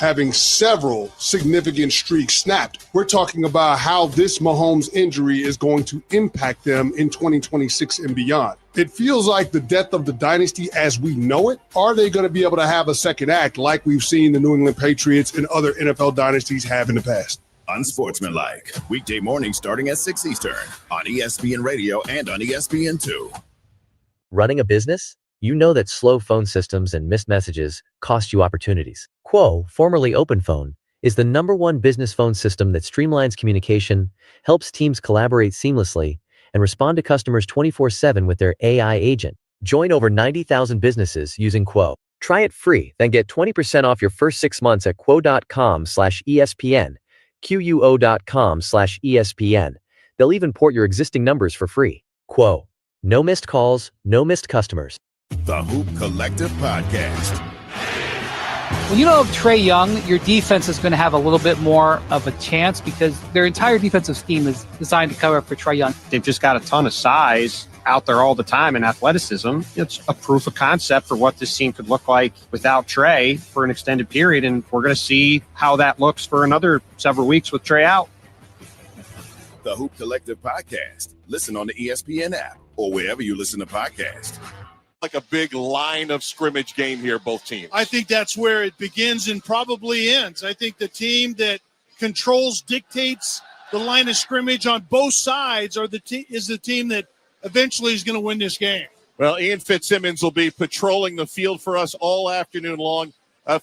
having several significant streaks snapped. We're talking about how this Mahomes injury is going to impact them in 2026 and beyond. It feels like the death of the dynasty as we know it. Are they going to be able to have a second act like we've seen the New England Patriots and other NFL dynasties have in the past? Unsportsmanlike, weekday mornings starting at 6 Eastern on ESPN Radio and on ESPN2. Running a business? You know that slow phone systems and missed messages cost you opportunities. Quo, formerly OpenPhone, is the #1 business phone system that streamlines communication, helps teams collaborate seamlessly, and respond to customers 24/7 with their AI agent. Join over 90,000 businesses using Quo. Try it free, then get 20% off your first 6 months at quo.com/ESPN, quo.com/ESPN. They'll even port your existing numbers for free. Quo. No missed calls, no missed customers. The Hoop Collective Podcast. When you don't have Trae Young, your defense is going to have a little bit more of a chance because their entire defensive scheme is designed to cover for Trae Young. They've just got a ton of size out there all the time and athleticism. It's a proof of concept for what this team could look like without Trae for an extended period, and we're going to see how that looks for another several weeks with Trae out. The Hoop Collective Podcast. Listen on the ESPN app or wherever you listen to podcasts. Like a big line of scrimmage game here, both teams. I think that's where it begins and probably ends. I think the team that controls, dictates the line of scrimmage on both sides is the team that eventually is going to win this game. Well, Ian Fitzsimmons will be patrolling the field for us all afternoon long.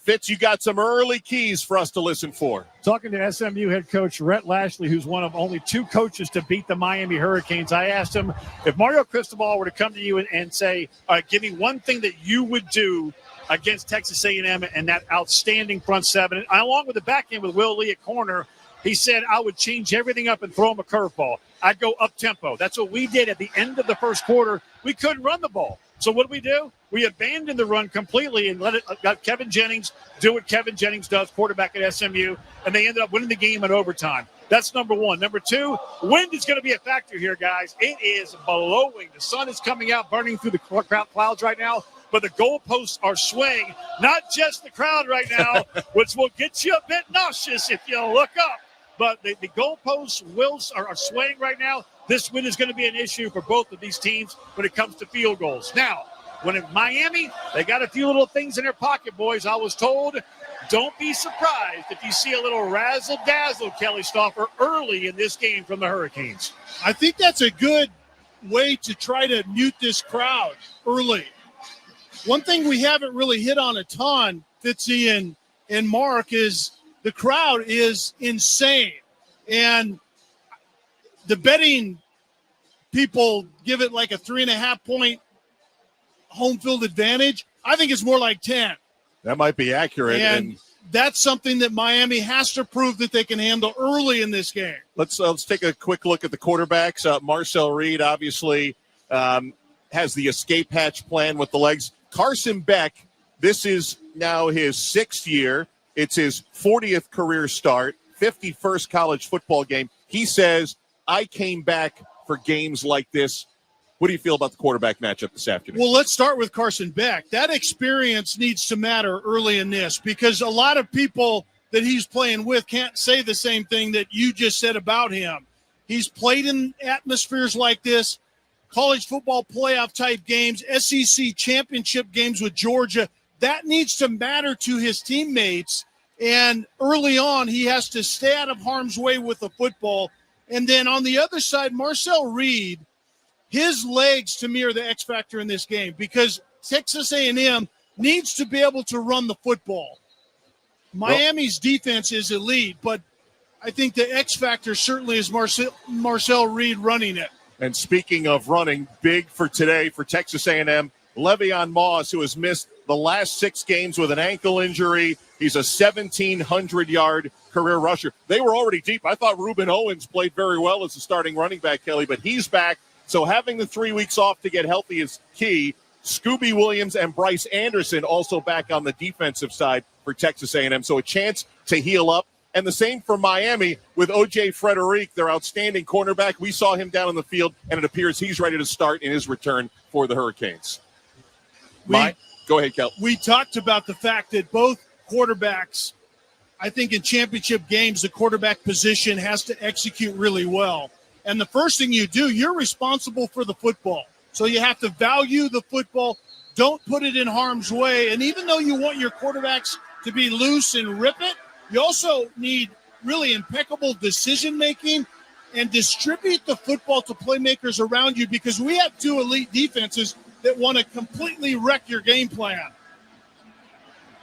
Fitz, you got some early keys for us to listen for. Talking to SMU head coach Rhett Lashley, who's one of only 2 coaches to beat the Miami Hurricanes, I asked him if Mario Cristobal were to come to you and say, give me one thing that you would do against Texas A&M and that outstanding front seven, along with the back end with Will Lee at corner, he said, I would change everything up and throw him a curveball. I'd go up-tempo. That's what we did at the end of the first quarter. We couldn't run the ball. So what do? We abandoned the run completely and got Kevin Jennings do what Kevin Jennings does, quarterback at SMU, and they ended up winning the game in overtime. That's number one. Number two, wind is going to be a factor here, guys. It is blowing. The sun is coming out, burning through the clouds right now, but the goalposts are swaying. Not just the crowd right now, which will get you a bit nauseous if you look up. But the goalposts are swaying right now. This win is going to be an issue for both of these teams when it comes to field goals. Now, when in Miami, they got a few little things in their pocket, boys. I was told, don't be surprised if you see a little razzle-dazzle, Kelly Stauffer, early in this game from the Hurricanes. I think that's a good way to try to mute this crowd early. One thing we haven't really hit on a ton, Fitzy and Mark, is the crowd is insane. And the betting people give it like a 3.5-point home field advantage. I think it's more like 10. That might be accurate. And that's something that Miami has to prove that they can handle early in this game. Let's take a quick look at the quarterbacks. Marcel Reed obviously has the escape hatch plan with the legs. Carson Beck, this is now his 6th year. It's his 40th career start, 51st college football game. He says, I came back for games like this. What do you feel about the quarterback matchup this afternoon? Well, let's start with Carson Beck. That experience needs to matter early in this because a lot of people that he's playing with can't say the same thing that you just said about him. He's played in atmospheres like this, college football playoff type games, SEC championship games with Georgia. That needs to matter to his teammates. And early on, he has to stay out of harm's way with the football. And then on the other side, Marcel Reed, his legs to me are the X factor in this game because Texas A&M needs to be able to run the football. Miami's defense is elite, but I think the X factor certainly is Marcel Reed running it. And speaking of running, big for today for Texas A&M, Le'Veon Moss, who has missed the last 6 games with an ankle injury. He's a 1,700-yard career rusher. They were already deep. I thought Reuben Owens played very well as a starting running back, Kelly, but he's back. So having the 3 weeks off to get healthy is key. Scooby Williams and Bryce Anderson also back on the defensive side for Texas A&M. So a chance to heal up. And the same for Miami with O.J. Frederick, their outstanding cornerback. We saw him down on the field, and it appears he's ready to start in his return for the Hurricanes. Go ahead, Kel. We talked about the fact that both quarterbacks I think in championship games, the quarterback position has to execute really well. And the first thing you do, you're responsible for the football. So you have to value the football. Don't put it in harm's way. And even though you want your quarterbacks to be loose and rip it, you also need really impeccable decision-making and distribute the football to playmakers around you, because we have two elite defenses that want to completely wreck your game plan.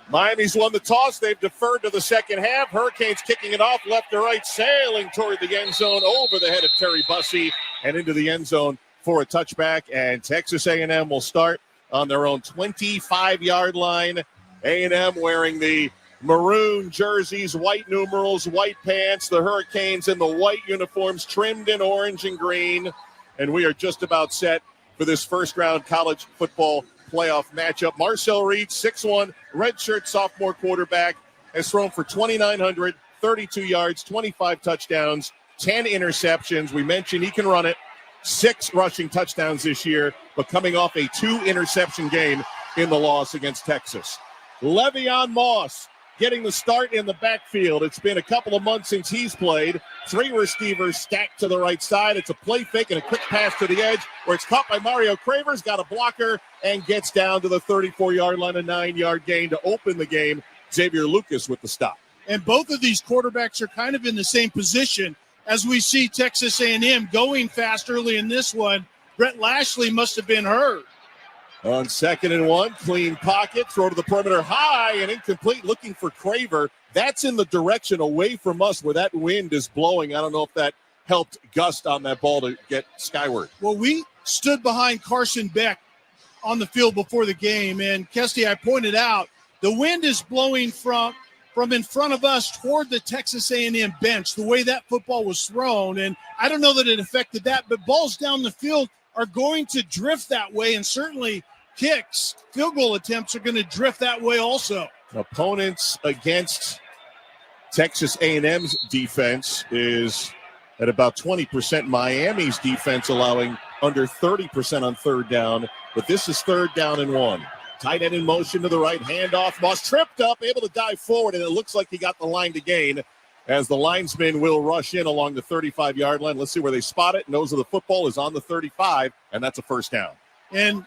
Miami's won the toss. They've deferred to the second half. Hurricanes kicking it off left to right, sailing toward the end zone over the head of Terry Bussey and into the end zone for a touchback. And Texas A&M will start on their own 25-yard line. A&M wearing the maroon jerseys, white numerals, white pants. The Hurricanes in the white uniforms trimmed in orange and green. And we are just about set for this first-round college football playoff matchup. Marcel Reed, 6'1", redshirt sophomore quarterback, has thrown for 2,932 yards, 25 touchdowns, 10 interceptions. We mentioned he can run it. 6 rushing touchdowns this year, but coming off a 2-interception game in the loss against Texas. Le'Veon Moss getting the start in the backfield. It's been a couple of months since he's played. 3 receivers stacked to the right side. It's a play fake and a quick pass to the edge where it's caught by Mario Cravers, got a blocker, and gets down to the 34-yard line, a 9-yard gain to open the game. Xavier Lucas with the stop. And both of these quarterbacks are kind of in the same position as we see Texas A&M going fast early in this one. Brett Lashley must have been hurt. On 2nd and 1, clean pocket, throw to the perimeter high and incomplete, looking for Craver. That's in the direction away from us where that wind is blowing. I don't know if that helped gust on that ball to get skyward. Well, we stood behind Carson Beck on the field before the game, and Kesty, I pointed out, the wind is blowing from in front of us toward the Texas A&M bench, the way that football was thrown. And I don't know that it affected that, but balls down the field are going to drift that way, and certainly kicks, field goal attempts are going to drift that way also. Opponents against Texas A&M's defense is at about 20%. Miami's defense allowing under 30% on third down, but this is 3rd down and 1. Tight end in motion to the right, handoff. Moss tripped up, able to dive forward, and it looks like he got the line to gain as the linesman will rush in along the 35-yard line. Let's see where they spot it. Nose of the football is on the 35, and that's a first down. And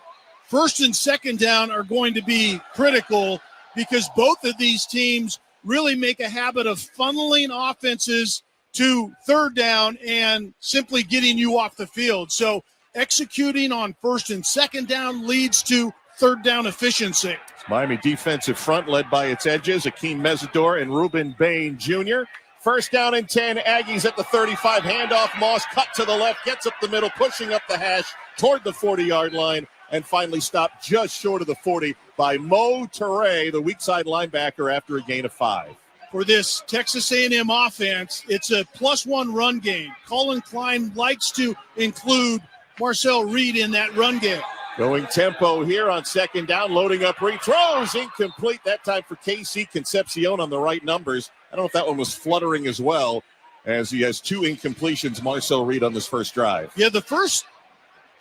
1st and 2nd down are going to be critical because both of these teams really make a habit of funneling offenses to 3rd down and simply getting you off the field. So executing on 1st and 2nd down leads to 3rd down efficiency. Miami defensive front led by its edges, Akeem Mesidor and Ruben Bain Jr. 1st down and 10, Aggies at the 35, handoff, Moss cut to the left, gets up the middle, pushing up the hash toward the 40-yard line, and finally stopped just short of the 40 by Mo Toure, the weak side linebacker, after a gain of 5. For this Texas A&M offense, it's a +1 run game. Colin Klein likes to include Marcel Reed in that run game. Going tempo here on 2nd down, loading up Reed, throws incomplete, that time for KC Concepcion on the right numbers. I don't know if that one was fluttering as well, as he has 2 incompletions, Marcel Reed, on this first drive. Yeah, the first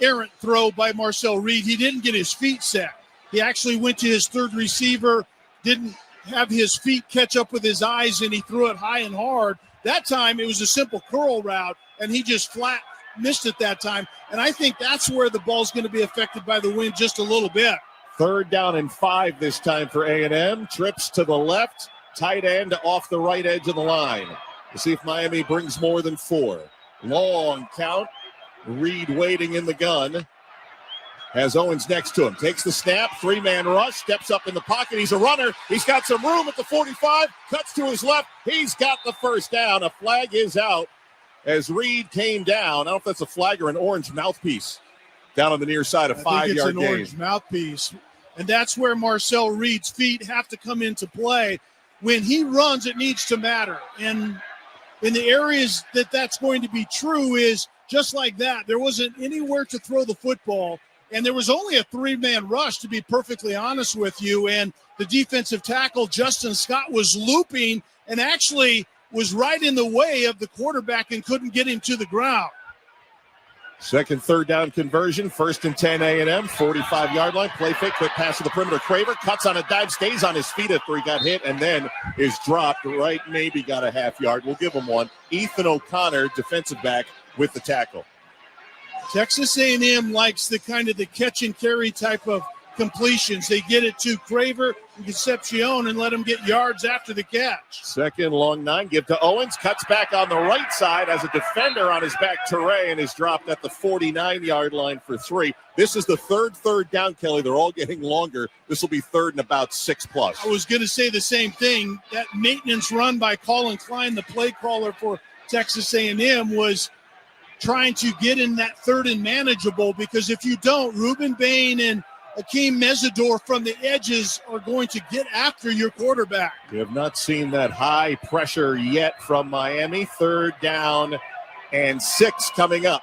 errant throw by Marcel Reed, he didn't get his feet set. He actually went to his 3rd receiver, didn't have his feet catch up with his eyes, and he threw it high and hard. That time, it was a simple curl route, and he just flat missed it that time. And I think that's where the ball's going to be affected by the wind just a little bit. 3rd down and 5 this time for A&M. Trips to the left, tight end off the right edge of the line. We'll see if Miami brings more than 4. Long count. Reed waiting in the gun. Has Owens next to him. Takes the snap, 3-man rush, steps up in the pocket. He's a runner. He's got some room at the 45, cuts to his left. He's got the first down. A flag is out as Reed came down. I don't know if that's a flag or an orange mouthpiece down on the near side, a 5-yard gain. It's an orange mouthpiece. And that's where Marcel Reed's feet have to come into play. When he runs, it needs to matter. And in the areas that that's going to be true is just like that. There wasn't anywhere to throw the football, and there was only a 3-man rush, to be perfectly honest with you. And the defensive tackle, Justin Scott, was looping and actually was right in the way of the quarterback and couldn't get him to the ground. Second, third down conversion. 1st and 10 A&M, 45-yard line. Play fake, quick pass to the perimeter. Craver cuts on a dive, stays on his feet after he got hit, and then is dropped right, maybe got a half yard. We'll give him one. Ethan O'Connor, defensive back, with the tackle. Texas A&M likes the kind of the catch and carry type of completions. They get it to Craver and Concepcion and let him get yards after the catch. Second, long 9, give to Owens, cuts back on the right side as a defender on his back, Teray, and is dropped at the 49-yard line for 3. This is the third down, Kelly. They're all getting longer. This will be 3rd and about 6+. I was going to say the same thing. That maintenance run by Colin Klein, the play caller for Texas A&M, was trying to get in that 3rd and manageable, because if you don't, Ruben Bain and Akeem Mesidor from the edges are going to get after your quarterback. We have not seen that high pressure yet from Miami. 3rd down and 6 coming up.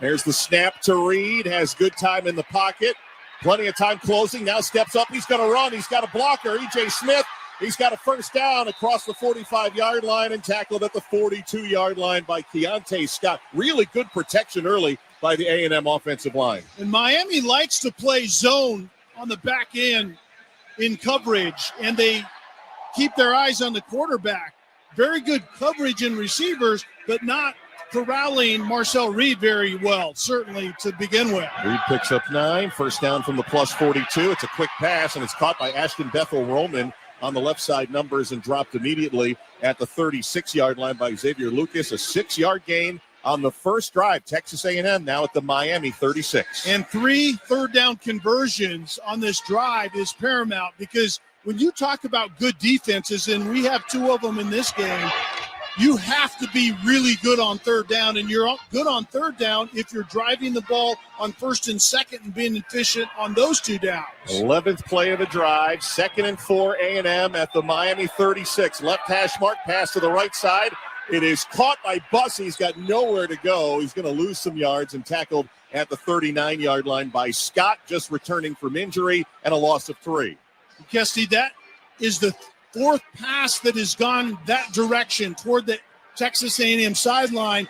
There's the snap to Reed. Has good time in the pocket. Plenty of time closing. Now steps up. He's going to run. He's got a blocker. E.J. Smith. He's got a 1st down across the 45-yard line and tackled at the 42-yard line by Keontae Scott. Really good protection early by the A&M offensive line. And Miami likes to play zone on the back end in coverage, and they keep their eyes on the quarterback. Very good coverage in receivers, but not corralling Marcel Reed very well, certainly to begin with. Reed picks up 9, 1st down from the plus 42. It's a quick pass, and it's caught by Ashton Bethel-Roman on the left side numbers and dropped immediately at the 36-yard line by Xavier Lucas. A 6-yard gain on the first drive. Texas A&M now at the Miami 36. And 3 third-down conversions on this drive is paramount, because when you talk about good defenses, and we have 2 of them in this game, you have to be really good on 3rd down, and you're good on 3rd down if you're driving the ball on 1st and 2nd and being efficient on those 2 downs. 11th play of the drive, 2nd and 4 A&M at the Miami 36. Left hash mark, pass to the right side. It is caught by Bussey. He's got nowhere to go. He's going to lose some yards and tackled at the 39-yard line by Scott, just returning from injury, and a loss of 3. Kesty, that is the 4th pass that has gone that direction toward the Texas A&M sideline,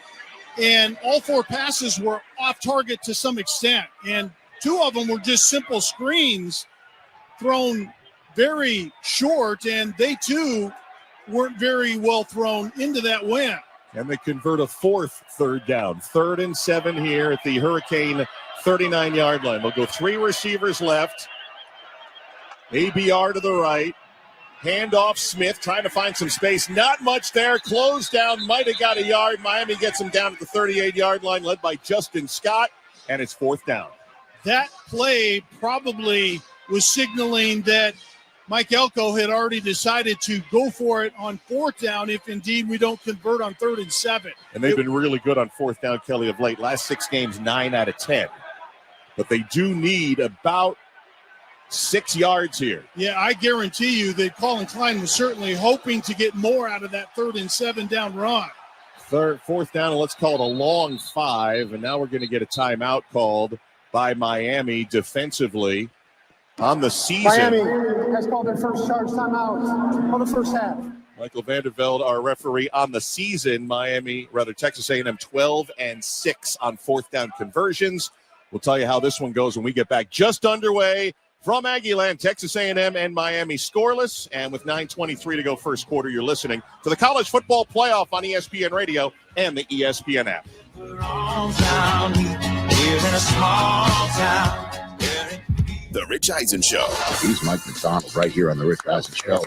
and all 4 passes were off target to some extent, and 2 of them were just simple screens thrown very short, and they too weren't very well thrown into that win. And they convert a 4th 3rd down. 3rd and 7 here at the Hurricane 39-yard line. They'll go 3 receivers left. ABR to the right. Handoff, Smith trying to find some space. Not much there. Close down. Might have got a yard. Miami gets him down at the 38-yard line, led by Justin Scott, and it's 4th down. That play probably was signaling that Mike Elko had already decided to go for it on 4th down if indeed we don't convert on 3rd and 7. And they've been really good on 4th down, Kelly, of late. Last 6 games, 9 out of 10. But they do need about 6 yards here. Yeah, I guarantee you that Colin Klein was certainly hoping to get more out of that 3rd and 7 down run. 4th down, and let's call it a long 5. And now we're going to get a timeout called by Miami defensively on the season. Miami has called their first charge timeout for the first half. Michael Vandervelde, our referee on the season. Texas A&M 12-6 on 4th down conversions. We'll tell you how this one goes when we get back. Just underway from Aggieland, Texas A&M and Miami scoreless. And with 9:23 to go first quarter, you're listening to the College Football Playoff on ESPN Radio and the ESPN app. We're all down here in a small town. The Rich Eisen Show. He's Mike McDonald right here on the Rich Eisen Show.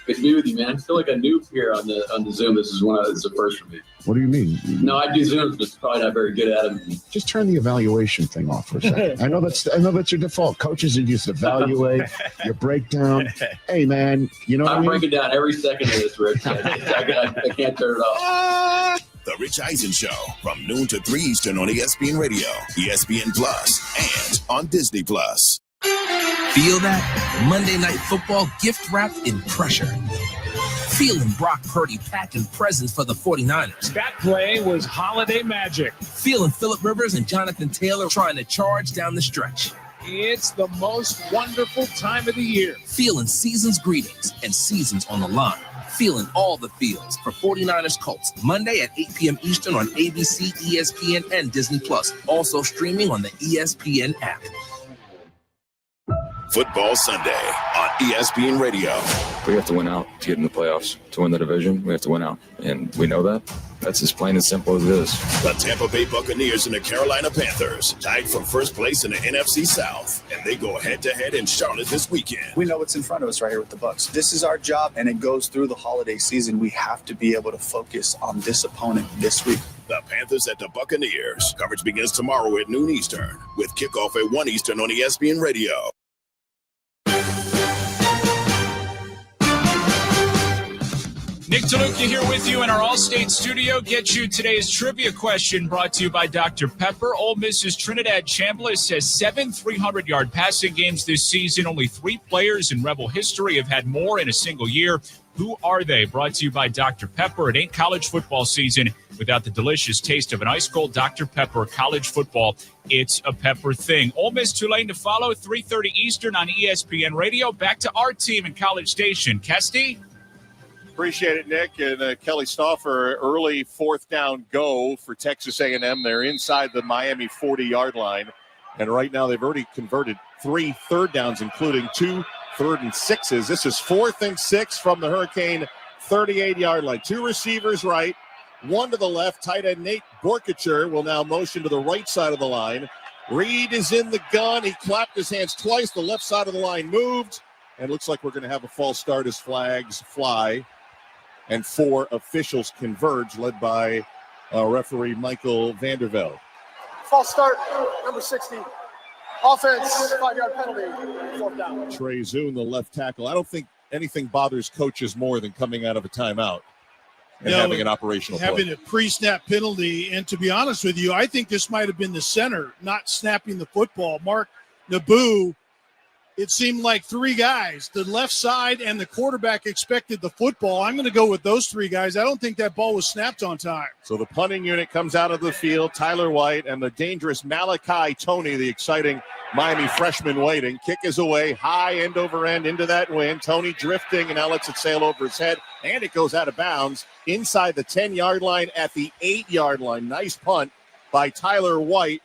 Good to be with you, man. I feel like a noob here on the Zoom. This is a first for me. What do you mean? No, I do Zooms, but probably not very good at them. Just turn the evaluation thing off for a second. I know that's your default. Coaches are just evaluate your breakdown. Hey, man, you know what I mean? I'm breaking down every second of this, Rich. I can't turn it off. The Rich Eisen Show from noon to 3 Eastern on ESPN Radio, ESPN Plus, and on Disney Plus. Feel that? Monday Night Football gift wrapped in pressure. Feeling Brock Purdy packing presents for the 49ers. That play was holiday magic. Feeling Phillip Rivers and Jonathan Taylor trying to charge down the stretch. It's the most wonderful time of the year. Feeling season's greetings and seasons on the line. Feeling all the feels for 49ers Colts, Monday at 8 p.m. Eastern on ABC, ESPN, and Disney+. Also streaming on the ESPN app. Football Sunday on ESPN Radio. We have to win out to get in the playoffs. To win the division, we have to win out. And we know that. That's as plain and simple as it is. The Tampa Bay Buccaneers and the Carolina Panthers tied for first place in the NFC South. And they go head-to-head in Charlotte this weekend. We know what's in front of us right here with the Bucs. This is our job, and it goes through the holiday season. We have to be able to focus on this opponent this week. The Panthers at the Buccaneers. Coverage begins tomorrow at noon Eastern, with kickoff at 1 Eastern on ESPN Radio. Nick DeLuca here with you in our All-State studio. Get you today's trivia question brought to you by Dr. Pepper. Ole Miss's Trinidad Chambliss has 7 300-yard passing games this season. Only 3 players in Rebel history have had more in a single year. Who are they? Brought to you by Dr. Pepper. It ain't college football season without the delicious taste of an ice-cold Dr. Pepper. College football, it's a Pepper thing. Ole Miss Tulane to follow, 3:30 Eastern on ESPN Radio. Back to our team in College Station. Kesty? Appreciate it, Nick. And Kelly Stauffer, early 4th down go for Texas A&M. They're inside the Miami 40-yard line. And right now they've already converted 3 third downs, including 2 3rd and 6s. This is 4th and 6 from the Hurricane 38-yard line. 2 receivers right, 1 to the left. Tight end Nate Borkacher will now motion to the right side of the line. Reed is in the gun. He clapped his hands twice. The left side of the line moved. And looks like we're going to have a false start as flags fly. And 4 officials converge, led by referee Michael Vandervelde. False start, number 60. Offense, 5-yard penalty, 4th down. Trey Zune, the left tackle. I don't think anything bothers coaches more than coming out of a timeout and having an operational play. Having a pre-snap penalty. And to be honest with you, I think this might have been the center not snapping the football. Mark Naboo, it seemed like 3 guys, the left side and the quarterback, expected the football. I'm going to go with those 3 guys. I don't think that ball was snapped on time. So the punting unit comes out of the field. Tyler White and the dangerous Malachi Toney, the exciting Miami freshman, waiting. Kick is away, high end over end into that wind. Toney drifting and now lets it sail over his head. And it goes out of bounds inside the 10-yard line at the 8-yard line. Nice punt by Tyler White,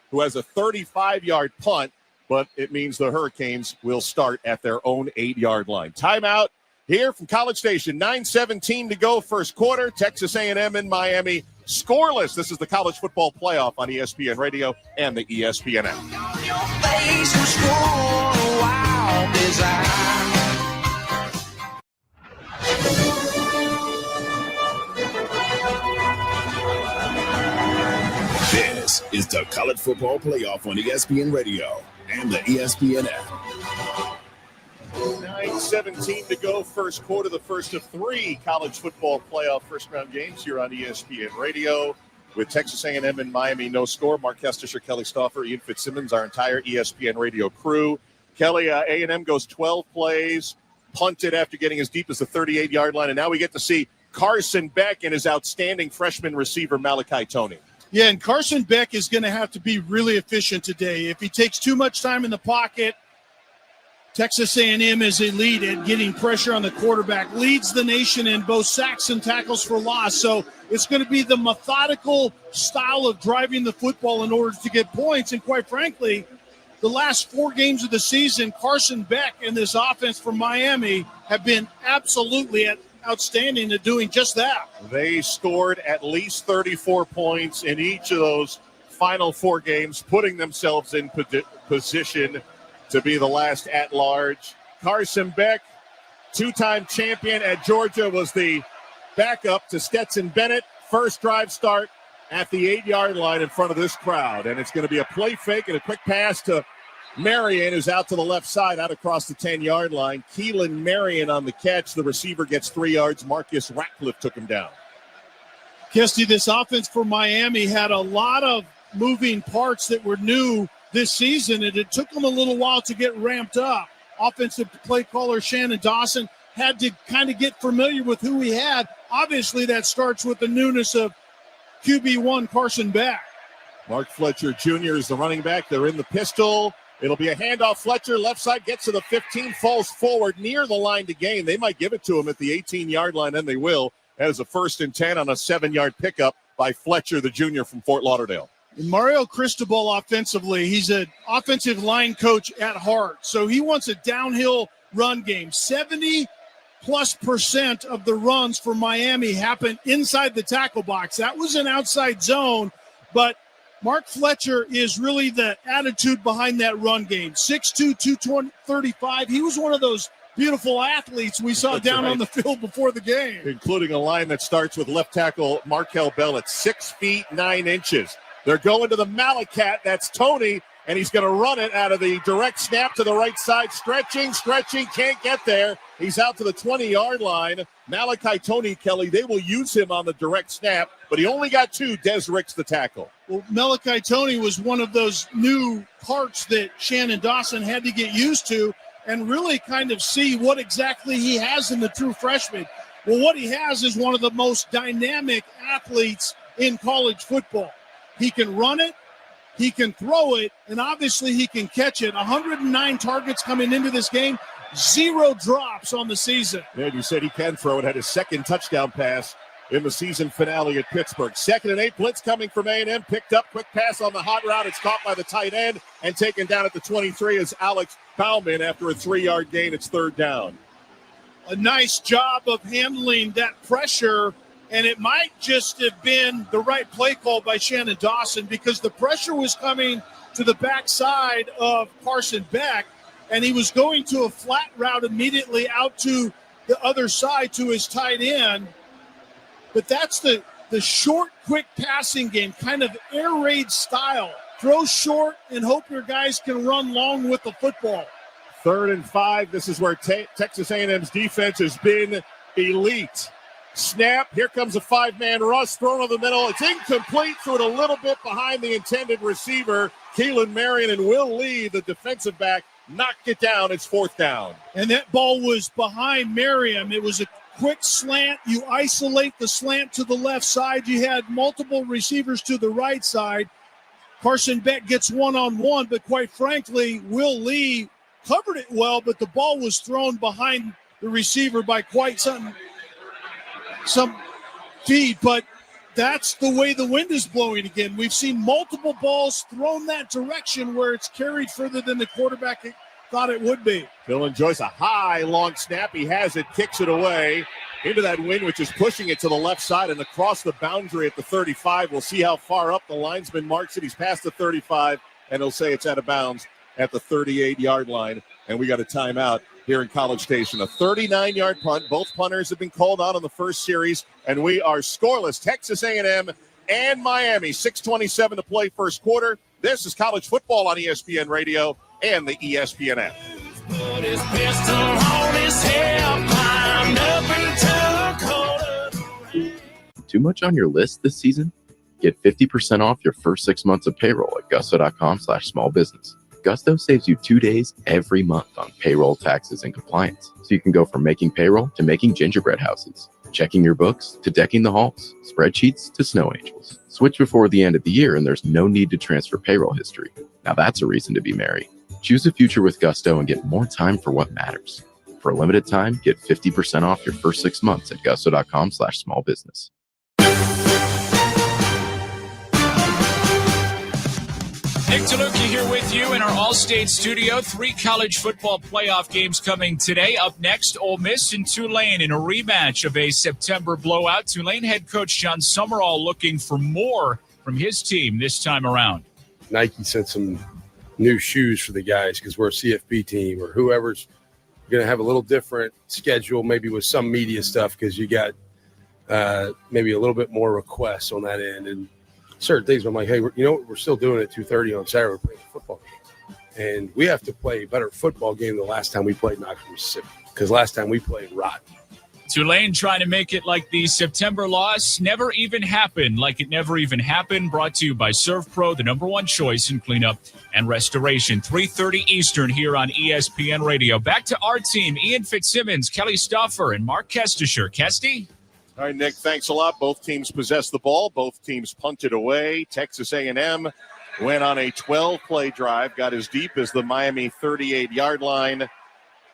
who has a 35-yard punt. But it means the Hurricanes will start at their own 8-yard line. Timeout here from College Station. 9:17 to go, first quarter. Texas A&M and Miami scoreless. This is the College Football Playoff on ESPN Radio and the ESPN app. This is the College Football Playoff on ESPN Radio and the ESPN app. 9:17 to go, first quarter, the first of 3 college football playoff first-round games here on ESPN Radio with Texas A&M and Miami no score. Mark Kestisher, Kelly Stauffer, Ian Fitzsimmons, our entire ESPN Radio crew. Kelly, A&M goes 12 plays, punted after getting as deep as the 38-yard line, and now we get to see Carson Beck and his outstanding freshman receiver, Malachi Toney. Yeah, and Carson Beck is going to have to be really efficient today. If he takes too much time in the pocket, Texas A&M is elite at getting pressure on the quarterback, leads the nation in both sacks and tackles for loss. So it's going to be the methodical style of driving the football in order to get points. And quite frankly, the last 4 games of the season, Carson Beck and this offense from Miami have been absolutely outstanding at doing just that. They scored at least 34 points in each of those final 4 games, putting themselves in position to be the last at-large. Carson Beck, 2-time champion at Georgia, was the backup to Stetson Bennett. First drive start at the 8-yard line in front of this crowd. And it's going to be a play fake and a quick pass to Marion, who's out to the left side, out across the 10-yard line. Keelan Marion on the catch. The receiver gets 3 yards. Marcus Ratcliffe took him down. Kesty, this offense for Miami had a lot of moving parts that were new this season, and it took them a little while to get ramped up. Offensive play caller Shannon Dawson had to kind of get familiar with who he had. Obviously, that starts with the newness of QB1 Carson Beck. Mark Fletcher Jr. is the running back. They're in the pistol. It'll be a handoff. Fletcher, left side, gets to the 15, falls forward near the line to gain. They might give it to him at the 18-yard line, and they will, as a 1st and 10 on a 7-yard pickup by Fletcher, the junior from Fort Lauderdale. And Mario Cristobal offensively, he's an offensive line coach at heart, so he wants a downhill run game. 70+% of the runs for Miami happen inside the tackle box. That was an outside zone, but Mark Fletcher is really the attitude behind that run game. 6'2", 235. He was one of those beautiful athletes we saw down on the field before the game. Including a line that starts with left tackle Markel Bell at 6 feet 9 inches. They're going to the Malacat. That's Tony, and he's going to run it out of the direct snap to the right side. Stretching, can't get there. He's out to the 20-yard line. Malachi Tony, Kelly, they will use him on the direct snap, but he only got 2. Des Ricks the tackle. Well, Malachi Tony was one of those new parts that Shannon Dawson had to get used to and really kind of see what exactly he has in the true freshman. Well, what he has is one of the most dynamic athletes in college football. He can run it, he can throw it, and obviously he can catch it. 109 targets coming into this game, 0 drops on the season. And you said he can throw it, had his 2nd touchdown pass in the season finale at Pittsburgh. 2nd and 8, blitz coming from A&M, picked up, quick pass on the hot route. It's caught by the tight end and taken down at the 23 as Alex Bauman after a 3-yard gain. It's 3rd down. A nice job of handling that pressure, and it might just have been the right play call by Shannon Dawson because the pressure was coming to the backside of Carson Beck, and he was going to a flat route immediately out to the other side to his tight end. But that's the short, quick passing game, kind of air raid style. Throw short and hope your guys can run long with the football. 3rd and 5. This is where Texas A&M's defense has been elite. Snap. Here comes a 5-man rush thrown over the middle. It's incomplete. Threw it a little bit behind the intended receiver. Keelan Marion and Will Lee, the defensive back, knocked it down. It's 4th down. And that ball was behind Merriam. It was a quick slant. You isolate the slant to the left side. You had multiple receivers to the right side. Carson Beck gets one-on-one, but quite frankly, Will Lee covered it well, but the ball was thrown behind the receiver by quite some feet. But that's the way the wind is blowing again. We've seen multiple balls thrown that direction where it's carried further than the quarterback thought it would be. Dylan Joyce, a high, long snap. He has it, kicks it away into that wind, which is pushing it to the left side and across the boundary at the 35. We'll see how far up the linesman marks it. He's past the 35, and he'll say it's out of bounds at the 38-yard line. And we got a timeout here in College Station. A 39-yard punt. Both punters have been called out on the first series, and we are scoreless. Texas A&M and Miami. 6:27 to play first quarter. This is college football on ESPN Radio and the ESPN app. Too much on your list this season? Get 50% off your first 6 months of payroll at gusto.com/smallbusiness. Gusto saves you 2 days every month on payroll, taxes, and compliance. So you can go from making payroll to making gingerbread houses, checking your books to decking the halls, spreadsheets to snow angels. Switch before the end of the year and there's no need to transfer payroll history. Now that's a reason to be merry. Choose a future with Gusto and get more time for what matters. For a limited time, get 50% off your first 6 months at gusto.com/smallbusiness. Nick DeLuca here with you in our All-State studio. 3 college football playoff games coming today. Up next, Ole Miss and Tulane in a rematch of a September blowout. Tulane head coach John Summerall looking for more from his team this time around. Nike sent some new shoes for the guys because we're a CFP team, or whoever's going to have a little different schedule, maybe with some media stuff, because you got maybe a little bit more requests on that end and certain things. I'm like, hey, we're still doing it 2:30 on Saturday. We're playing a football game, and we have to play a better football game than the last time we played Knoxville, Mississippi, because last time we played rotten. Tulane trying to make it like the September loss never even happened, like it never even happened. Brought to you by ServPro, the #1 choice in cleanup and restoration. 3:30 Eastern here on ESPN Radio. Back to our team, Ian Fitzsimmons, Kelly Stoffer, and Mark Kestisher. Kesty? All right, Nick, thanks a lot. Both teams possessed the ball. Both teams punted away. Texas A&M went on a 12-play drive, got as deep as the Miami 38-yard line,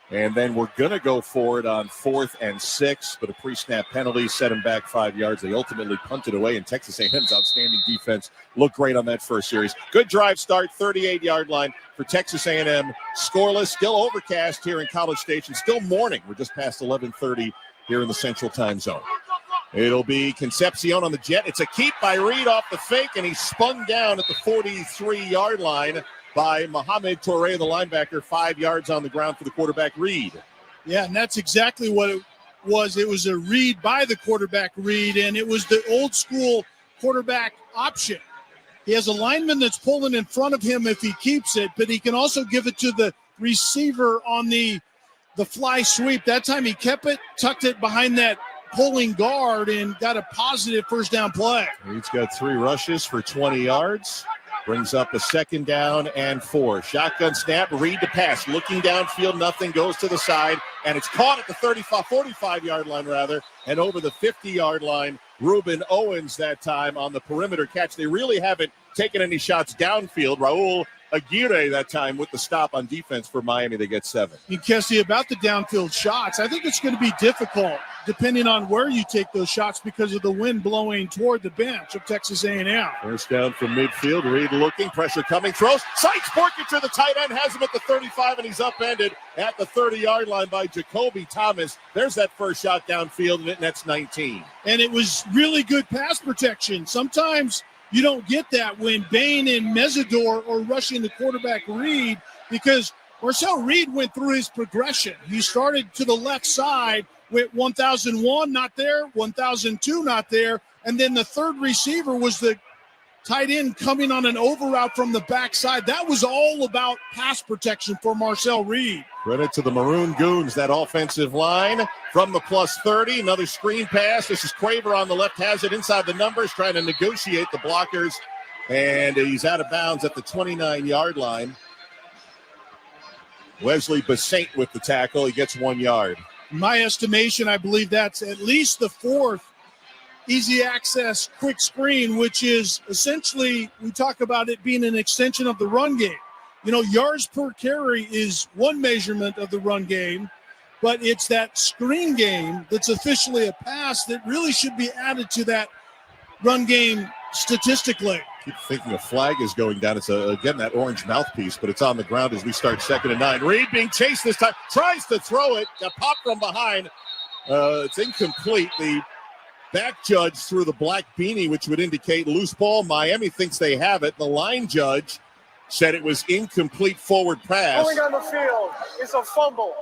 and then we're going to go for it on 4th and 6, but a pre-snap penalty set him back 5 yards. They ultimately punted away, and Texas A&M's outstanding defense looked great on that first series. Good drive start, 38-yard line for Texas A&M. Scoreless, still overcast here in College Station, still morning. We're just past 11:30 here in the Central Time Zone. It'll be Concepcion on the jet. It's a keep by Reed off the fake, and he's spun down at the 43-yard line by Mohamed Touré, the linebacker, 5 yards on the ground for the quarterback, Reed. Yeah, and that's exactly what it was. It was a read by the quarterback, Reed, and it was the old school quarterback option. He has a lineman that's pulling in front of him if he keeps it, but he can also give it to the receiver on the fly sweep. That time he kept it, tucked it behind that pulling guard, and got a positive first down play. Reed's got 3 rushes for 20 yards. Brings up a 2nd down and 4. Shotgun snap, Reed to pass. Looking downfield, nothing, goes to the side, and it's caught at the 45-yard line, rather, and over the 50-yard line. Reuben Owens that time on the perimeter catch. They really haven't taken any shots downfield. Raul Aguirre that time with the stop on defense for Miami. They get 7. And Kessie, about the downfield shots, I think it's going to be difficult depending on where you take those shots because of the wind blowing toward the bench of Texas A&M. First down from midfield. Reed looking, pressure coming, throws. Sykes Borkicher, the tight end, has him at the 35, and he's upended at the 30-yard line by Jacoby Thomas. There's that first shot downfield, and it nets 19. And it was really good pass protection. Sometimes you don't get that when Bain and Mesidor are rushing the quarterback Reed, because Marcel Reed went through his progression. He started to the left side, went 1,001, not there, 1,002, not there, and then the third receiver was the tight end coming on an over route from the backside. That was all about pass protection for Marcel Reed. Credit to the Maroon Goons, that offensive line from the plus 30. Another screen pass. This is Quaver on the left, has it inside the numbers, trying to negotiate the blockers, and he's out of bounds at the 29-yard line. Wesley Basaint with the tackle. He gets 1 yard. In my estimation, I believe that's at least the 4th easy access quick screen, which is essentially, we talk about it being an extension of the run game. You know, yards per carry is one measurement of the run game, but it's that screen game that's officially a pass that really should be added to that run game statistically. Keep thinking a flag is going down. It's again that orange mouthpiece, but it's on the ground as we start 2nd and 9. Reed being chased this time, tries to throw it, got popped from behind. It's incomplete. The back judge threw the black beanie, which would indicate loose ball. Miami thinks they have it. The line judge said it was incomplete forward pass. Going on the field is a fumble.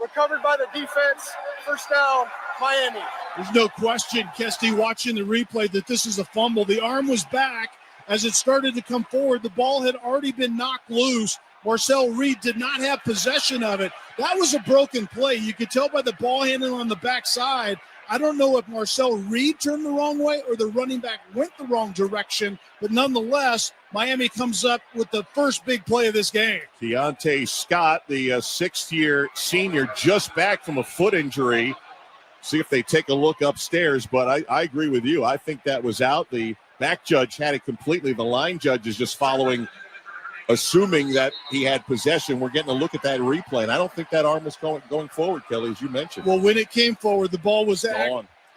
Recovered by the defense. First down, Miami. There's no question, Kesty, watching the replay, that this is a fumble. The arm was back. As it started to come forward, the ball had already been knocked loose. Marcel Reed did not have possession of it. That was a broken play. You could tell by the ball handling on the backside. I don't know if Marcel Reed turned the wrong way or the running back went the wrong direction, but nonetheless, Miami comes up with the first big play of this game. Deontay Scott, the 6th-year senior, just back from a foot injury. See if they take a look upstairs, but I agree with you. I think that was out. The back judge had it completely. The line judge is just following, assuming that he had possession. We're getting a look at that replay, and I don't think that arm was going forward, Kelly, as you mentioned. Well, when it came forward, the ball was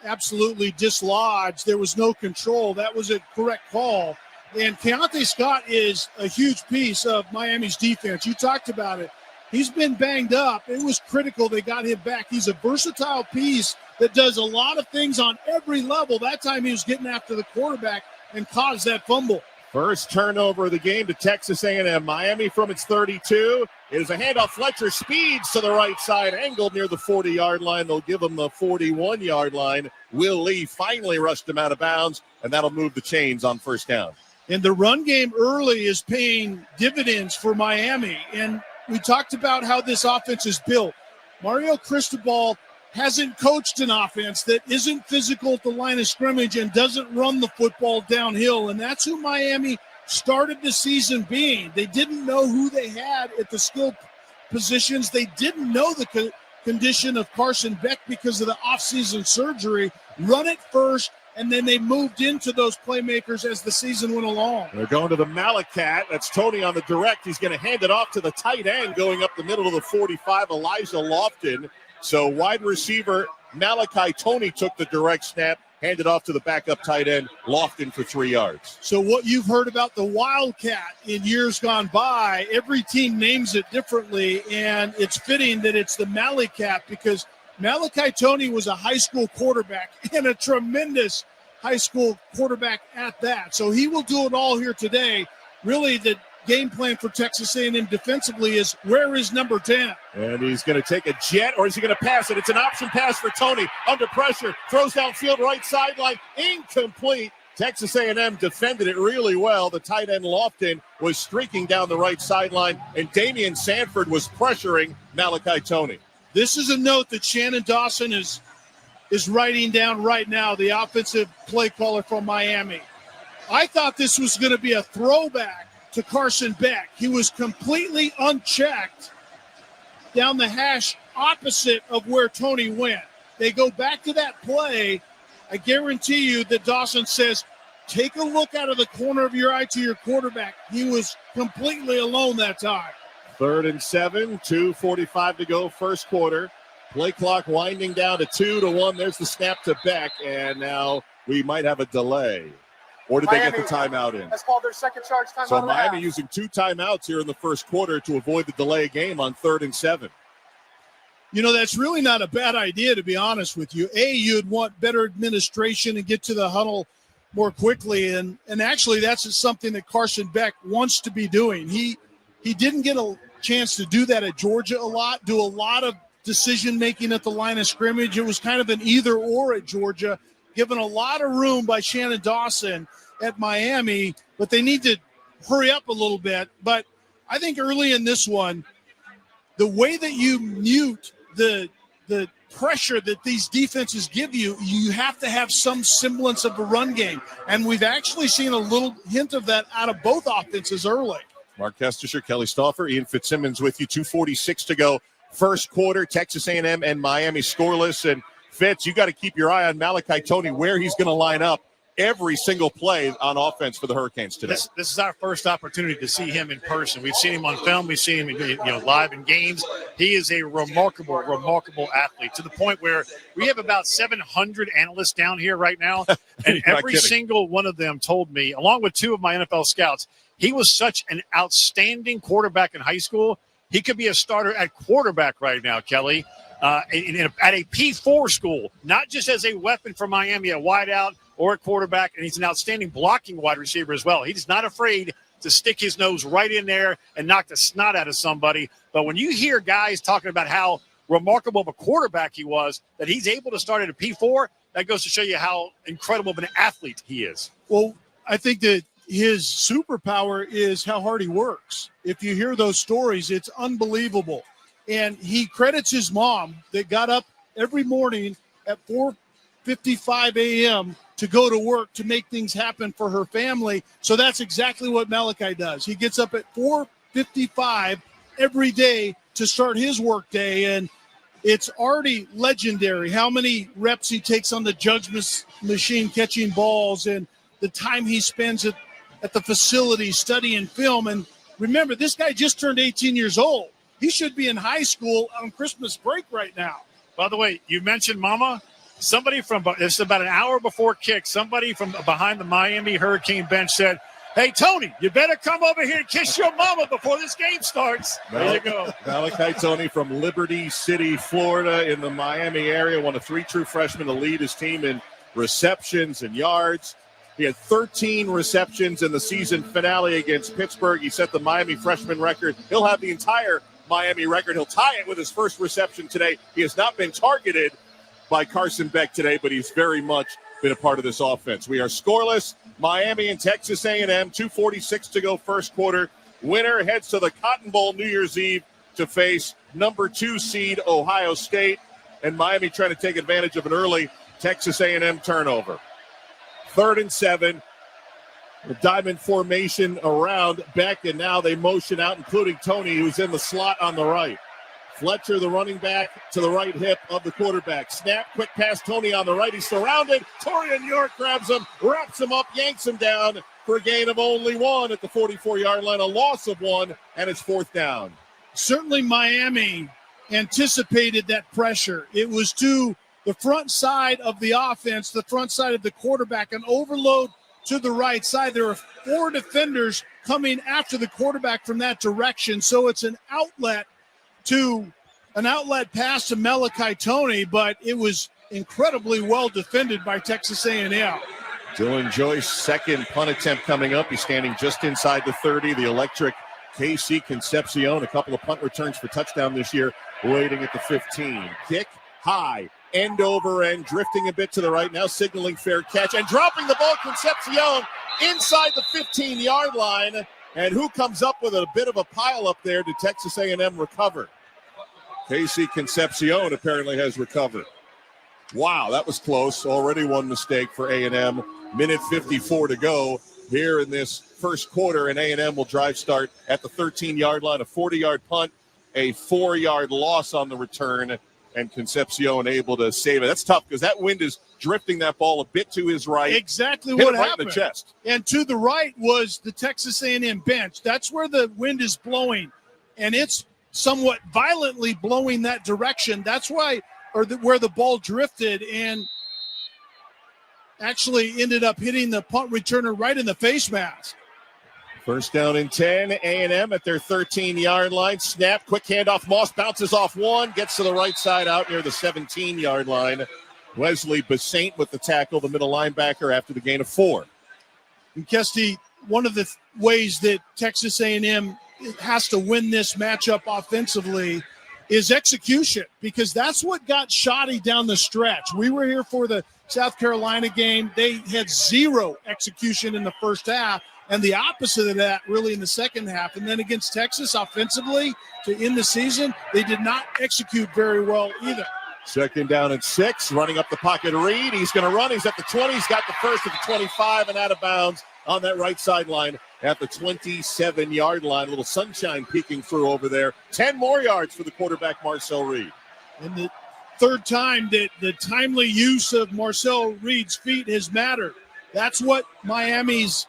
absolutely dislodged. There was no control. That was a correct call. And Deontay Scott is a huge piece of Miami's defense. You talked about it. He's been banged up. It was critical they got him back. He's a versatile piece that does a lot of things on every level. That time he was getting after the quarterback and caused that fumble. First turnover of the game to Texas A&M. Miami from its 32. It is a handoff. Fletcher speeds to the right side, angled near the 40-yard line. They'll give him the 41-yard line. Will Lee finally rushed him out of bounds, and that'll move the chains on first down. And the run game early is paying dividends for Miami. And we talked about how this offense is built. Mario Cristobal hasn't coached an offense that isn't physical at the line of scrimmage and doesn't run the football downhill. And that's who Miami started the season being. They didn't know who they had at the skill positions. They didn't know the condition of Carson Beck because of the offseason surgery. Run it first and then they moved into those playmakers as the season went along. They're going to the Malacat. That's Tony on the direct. He's going to hand it off to the tight end going up the middle of the 45, Elijah Lofton. So wide receiver Malachi Tony took the direct snap, handed off to the backup tight end Lofton for 3 yards. So what you've heard about the Wildcat in years gone by, every team names it differently, and it's fitting that it's the Malacat because Malachi Tony was a high school quarterback and a tremendous high school quarterback at that. So he will do it all here today. Really, the game plan for Texas A&M defensively is where is number 10? And he's going to take a jet, or is he going to pass it? It's an option pass for Tony. Under pressure, throws downfield, right sideline, incomplete. Texas A&M defended it really well. The tight end Lofton was streaking down the right sideline, and Damian Sanford was pressuring Malachi Tony. This is a note that Shannon Dawson is writing down right now, the offensive play caller from Miami. I thought this was going to be a throwback to Carson Beck. He was completely unchecked down the hash opposite of where Tony went. They go back to that play. I guarantee you that Dawson says, take a look out of the corner of your eye to your quarterback. He was completely alone that time. 3rd and 7, 2:45 to go, first quarter. Play clock winding down to 2-1. There's the snap to Beck, and now we might have a delay. Or did Miami they get the timeout in? That's called their second charge timeout. So Miami using 2 timeouts here in the first quarter to avoid the delay game on 3rd and 7. You know, that's really not a bad idea, to be honest with you. You'd want better administration and get to the huddle more quickly. And actually, that's something that Carson Beck wants to be doing. He didn't get a chance to do that at Georgia a lot, do a lot of decision-making at the line of scrimmage. It was kind of an either-or at Georgia, given a lot of room by Shannon Dawson at Miami, but they need to hurry up a little bit. But I think early in this one, the way that you mute the pressure that these defenses give you, you have to have some semblance of a run game. And we've actually seen a little hint of that out of both offenses early. Mark Kestisher, Kelly Stauffer, Ian Fitzsimmons with you. 2:46 to go. First quarter, Texas A&M and Miami scoreless. And Fitz, you got to keep your eye on Malachi Tony, where he's going to line up every single play on offense for the Hurricanes today. This is our first opportunity to see him in person. We've seen him on film. We've seen him live in games. He is a remarkable athlete, to the point where we have about 700 analysts down here right now, and every single one of them told me, along with 2 of my NFL scouts, he was such an outstanding quarterback in high school. He could be a starter at quarterback right now, Kelly, at a P4 school, not just as a weapon for Miami, a wideout or a quarterback, and he's an outstanding blocking wide receiver as well. He's not afraid to stick his nose right in there and knock the snot out of somebody. But when you hear guys talking about how remarkable of a quarterback he was, that he's able to start at a P4, that goes to show you how incredible of an athlete he is. Well, I think that his superpower is how hard he works. If you hear those stories, it's unbelievable. And he credits his mom that got up every morning at 4:55 a.m. to go to work to make things happen for her family. So that's exactly what Malachi does. He gets up at 4:55 every day to start his work day, and it's already legendary how many reps he takes on the judgment machine catching balls and the time he spends at the facility studying film. And remember, this guy just turned 18 years old. He should be in high school on Christmas break right now. By the way, you mentioned Mama. Somebody it's about an hour before kick, somebody from behind the Miami Hurricane bench said, "Hey, Tony, you better come over here and kiss your mama before this game starts." There you go. Malachi Tony from Liberty City, Florida, in the Miami area, one of 3 true freshmen to lead his team in receptions and yards. He had 13 receptions in the season finale against Pittsburgh. He set the Miami freshman record. He'll have the entire Miami record. He'll tie it with his first reception today. He has not been targeted by Carson Beck today, but he's very much been a part of this offense. We are scoreless. Miami and Texas A&M, 2:46 to go first quarter. Winner heads to the Cotton Bowl New Year's Eve to face number 2 seed Ohio State, and Miami trying to take advantage of an early Texas A&M turnover. 3rd and 7. The diamond formation around Beck, and now they motion out, including Tony, who's in the slot on the right. Fletcher, the running back, to the right hip of the quarterback. Snap, quick pass, Tony on the right. He's surrounded. Torian York grabs him, wraps him up, yanks him down for a gain of only 1 at the 44-yard line, a loss of 1, and it's 4th down. Certainly Miami anticipated that pressure. It was to the front side of the offense, the front side of the quarterback, an overload to the right side. There are 4 defenders coming after the quarterback from that direction, so it's an outlet pass to Malachi Tony, but it was incredibly well defended by Texas A&M. Dylan Joyce, second punt attempt coming up. He's standing just inside the 30. The electric KC Concepcion, a couple of punt returns for touchdown this year, waiting at the 15. Kick high, end over end, drifting a bit to the right, now signaling fair catch, and dropping the ball, Concepcion, inside the 15-yard line. And who comes up with a bit of a pile up there? Did Texas A&M recover? KC Concepcion apparently has recovered. Wow, that was close. Already one mistake for A&M. Minute 54 to go here in this first quarter, and A&M will drive start at the 13-yard line. A 40-yard punt, a 4-yard loss on the return, and Concepcion able to save it. That's tough because that wind is drifting that ball a bit to his right. Exactly Hit what him right happened. in the chest. And to the right was the Texas A&M bench. That's where the wind is blowing, and it's somewhat violently blowing that direction. That's why, where the ball drifted and actually ended up hitting the punt returner right in the face mask. First down and 10, A&M at their 13-yard line. Snap, quick handoff. Moss bounces off 1, gets to the right side out near the 17-yard line. Wesley Basaint with the tackle, the middle linebacker, after the gain of 4. And Kesty, one of the ways that Texas A&M has to win this matchup offensively is execution, because that's what got shoddy down the stretch. We were here for the South Carolina game. They had 0 execution in the first half, and the opposite of that really in the second half. And then against Texas offensively to end the season, they did not execute very well either. Second down and 6, running up the pocket. Reed, he's going to run. He's at the 20. He's got the first at the 25 and out of bounds on that right sideline at the 27-yard line. A little sunshine peeking through over there. 10 more yards for the quarterback, Marcel Reed. And the third time that the timely use of Marcel Reed's feet has mattered. That's what Miami's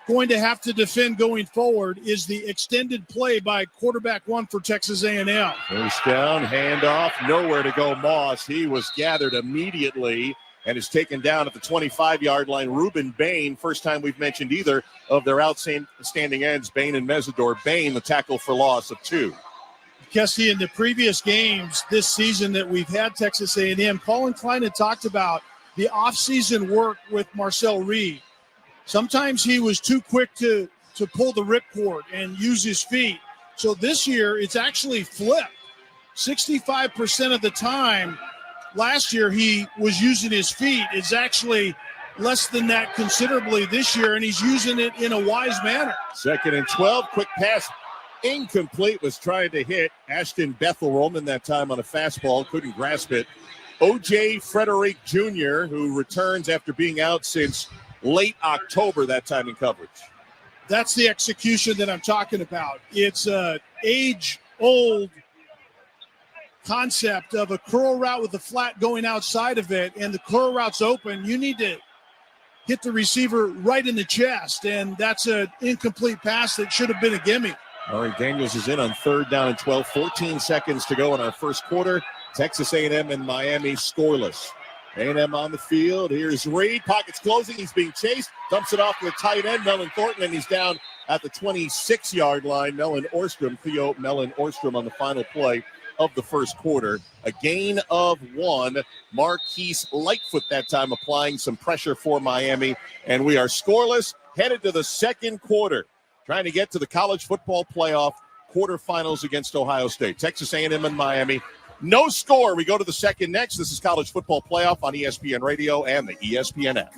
going to have to defend going forward, is the extended play by quarterback 1 for Texas A&M. First down, handoff, nowhere to go. Moss, he was gathered immediately and is taken down at the 25-yard line. Ruben Bain, first time we've mentioned either of their outstanding ends, Bain and Mesidor. Bain, the tackle for loss of 2. Kessie, in the previous games this season that we've had Texas A&M, Colin Klein had talked about the offseason work with Marcel Reed. Sometimes he was too quick to pull the ripcord and use his feet. So this year, it's actually flipped. 65% of the time last year he was using his feet. It's actually less than that considerably this year, and he's using it in a wise manner. Second and 12, quick pass. Incomplete, was trying to hit Ashton Bethel Roman that time on a fastball, couldn't grasp it. O.J. Frederick Jr., who returns after being out since late October, that time in coverage. That's the execution that I'm talking about. It's an age-old concept of a curl route with a flat going outside of it, and the curl route's open. You need to hit the receiver right in the chest, and that's an incomplete pass that should have been a gimme. Ari Daniels is in on third down and 12. 14 seconds to go in our first quarter. Texas A&M and Miami scoreless. A&M on the field. Here's Reed. Pockets closing. He's being chased. Dumps it off to the tight end, Mellon Thornton, and he's down at the 26-yard line. Theo Mellon Orstrom on the final play of the first quarter. A gain of 1. Marquise Lightfoot that time applying some pressure for Miami. And we are scoreless, headed to the second quarter, trying to get to the college football playoff quarterfinals against Ohio State. Texas A&M and Miami. No score. We go to the second next. This is College Football Playoff on ESPN Radio and the ESPN app.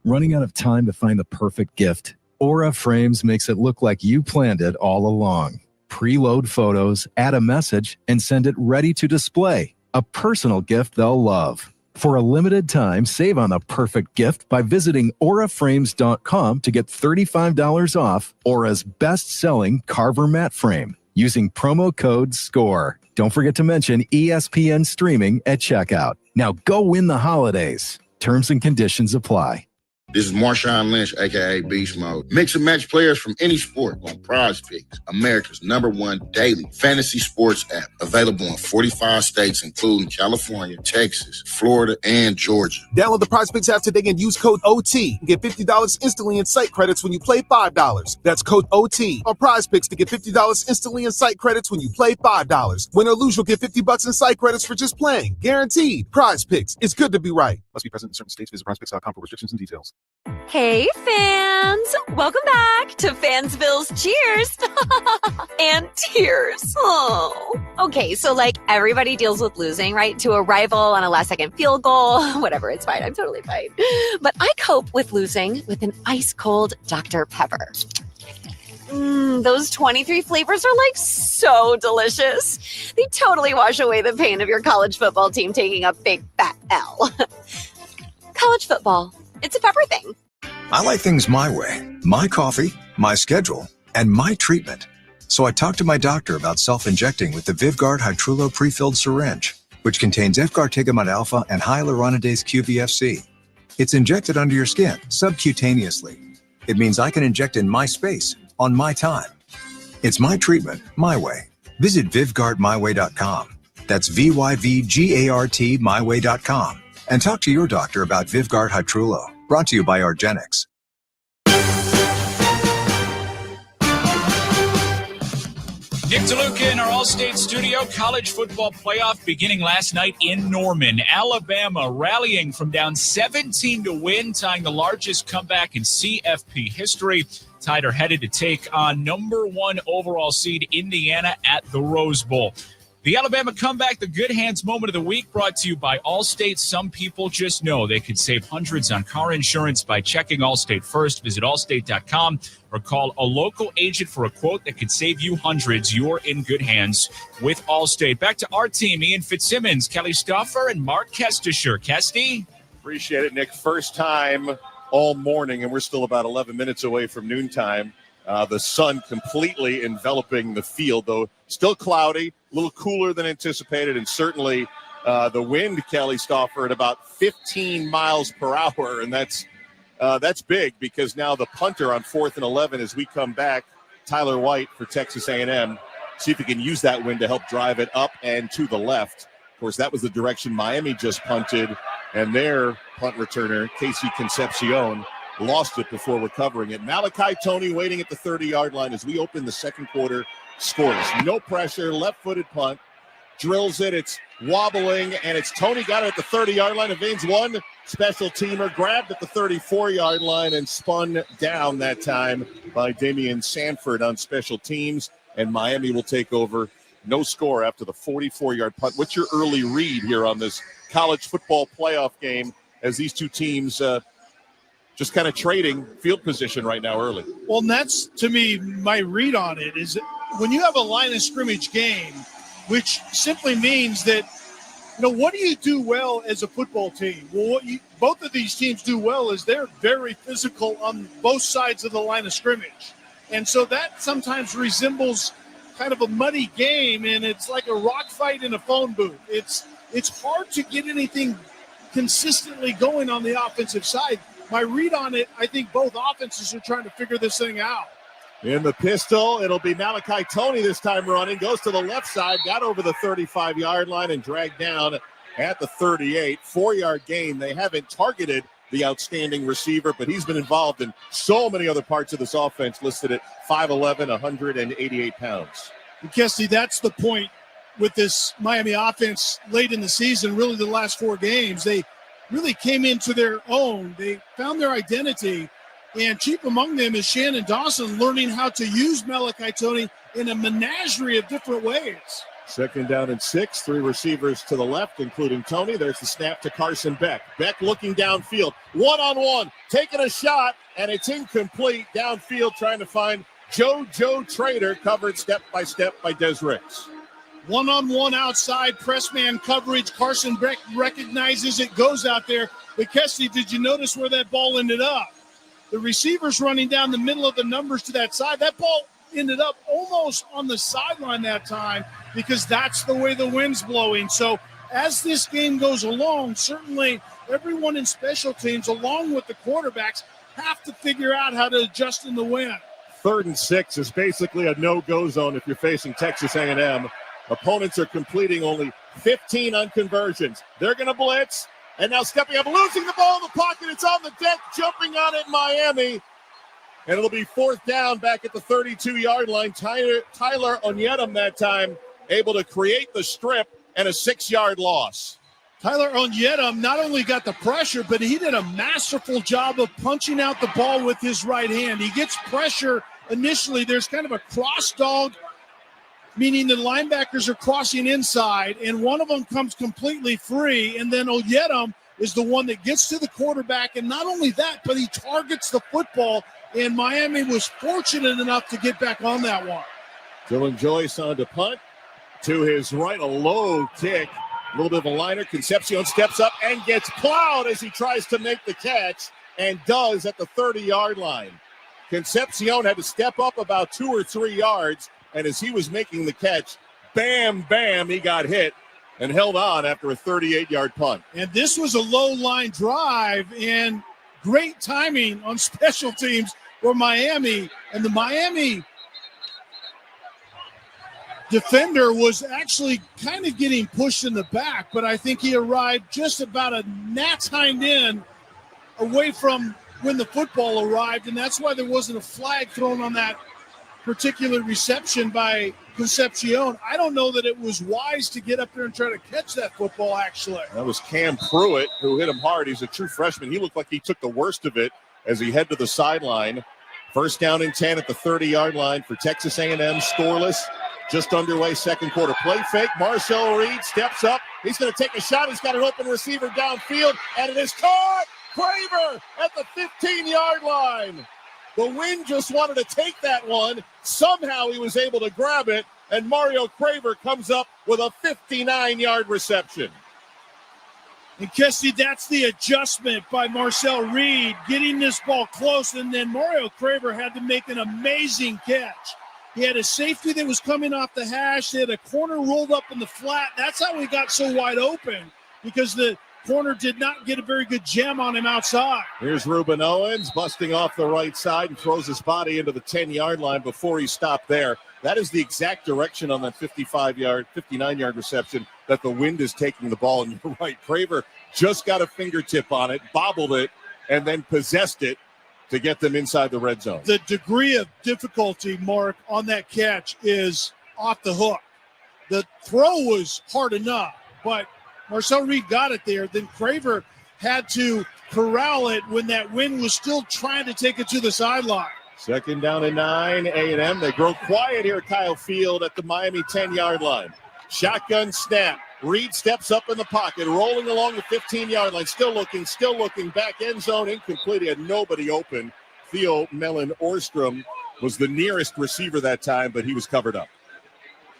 Running out of time to find the perfect gift? Aura Frames makes it look like you planned it all along. Preload photos, add a message, and send it ready to display. A personal gift they'll love. For a limited time, save on the perfect gift by visiting auraframes.com to get $35 off Aura's best-selling Carver mat frame using promo code SCORE. Don't forget to mention ESPN streaming at checkout. Now go win the holidays. Terms and conditions apply. This is Marshawn Lynch, a.k.a. Beast Mode. Mix and match players from any sport on Prize Picks, America's #1 daily fantasy sports app. Available in 45 states, including California, Texas, Florida, and Georgia. Download the Prize Picks app today and use code OT. Get $50 instantly in site credits when you play $5. That's code OT on Prize Picks to get $50 instantly in site credits when you play $5. Win or lose, you'll get $50 in site credits for just playing. Guaranteed. Prize Picks. It's good to be right. Must be present in certain states. Visit prizepicks.com for restrictions and details. Hey, fans! Welcome back to Fansville's Cheers and Tears. Oh. Okay, so like everybody deals with losing, right? To a rival on a last-second field goal. Whatever, it's fine. I'm totally fine. But I cope with losing with an ice-cold Dr. Pepper. Those 23 flavors are like so delicious. They totally wash away the pain of your college football team taking a big fat L. College football. It's a pepper thing. I like things my way, my coffee, my schedule, and my treatment. So I talked to my doctor about self-injecting with the Vyvgart Hytrulo pre-filled syringe, which contains efgartigimod alpha and hyaluronidase QVFC. It's injected under your skin, subcutaneously. It means I can inject in my space, on my time. It's my treatment, my way. Visit VyvgartMyWay.com. That's VYVGART myway.com. And talk to your doctor about Vyvgart Hytrulo. Brought to you by Argenix. Nick DeLuca in our All-State studio. College football playoff beginning last night in Norman. Alabama rallying from down 17 to win, tying the largest comeback in CFP history. Tide are headed to take on #1 overall seed Indiana at the Rose Bowl. The Alabama comeback, the good hands moment of the week, brought to you by Allstate. Some people just know they could save hundreds on car insurance by checking Allstate first. Visit allstate.com or call a local agent for a quote that could save you hundreds. You're in good hands with Allstate. Back to our team, Ian Fitzsimmons, Kelly Stauffer, and Mark Kestisher. Kesty? Appreciate it, Nick. First time all morning, and we're still about 11 minutes away from noontime. The sun completely enveloping the field, though still cloudy, a little cooler than anticipated, and certainly the wind, Kelly Stauffer, at about 15 miles per hour, and that's big because now the punter on 4th and 11 as we come back, Tyler White for Texas A&M, see if he can use that wind to help drive it up and to the left. Of course, that was the direction Miami just punted, and their punt returner, Casey Concepcion, lost it before recovering it. Malachi Toney waiting at the 30-yard line as we open the second quarter scoreless. No pressure, left-footed punt. Drills it. It's wobbling, and it's Toney got it at the 30-yard line. Evades one special teamer, grabbed at the 34-yard line and spun down that time by Damian Sanford on special teams, and Miami will take over. No score after the 44-yard punt. What's your early read here on this college football playoff game as these two teams just kind of trading field position right now early? Well, and that's, to me, my read on it is when you have a line of scrimmage game, which simply means that, what do you do well as a football team? Well, what both of these teams do well is they're very physical on both sides of the line of scrimmage. And so that sometimes resembles kind of a muddy game, and it's like a rock fight in a phone booth. It's hard to get anything consistently going on the offensive side. My read on it, I think both offenses are trying to figure this thing out. In the pistol, it'll be Malachi Toney this time running. Goes to the left side, got over the 35-yard line and dragged down at the 38. 4-yard gain. They haven't targeted the outstanding receiver, but he's been involved in so many other parts of this offense, listed at 5'11", 188 pounds. And Kesty, that's the point with this Miami offense late in the season, really the last 4 games. They really came into their own. They found their identity, and chief among them is Shannon Dawson learning how to use Malachi Toney in a menagerie of different ways. 2nd down and 6, 3 receivers to the left, including Toney. There's the snap to Carson Beck. Beck looking downfield, one-on-one, taking a shot, and it's incomplete downfield, trying to find Joe Trader, covered step by step by Des Ricks. One-on-one outside, press man coverage. Carson Beck recognizes it, goes out there. But, Kesty, did you notice where that ball ended up? The receiver's running down the middle of the numbers to that side. That ball ended up almost on the sideline that time because that's the way the wind's blowing. So as this game goes along, certainly everyone in special teams, along with the quarterbacks, have to figure out how to adjust in the wind. 3rd and 6 is basically a no-go zone if you're facing Texas A&M. Opponents are completing only 15 on conversions. They're going to blitz, and now stepping up, losing the ball in the pocket. It's on the deck, jumping on it, Miami. And it'll be 4th down back at the 32-yard line. Tyler Onyedum that time able to create the strip and a 6-yard loss. Tyler Onyedum not only got the pressure, but he did a masterful job of punching out the ball with his right hand. He gets pressure initially. There's kind of a cross dog, meaning the linebackers are crossing inside, and one of them comes completely free, and then Onyedum is the one that gets to the quarterback, and not only that, but he targets the football, and Miami was fortunate enough to get back on that one. Dylan Joyce on to punt. To his right, a low kick. A little bit of a liner. Concepcion steps up and gets plowed as he tries to make the catch, and does at the 30-yard line. Concepcion had to step up about 2 or 3 yards, and as he was making the catch, bam, bam, he got hit and held on after a 38-yard punt. And this was a low-line drive, and great timing on special teams for Miami. And the Miami defender was actually kind of getting pushed in the back, but I think he arrived just about a gnat's hind end away from when the football arrived, and that's why there wasn't a flag thrown on that particular reception by Concepcion. I don't know that it was wise to get up there and try to catch that football, actually. That was Cam Pruitt who hit him hard. He's a true freshman. He looked like he took the worst of it as he headed to the sideline. 1st down and 10 at the 30-yard line for Texas A&M, scoreless. Just underway, 2nd quarter. Play fake. Marcel Reed steps up. He's going to take a shot. He's got an open receiver downfield, and it is caught. Craver at the 15-yard line. The wind just wanted to take that one. Somehow he was able to grab it, and Mario Craver comes up with a 59-yard reception. And Kessie, that's the adjustment by Marcel Reed, getting this ball close, and then Mario Craver had to make an amazing catch. He had a safety that was coming off the hash. They had a corner rolled up in the flat. That's how he got so wide open, because the corner did not get a very good jam on him outside. Here's Reuben Owens busting off the right side and throws his body into the 10-yard line before he stopped there. That is the exact direction on that 59-yard reception that the wind is taking the ball. And you're right, Craver just got a fingertip on it, bobbled it, and then possessed it to get them inside the red zone. The degree of difficulty, Mark, on that catch is off the hook. The throw was hard enough, but Marcel Reed got it there. Then Craver had to corral it when that wind was still trying to take it to the sideline. 2nd down and 9, A&M. They grow quiet here, Kyle Field, at the Miami 10-yard line. Shotgun snap. Reed steps up in the pocket, rolling along the 15-yard line. Still looking. Back end zone, incomplete. He had nobody open. Theo Mellon Orstrom was the nearest receiver that time, but he was covered up.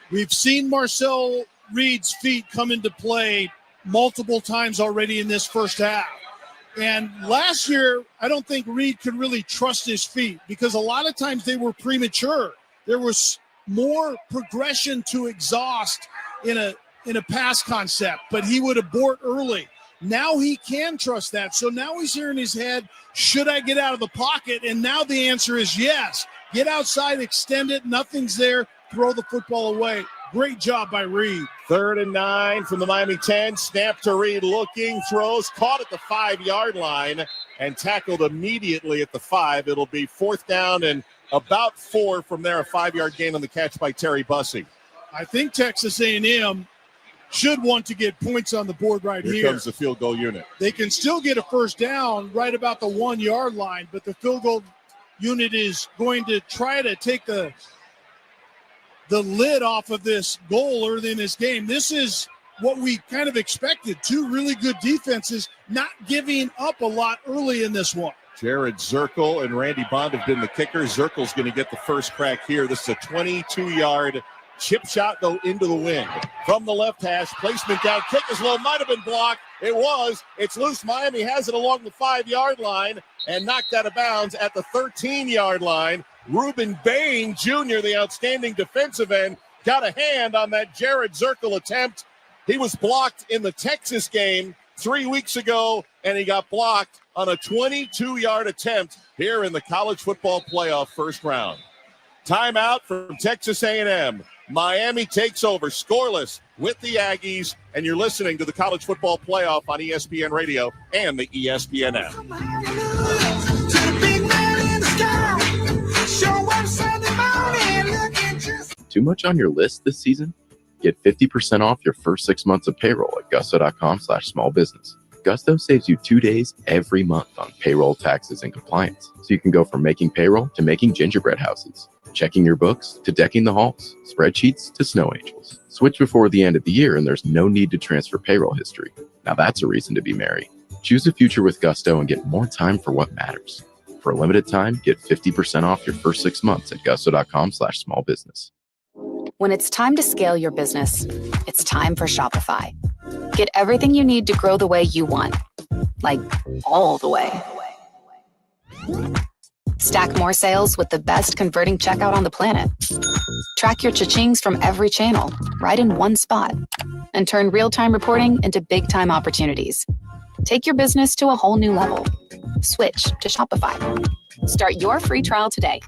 We've seen Marcel Reed's feet come into play multiple times already in this first half. And last year, I don't think Reed could really trust his feet because a lot of times they were premature. There was more progression to exhaust in a pass concept, but he would abort early. Now he can trust that. So now he's here in his head, should I get out of the pocket? And now the answer is yes. Get outside, extend it, nothing's there, throw the football away. Great job by Reed. 3rd and 9 from the Miami 10. Snap to Reed, looking, throws, caught at the 5-yard line and tackled immediately at the 5. It'll be 4th down and about 4 from there, a 5-yard gain on the catch by Terry Bussey. I think Texas A&M should want to get points on the board right here. Here comes the field goal unit. They can still get a first down right about the 1-yard line, but the field goal unit is going to try to take the lid off of this goal early in this game. This is what we kind of expected. 2 really good defenses not giving up a lot early in this one. Jared Zirkle and Randy Bond have been the kickers. Zirkle's going to get the first crack here. This is a 22-yard Chip shot, though, into the wind. From the left hash, placement down, kick is low, might have been blocked. It was. It's loose. Miami has it along the 5-yard line and knocked out of bounds at the 13-yard line. Ruben Bain Jr., the outstanding defensive end, got a hand on that Jared Zirkel attempt. He was blocked in the Texas game 3 weeks ago, and he got blocked on a 22-yard attempt here in the college football playoff first round. Timeout from Texas A&M. Miami takes over scoreless with the Aggies, and you're listening to the college football playoff on ESPN Radio and the ESPN app. Too much on your list this season? Get 50% off your first 6 months of payroll at gusto.com/small business. Gusto saves you 2 days every month on payroll, taxes, and compliance. So you can go from making payroll to making gingerbread houses, checking your books to decking the halls, spreadsheets to snow angels. Switch before the end of the year and there's no need to transfer payroll history. Now that's a reason to be merry. Choose a future with Gusto and get more time for what matters. For a limited time, get 50% off your first 6 months at gusto.com/small business. When it's time to scale your business, it's time for Shopify. Get everything you need to grow the way you want, like all the way. Stack more sales with the best converting checkout on the planet. Track your cha-chings from every channel, right in one spot. And turn real-time reporting into big-time opportunities. Take your business to a whole new level. Switch to Shopify. Start your free trial today.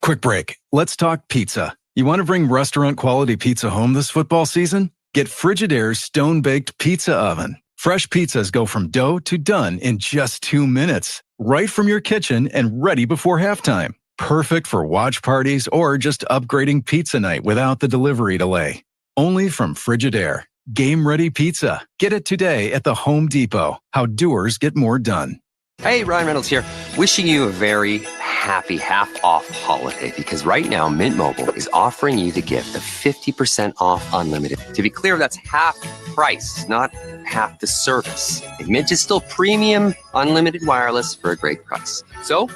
Quick break. Let's talk pizza. You want to bring restaurant quality pizza home this football season? Get Frigidaire's stone-baked pizza oven. Fresh pizzas go from dough to done in just 2 minutes. Right from your kitchen and ready before halftime. Perfect for watch parties or just upgrading pizza night without the delivery delay. Only from Frigidaire. Game-ready pizza. Get it today at the Home Depot. How doers get more done. Hey, Ryan Reynolds here. Wishing you a very happy half-off holiday because right now Mint Mobile is offering you the gift of 50% off unlimited. To be clear, that's half price, not half the service. And Mint is still premium unlimited wireless for a great price. So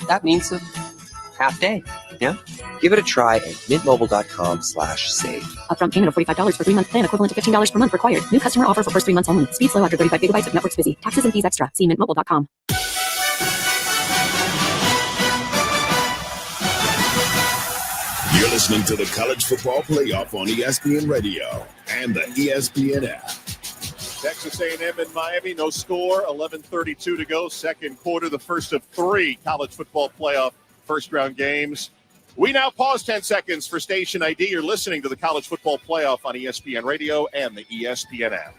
that means a half day. Yeah? Give it a try at mintmobile.com/save. Upfront payment of $45 for 3-month plan equivalent to $15 per month required. New customer offer for first 3 months only. Speed slow after 35 gigabytes if network's busy. Taxes and fees extra. See mintmobile.com. You're listening to the College Football Playoff on ESPN Radio and the ESPN app. Texas A&M and Miami, no score, 11:32 to go, second quarter, the first of 3 college football playoff first-round games. We now pause 10 seconds for station ID. You're listening to the College Football Playoff on ESPN Radio and the ESPN app.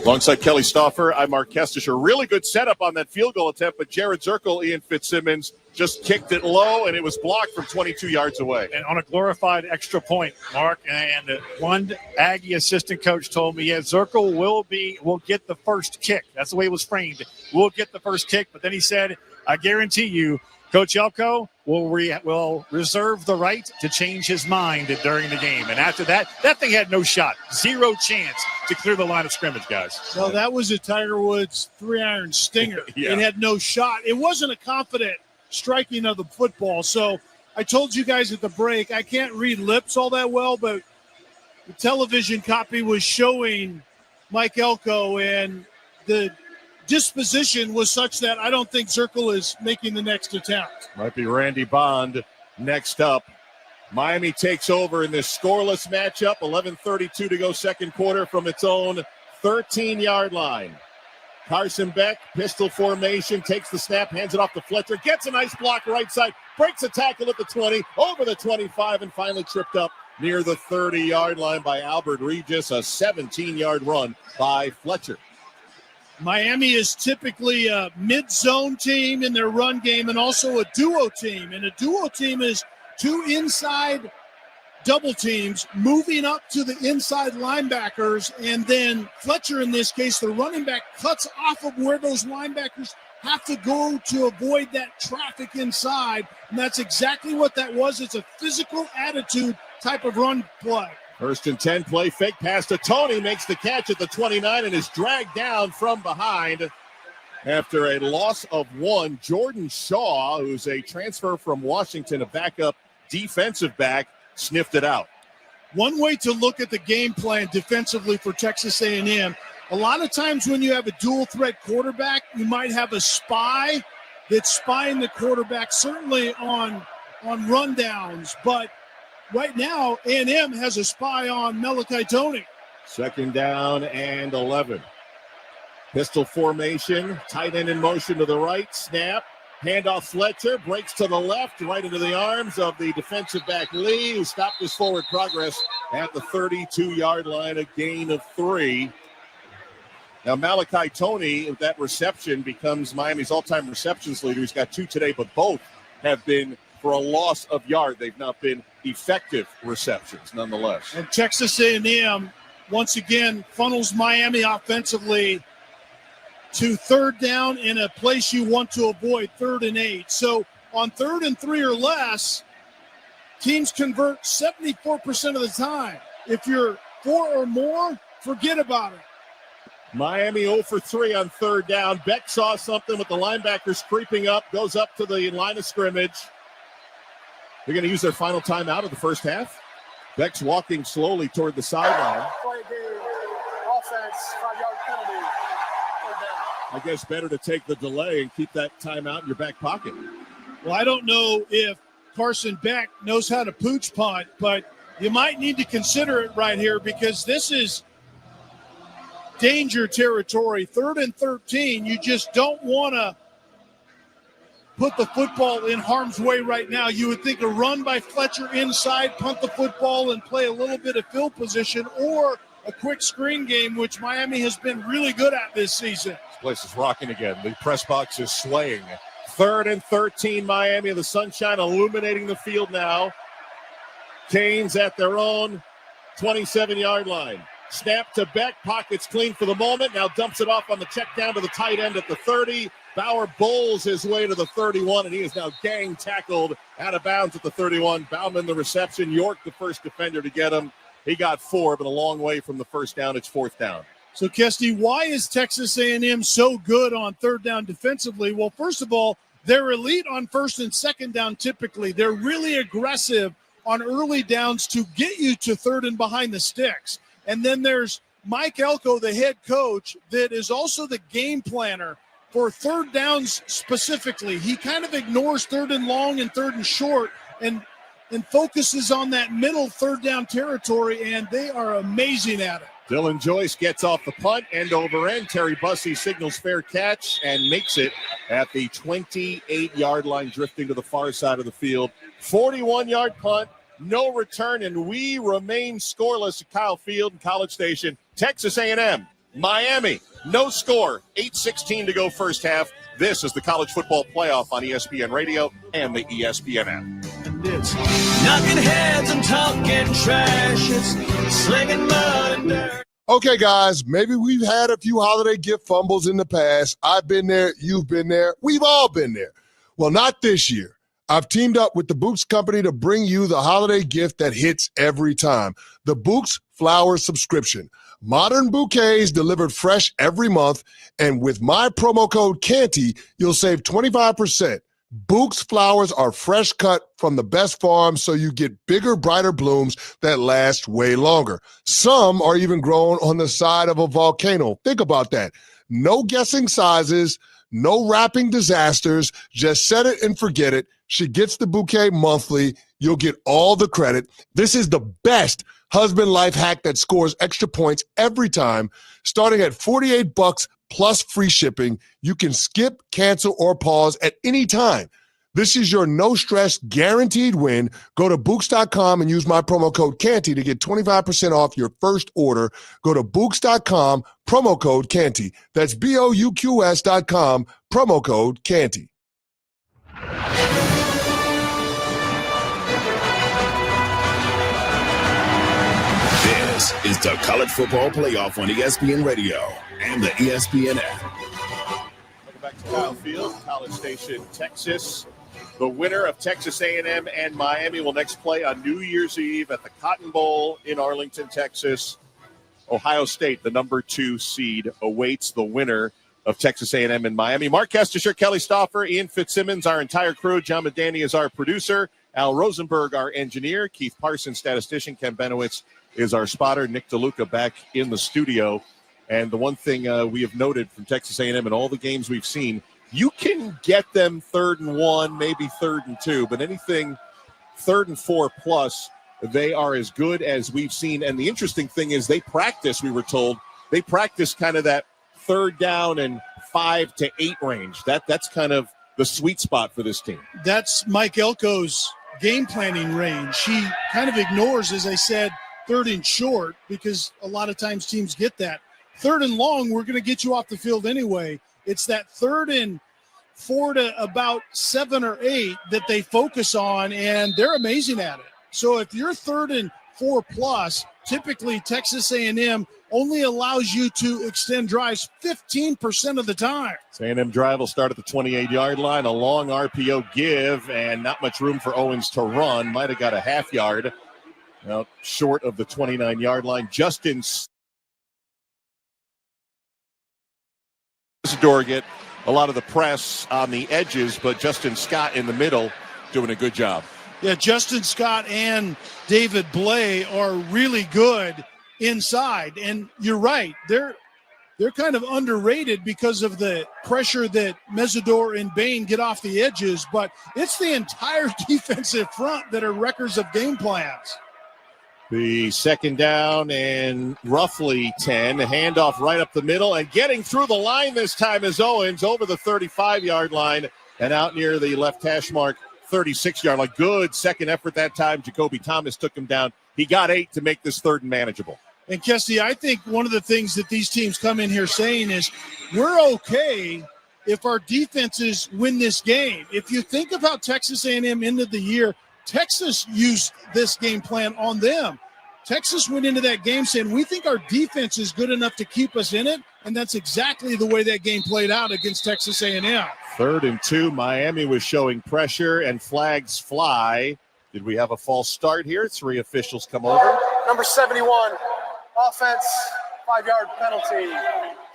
Alongside Kelly Stauffer, I'm Mark Kestis. A really good setup on that field goal attempt, but Jared Zirkel, Ian Fitzsimmons just kicked it low, and it was blocked from 22 yards away. And on a glorified extra point, Mark, and one Aggie assistant coach told me, Zirkel will get the first kick. That's the way it was framed. We'll get the first kick, but then he said, I guarantee you, Coach Elko will reserve the right to change his mind during the game. And after that, that thing had no shot. 0 chance to clear the line of scrimmage, guys. No, that was a Tiger Woods 3-iron stinger. Yeah. It had no shot. It wasn't a confident striking of the football. So I told you guys at the break, I can't read lips all that well, but the television copy was showing Mike Elko, and the disposition was such that I don't think Zirkel is making the next attempt. Might be Randy Bond next up. Miami takes over in this scoreless matchup. 11:32 to go, second quarter, from its own 13-yard line. Carson Beck, pistol formation, takes the snap, hands it off to Fletcher, gets a nice block right side, breaks a tackle at the 20, over the 25, and finally tripped up near the 30-yard line by Albert Regis. A 17-yard run by Fletcher. Miami is typically a mid-zone team in their run game and also a duo team. And a duo team is 2 inside double teams moving up to the inside linebackers. And then Fletcher, in this case, the running back, cuts off of where those linebackers have to go to avoid that traffic inside. And that's exactly what that was. It's a physical attitude type of run play. First and 10, play fake pass to Tony, makes the catch at the 29 and is dragged down from behind after a loss of 1. Jordan Shaw, who's a transfer from Washington, a backup defensive back, sniffed it out. One way to look at the game plan defensively for Texas A&M, a lot of times when you have a dual threat quarterback, you might have a spy that's spying the quarterback, certainly on rundowns, but right now, A&M has a spy on Malachi Tony. Second down and 11. Pistol formation, tight end in motion to the right, snap, handoff Fletcher, breaks to the left, right into the arms of the defensive back Lee, who stopped his forward progress at the 32-yard line, a gain of 3. Now, Malachi Tony, if that reception, becomes Miami's all-time receptions leader. He's got 2 today, but both have been for a loss of yard. They've not been effective receptions, nonetheless. And Texas A&M, once again, funnels Miami offensively to third down in a place you want to avoid, 3rd and 8. So on 3rd and 3 or less, teams convert 74% of the time. If you're 4 or more, forget about it. Miami 0 for 3 on 3rd down. Beck saw something with the linebackers creeping up, goes up to the line of scrimmage. They're going to use their final timeout of the first half. Beck's walking slowly toward the sideline. Offense, 5-yard penalty. I guess better to take the delay and keep that timeout in your back pocket. Well, I don't know if Carson Beck knows how to pooch punt, but you might need to consider it right here because this is danger territory. 3rd and 13, you just don't want to put the football in harm's way right now. You would think a run by Fletcher inside, punt the football and play a little bit of field position, or a quick screen game, which Miami has been really good at this season. This place is rocking again. The press box is swaying. 3rd and 13, Miami. The sunshine illuminating the field now. Canes at their own 27-yard line. Snap to Beck. Pockets clean for the moment. Now dumps it off on the check down to the tight end at the 30. Bauer bowls his way to the 31, and he is now gang tackled out of bounds at the 31. Bauman the reception. York the first defender to get him. He got 4, but a long way from the first down. It's 4th down. So, Kesty, why is Texas A&M so good on 3rd down defensively? Well, first of all, they're elite on 1st and 2nd down typically. They're really aggressive on early downs to get you to 3rd and behind the sticks. And then there's Mike Elko, the head coach, that is also the game planner for 3rd downs specifically. He kind of ignores 3rd and long and 3rd and short and focuses on that middle 3rd down territory, and they are amazing at it. Dylan Joyce gets off the punt, end over end. Terry Bussey signals fair catch and makes it at the 28-yard line, drifting to the far side of the field. 41-yard punt, no return, and we remain scoreless at Kyle Field and College Station. Texas A&M, Miami, no score, 8:16 to go first half. This is the College Football Playoff on ESPN Radio and the ESPN app. It's knocking heads and talking trash. It's slinging mud and dirt. Okay, guys, maybe we've had a few holiday gift fumbles in the past. I've been there. You've been there. We've all been there. Well, not this year. I've teamed up with the Books Company to bring you the holiday gift that hits every time. The Books Flower Subscription. Modern bouquets delivered fresh every month. And with my promo code Canty, you'll save 25%. Books flowers are fresh cut from the best farms, so you get bigger, brighter blooms that last way longer. Some are even grown on the side of a volcano. Think about that. No guessing sizes, no wrapping disasters. Just set it and forget it. She gets the bouquet monthly. You'll get all the credit. This is the best husband life hack that scores extra points every time. Starting at $48 plus free shipping, you can skip, cancel, or pause at any time. This is your no-stress guaranteed win. Go to Books.com and use my promo code Canty to get 25% off your first order. Go to Books.com, promo code Canty. That's BOUQS.com, promo code Canty. This is the College Football Playoff on ESPN Radio and the ESPN app. Welcome back to Kyle Field, College Station, Texas. The winner of Texas A&M and Miami will next play on New Year's Eve at the Cotton Bowl in Arlington, Texas. Ohio State, the number 2 seed, awaits the winner of Texas A&M and Miami. Mark Kestisher, Kelly Stauffer, Ian Fitzsimmons, our entire crew. John Medani is our producer. Al Rosenberg, our engineer. Keith Parsons, statistician. Ken Benowitz is our spotter. Nick DeLuca back in the studio. And the one thing we have noted from Texas A&M in all the games we've seen, you can get them 3rd and 1, maybe 3rd and 2, but anything 3rd and 4 plus, they are as good as we've seen. And the interesting thing is they practice, we were told, they practice kind of that 3rd down and 5 to 8 range. That's kind of the sweet spot for this team. That's Mike Elko's game planning range. He kind of ignores, as I said, 3rd and short, because a lot of times teams get that. 3rd and long, we're going to get you off the field anyway. It's that 3rd and 4 to about 7 or 8 that they focus on, and they're amazing at it. So if you're 3rd and 4 plus, typically Texas A&M only allows you to extend drives 15% of the time. A&M drive will start at the 28-yard line, a long RPO give, and not much room for Owens to run. Might have got a half yard short of the 29-yard line. Justin Isidore get a lot of the press on the edges, but Justin Scott in the middle doing a good job. Yeah, Justin Scott and David Blay are really good inside. And you're right, they're kind of underrated because of the pressure that Mesidor and Bain get off the edges, but it's the entire defensive front that are wreckers of game plans. The 2nd down and roughly 10. The handoff right up the middle, and getting through the line this time is Owens over the 35-yard line and out near the left hash mark, 36-yard line. Good second effort that time. Jacoby Thomas took him down. He got 8 to make this 3rd and manageable. And Kesty, I think one of the things that these teams come in here saying is we're okay if our defenses win this game. If you think of how Texas A&M ended the year, Texas used this game plan on them. Texas went into that game saying, we think our defense is good enough to keep us in it, and that's exactly the way that game played out against Texas A&M. 3rd and 2, Miami was showing pressure, and flags fly. Did we have a false start here? 3 officials come over. Number 71, offense, 5-yard penalty.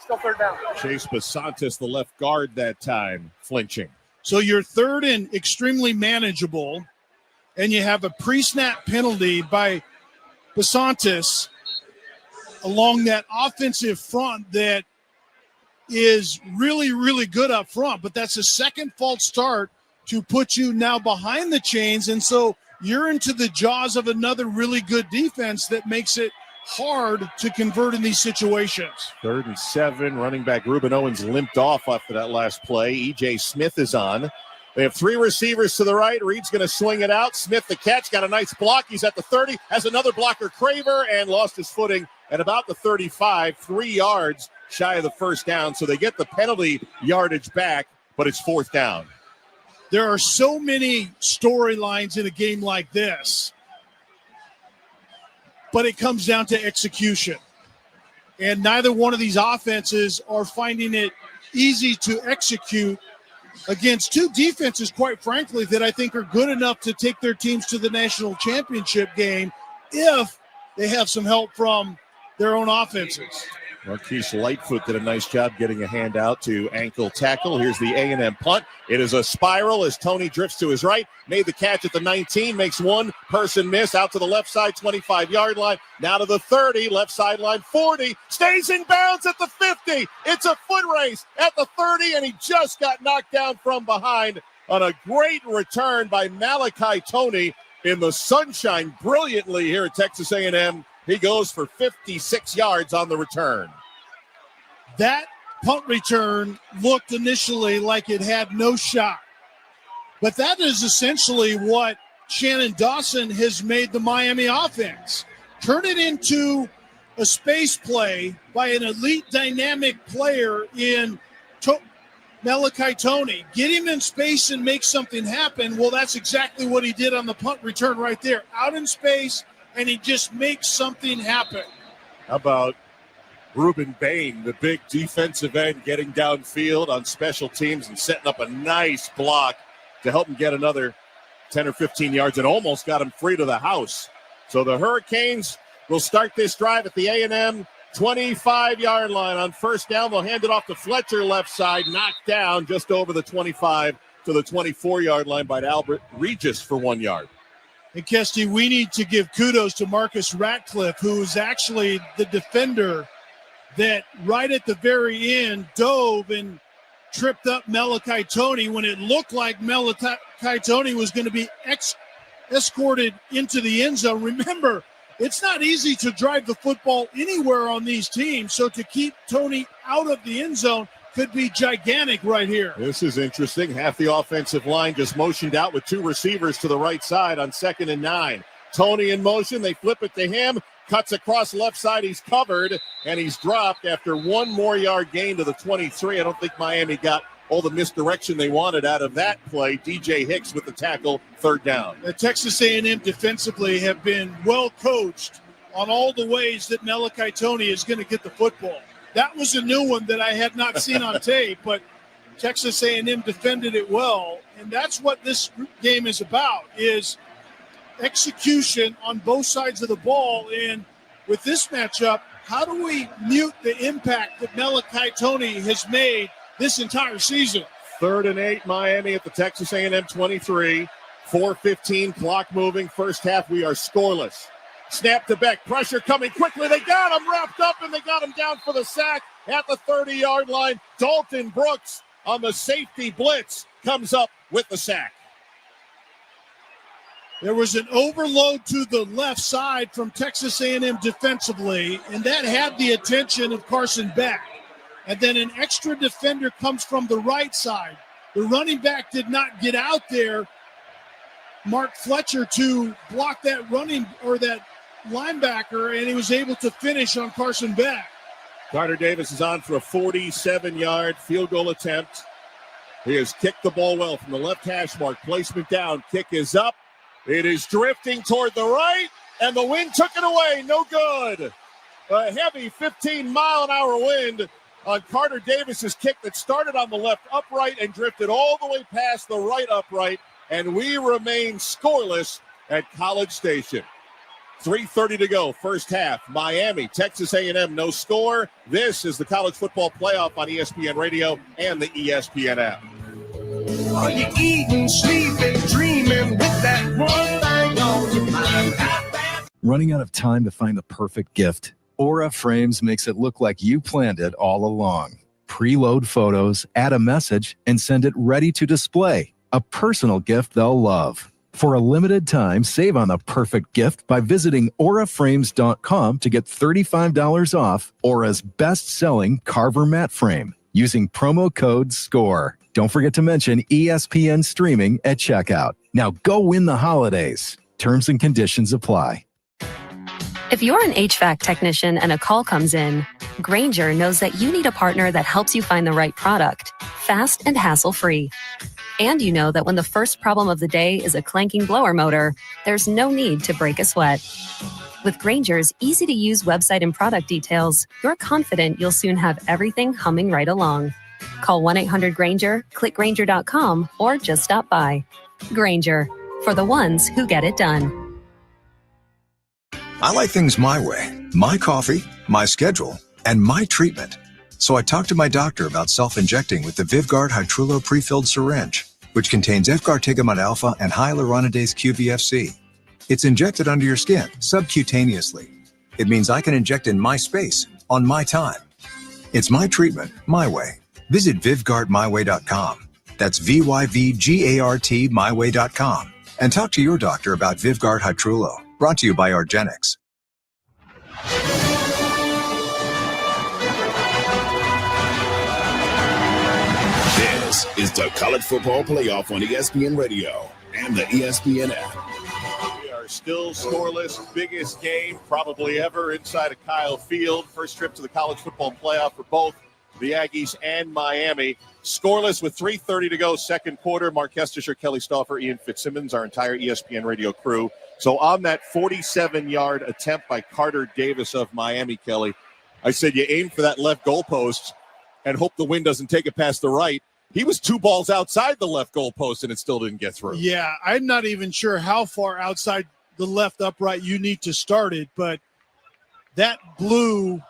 Still 3rd down. Chase Basantis, the left guard that time, flinching. So you're 3rd and extremely manageable, and you have a pre-snap penalty by Basantis along that offensive front that is really, really good up front. But that's a second false start to put you now behind the chains. And so you're into the jaws of another really good defense that makes it hard to convert in these situations. 3rd and 7, running back Ruben Owens limped off after that last play. E.J. Smith is on. They have 3 receivers to the right. Reed's going to swing it out. Smith, the catch, got a nice block. He's at the 30, has another blocker, Craver, and lost his footing at about the 35, 3 yards shy of the 1st down. So they get the penalty yardage back, but it's 4th down. There are so many storylines in a game like this, but it comes down to execution. And neither one of these offenses are finding it easy to execute against 2 defenses, quite frankly, that I think are good enough to take their teams to the national championship game if they have some help from their own offenses. Marquise Lightfoot did a nice job getting a hand out to ankle tackle. Here's the A&M punt. It is a spiral as Tony drifts to his right. Made the catch at the 19, makes one person miss out to the left side 25-yard line. Now to the 30, left sideline 40. Stays in bounds at the 50. It's a foot race at the 30, and he just got knocked down from behind on a great return by Malachi Tony in the sunshine brilliantly here at Texas A&M. He goes for 56 yards on the return. That punt return looked initially like it had no shot. But that is essentially what Shannon Dawson has made the Miami offense. Turn it into a space play by an elite dynamic player in Malachi Tony. Get him in space and make something happen. Well, that's exactly what he did on the punt return right there. Out in space, and he just makes something happen. How about Ruben Bain, the big defensive end, getting downfield on special teams and setting up a nice block to help him get another 10 or 15 yards and almost got him free to the house. So the Hurricanes will start this drive at the A&M 25-yard line. On first down, they'll hand it off to Fletcher, left side, knocked down just over the 25 to the 24-yard line by Albert Regis for 1 yard. And Kesty, we need to give kudos to Marcus Ratcliffe, who is actually the defender that right at the very end dove and tripped up Malachi Toney when it looked like Malachi Toney was going to be escorted into the end zone. Remember, it's not easy to drive the football anywhere on these teams, so to keep Toney out of the end zone could be gigantic right here. This is interesting. Half the offensive line just motioned out with two receivers to the right side on 2nd and 9. Toney in motion. They flip it to him. Cuts across left side. He's covered, and he's dropped after 1 more yard gain to the 23. I don't think Miami got all the misdirection they wanted out of that play. DJ Hicks with the tackle, 3rd down. The Texas A&M defensively have been well coached on all the ways that Malachi Toney is going to get the football. That was a new one that I had not seen on tape, but Texas A&M defended it well, and that's what this game is about, is execution on both sides of the ball. And with this matchup, how do we mute the impact that Malachi Toney has made this entire season? 3rd and 8, Miami at the Texas A&M 23. 4:15, clock moving. First half, we are scoreless. Snap to Beck, pressure coming quickly. They got him wrapped up, and they got him down for the sack at the 30-yard line. Dalton Brooks on the safety blitz comes up with the sack. There was an overload to the left side from Texas A&M defensively, and that had the attention of Carson Beck. And then an extra defender comes from the right side. The running back did not get out there, Mark Fletcher, to block that running or that linebacker, and he was able to finish on Carson Beck. Carter Davis is on for a 47-yard field goal attempt. He has kicked the ball well from the left hash mark. Placement down. Kick is up. It is drifting toward the right, and the wind took it away. No good. A heavy 15-mile-an-hour wind on Carter Davis's kick that started on the left upright and drifted all the way past the right upright, and we remain scoreless at College Station. 3:30 to go, first half. Miami, Texas A&M, no score. This is the College Football Playoff on ESPN Radio and the ESPN app. Are you eating, sleeping, dreaming with that one thing on your mind? Running out of time to find the perfect gift? Aura Frames makes it look like you planned it all along. Preload photos, add a message, and send it ready to display. A personal gift they'll love. For a limited time, save on the perfect gift by visiting auraframes.com to get $35 off Aura's best-selling Carver mat frame using promo code SCORE. Don't forget to mention ESPN streaming at checkout. Now go win the holidays. Terms and conditions apply. If you're an HVAC technician and a call comes in, Grainger knows that you need a partner that helps you find the right product, fast and hassle-free. And you know that when the first problem of the day is a clanking blower motor, there's no need to break a sweat. With Grainger's easy-to-use website and product details, you're confident you'll soon have everything humming right along. Call 1-800-GRAINGER, click Grainger.com, or just stop by. Grainger, for the ones who get it done. I like things my way. My coffee, my schedule, and my treatment. So I talked to my doctor about self-injecting with the VivGuard Hytrulo prefilled syringe, which contains Efgartigimod alpha and hyaluronidase QVFC. It's injected under your skin, subcutaneously. It means I can inject in my space, on my time. It's my treatment, my way. Visit VivGuardMyWay.com. That's VYVGART MyWay.com. And talk to your doctor about VivGuard Hytrulo. Brought to you by argenx. This is the College Football Playoff on ESPN Radio and the ESPN app. We are still scoreless. Biggest game probably ever inside of Kyle Field. First trip to the College Football Playoff for both the Aggies and Miami. Scoreless with 3:30 to go, second quarter. Mark Kestisher, Kelly Stauffer, Ian Fitzsimmons, our entire ESPN Radio crew. So on that 47-yard attempt by Carter Davis of Miami, Kelly, I said you aim for that left goalpost and hope the wind doesn't take it past the right. He was 2 balls outside the left goal post, and it still didn't get through. Yeah, I'm not even sure how far outside the left upright you need to start it, but that blew,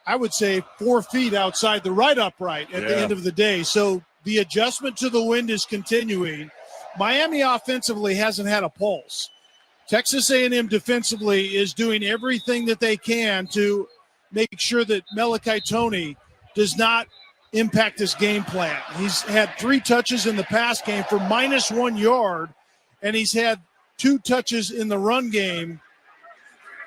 I would say, 4 feet outside the right upright at the end of the day. So the adjustment to the wind is continuing. Miami offensively hasn't had a pulse. Texas A&M defensively is doing everything that they can to make sure that Malachi Toney does not impact this game plan. He's had 3 touches in the pass game for -1 yard, and he's had 2 touches in the run game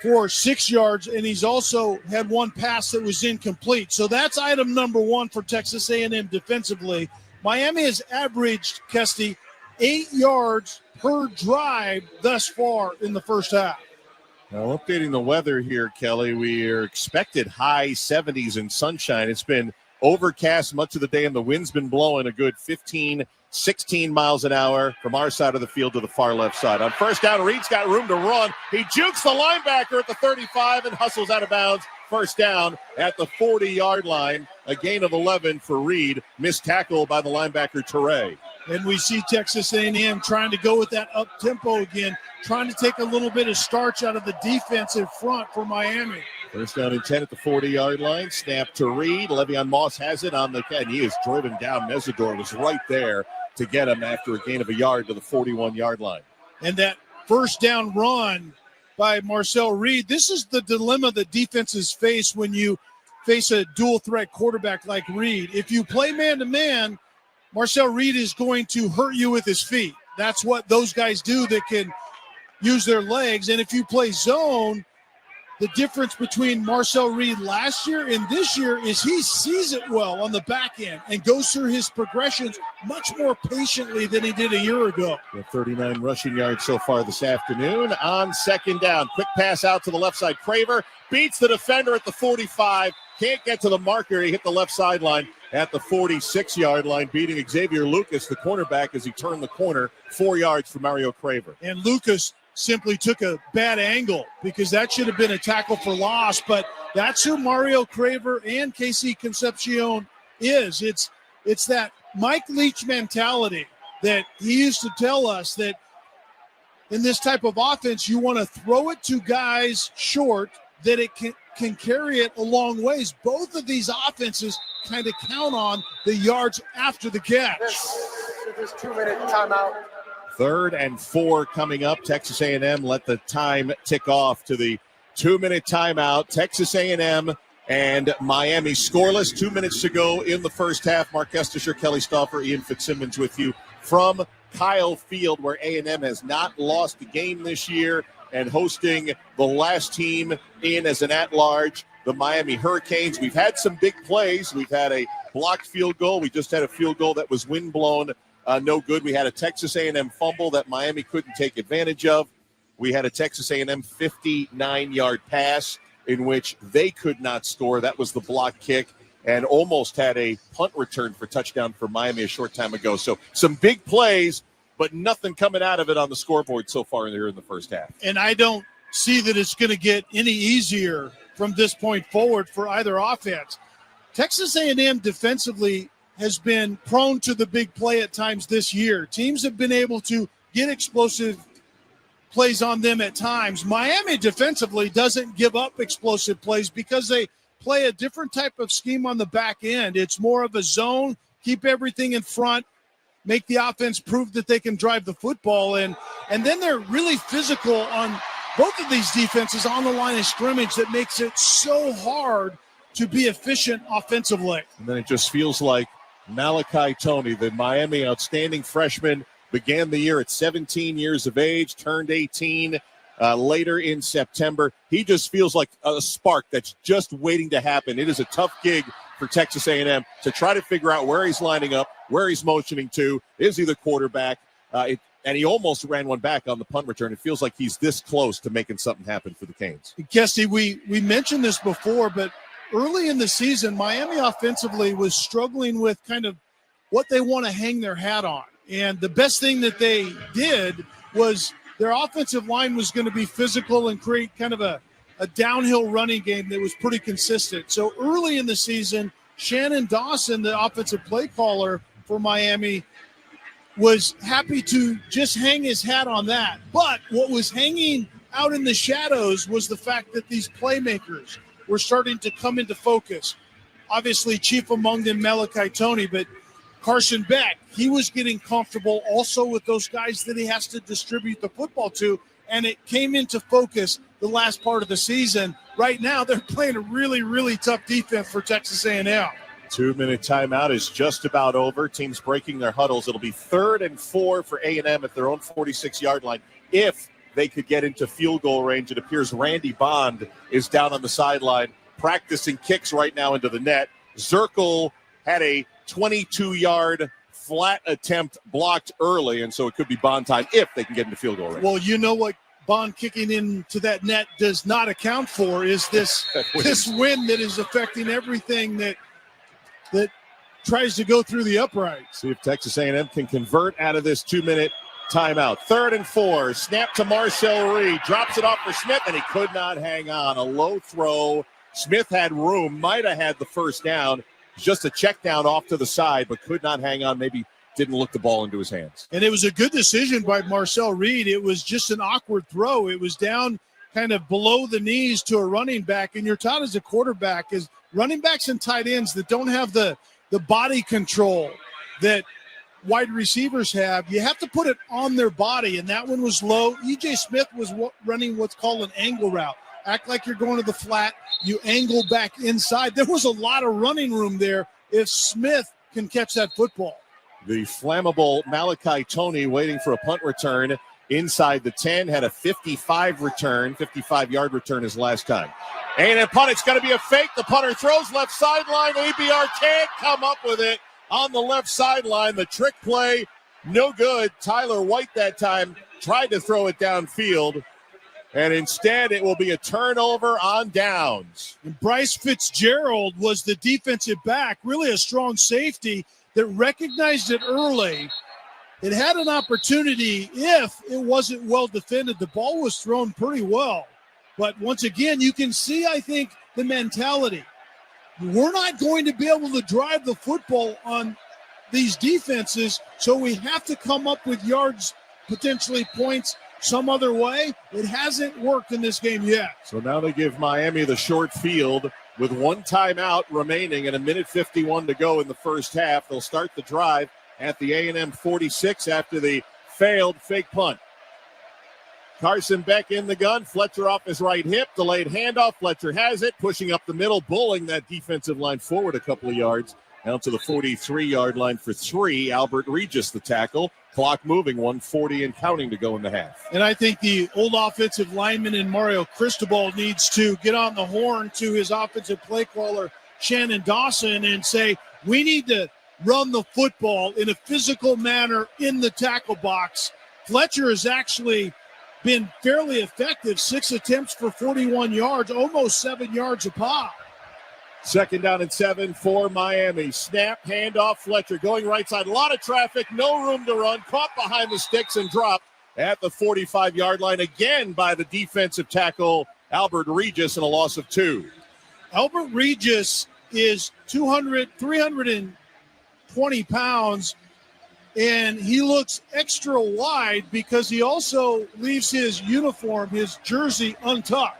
for 6 yards, and he's also had 1 pass that was incomplete. So that's item number 1 for Texas A&M defensively. Miami has averaged, Kesty, 8 yards per drive thus far in the first half. Now, updating the weather here, Kelly, we are expected high 70s and sunshine. It's been overcast much of the day, and the wind's been blowing a good 15, 16 miles an hour from our side of the field to the far left side. On first down, Reed's got room to run. He jukes the linebacker at the 35 and hustles out of bounds. First down at the 40-yard line. A gain of 11 for Reed. Missed tackle by the linebacker, Teray. And we see Texas A&M trying to go with that up-tempo again, trying to take a little bit of starch out of the defensive front for Miami. First down and 10 at the 40-yard line. Snap to Reed. Le'Veon Moss has it on the – and he is driven down. Mesidor was right there to get him after a gain of a yard to the 41-yard line. And that first down run by Marcel Reed, this is the dilemma that defenses face when you face a dual-threat quarterback like Reed. If you play man-to-man, Marcel Reed is going to hurt you with his feet. That's what those guys do that can use their legs. And if you play zone, the difference between Marcel Reed last year and this year is he sees it well on the back end and goes through his progressions much more patiently than he did a year ago. 39 rushing yards so far this afternoon. On second down, quick pass out to the left side. Craver beats the defender at the 45. Can't get to the marker. He hit the left sideline at the 46-yard line, beating Xavier Lucas, the cornerback, as he turned the corner. 4 yards for Mario Craver. And Lucas simply took a bad angle because that should have been a tackle for loss, but that's who Mario Craver and Casey Concepcion is. It's that Mike Leach mentality that he used to tell us that in this type of offense, you want to throw it to guys short that it can carry it a long ways. Both of these offenses kind of count on the yards after the catch. This 2-minute timeout. 3rd and 4 coming up. Texas A&M let the time tick off to the 2-minute timeout. Texas A&M and Miami scoreless. 2 minutes to go in the first half. Mark Estisher, Kelly Stauffer, Ian Fitzsimmons with you from Kyle Field, where A&M has not lost a game this year and hosting the last team in as an at-large, the Miami Hurricanes. We've had some big plays. We've had a blocked field goal. We just had a field goal that was wind-blown. No good. We had a Texas A&M fumble that Miami couldn't take advantage of. We had a Texas A&M 59-yard pass in which they could not score. That was the block kick, and almost had a punt return for touchdown for Miami a short time ago. So some big plays, but nothing coming out of it on the scoreboard so far here in the first half. And I don't see that it's going to get any easier from this point forward for either offense. Texas A&M defensively has been prone to the big play at times this year. Teams have been able to get explosive plays on them at times. Miami defensively doesn't give up explosive plays because they play a different type of scheme on the back end. It's more of a zone, keep everything in front, make the offense prove that they can drive the football. And then they're really physical on both of these defenses on the line of scrimmage that makes it so hard to be efficient offensively. And then it just feels like Malachi Toney, the Miami outstanding freshman, began the year at 17 years of age, turned 18 later in September. He just feels like a spark that's just waiting to happen. It is a tough gig for Texas A&M to try to figure out where he's lining up, where he's motioning to. Is he the quarterback? And he almost ran one back on the punt return. It feels like he's this close to making something happen for the Canes. Kesty, we mentioned this before, but early in the season, Miami offensively was struggling with kind of what they want to hang their hat on. And the best thing that they did was their offensive line was going to be physical and create kind of a downhill running game that was pretty consistent. So early in the season, Shannon Dawson, the offensive play caller, for Miami was happy to just hang his hat on that. But what was hanging out in the shadows was the fact that these playmakers were starting to come into focus. Obviously, chief among them, Malachi Toney, but Carson Beck, he was getting comfortable also with those guys that he has to distribute the football to, and it came into focus the last part of the season. Right now, they're playing a really, really tough defense for Texas A&M. 2-minute timeout is just about over. Teams breaking their huddles. It'll be 3rd and 4 for A&M at their own 46-yard line. If they could get into field goal range, it appears Randy Bond is down on the sideline practicing kicks right now into the net. Zirkel had a 22-yard flat attempt blocked early, and so it could be Bond time if they can get into field goal range. Well, you know what Bond kicking into that net does not account for is this wind that is affecting everything that tries to go through the uprights. See if Texas A&M can convert out of this 2-minute timeout. 3rd and 4. Snap to Marcel Reed. Drops it off for Smith, and he could not hang on. A low throw. Smith had room. Might have had the first down. Just a check down off to the side, but could not hang on. Maybe didn't look the ball into his hands. And it was a good decision by Marcel Reed. It was just an awkward throw. It was down kind of below the knees to a running back. And you're taught as a quarterback is running backs and tight ends that don't have the body control that wide receivers have. You have to put it on their body, and that one was low. E.J. Smith was running what's called an angle route. Act like you're going to the flat. You angle back inside. There was a lot of running room there if Smith can catch that football. The flammable Malachi Toney waiting for a punt return inside the 10. Had a 55-yard return his last time. A&M punt. It's going to be a fake. The punter throws left sideline. ABR can't come up with it on the left sideline. The trick play, no good. Tyler White that time tried to throw it downfield, and instead it will be a turnover on downs. And Bryce Fitzgerald was the defensive back, really a strong safety that recognized it early. It had an opportunity if it wasn't well defended. The ball was thrown pretty well. But once again, you can see, I think, the mentality. We're not going to be able to drive the football on these defenses, so we have to come up with yards, potentially points, some other way. It hasn't worked in this game yet. So now they give Miami the short field with one timeout remaining and 1:51 to go in the first half. They'll start the drive at the A&M 46 after the failed fake punt. Carson Beck in the gun. Fletcher off his right hip. Delayed handoff. Fletcher has it. Pushing up the middle. Bulling that defensive line forward a couple of yards. Down to the 43-yard line for 3. Albert Regis the tackle. Clock moving. 1:40 and counting to go in the half. And I think the old offensive lineman in Mario Cristobal needs to get on the horn to his offensive play caller, Shannon Dawson, and say, we need to run the football in a physical manner in the tackle box. Fletcher has actually been fairly effective. 6 attempts for 41 yards, almost 7 yards a pop. 2nd down and 7 for Miami. Snap, handoff, Fletcher going right side. A lot of traffic, no room to run. Caught behind the sticks and dropped at the 45-yard line again by the defensive tackle, Albert Regis, and a loss of 2. Albert Regis is 320 pounds, and he looks extra wide because he also leaves his uniform, his jersey, untucked.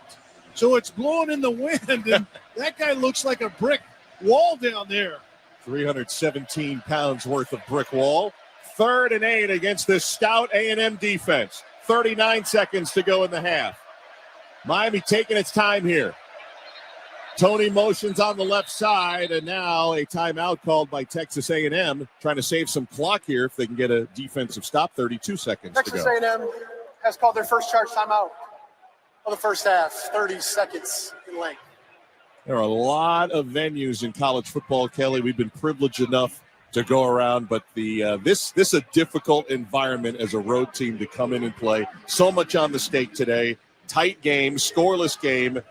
So it's blowing in the wind, and that guy looks like a brick wall down there. 317 pounds worth of brick wall. 3rd and 8 against this stout A&M defense. 39 seconds to go in the half. Miami taking its time here. Toney motions on the left side, and now a timeout called by Texas A&M, trying to save some clock here if they can get a defensive stop. 32 seconds Texas to go. A&M has called their first charge timeout of the first half, 30 seconds in length. There are a lot of venues in college football, Kelly. We've been privileged enough to go around, but this a difficult environment as a road team to come in and play. So much on the stake today. Tight game, scoreless game.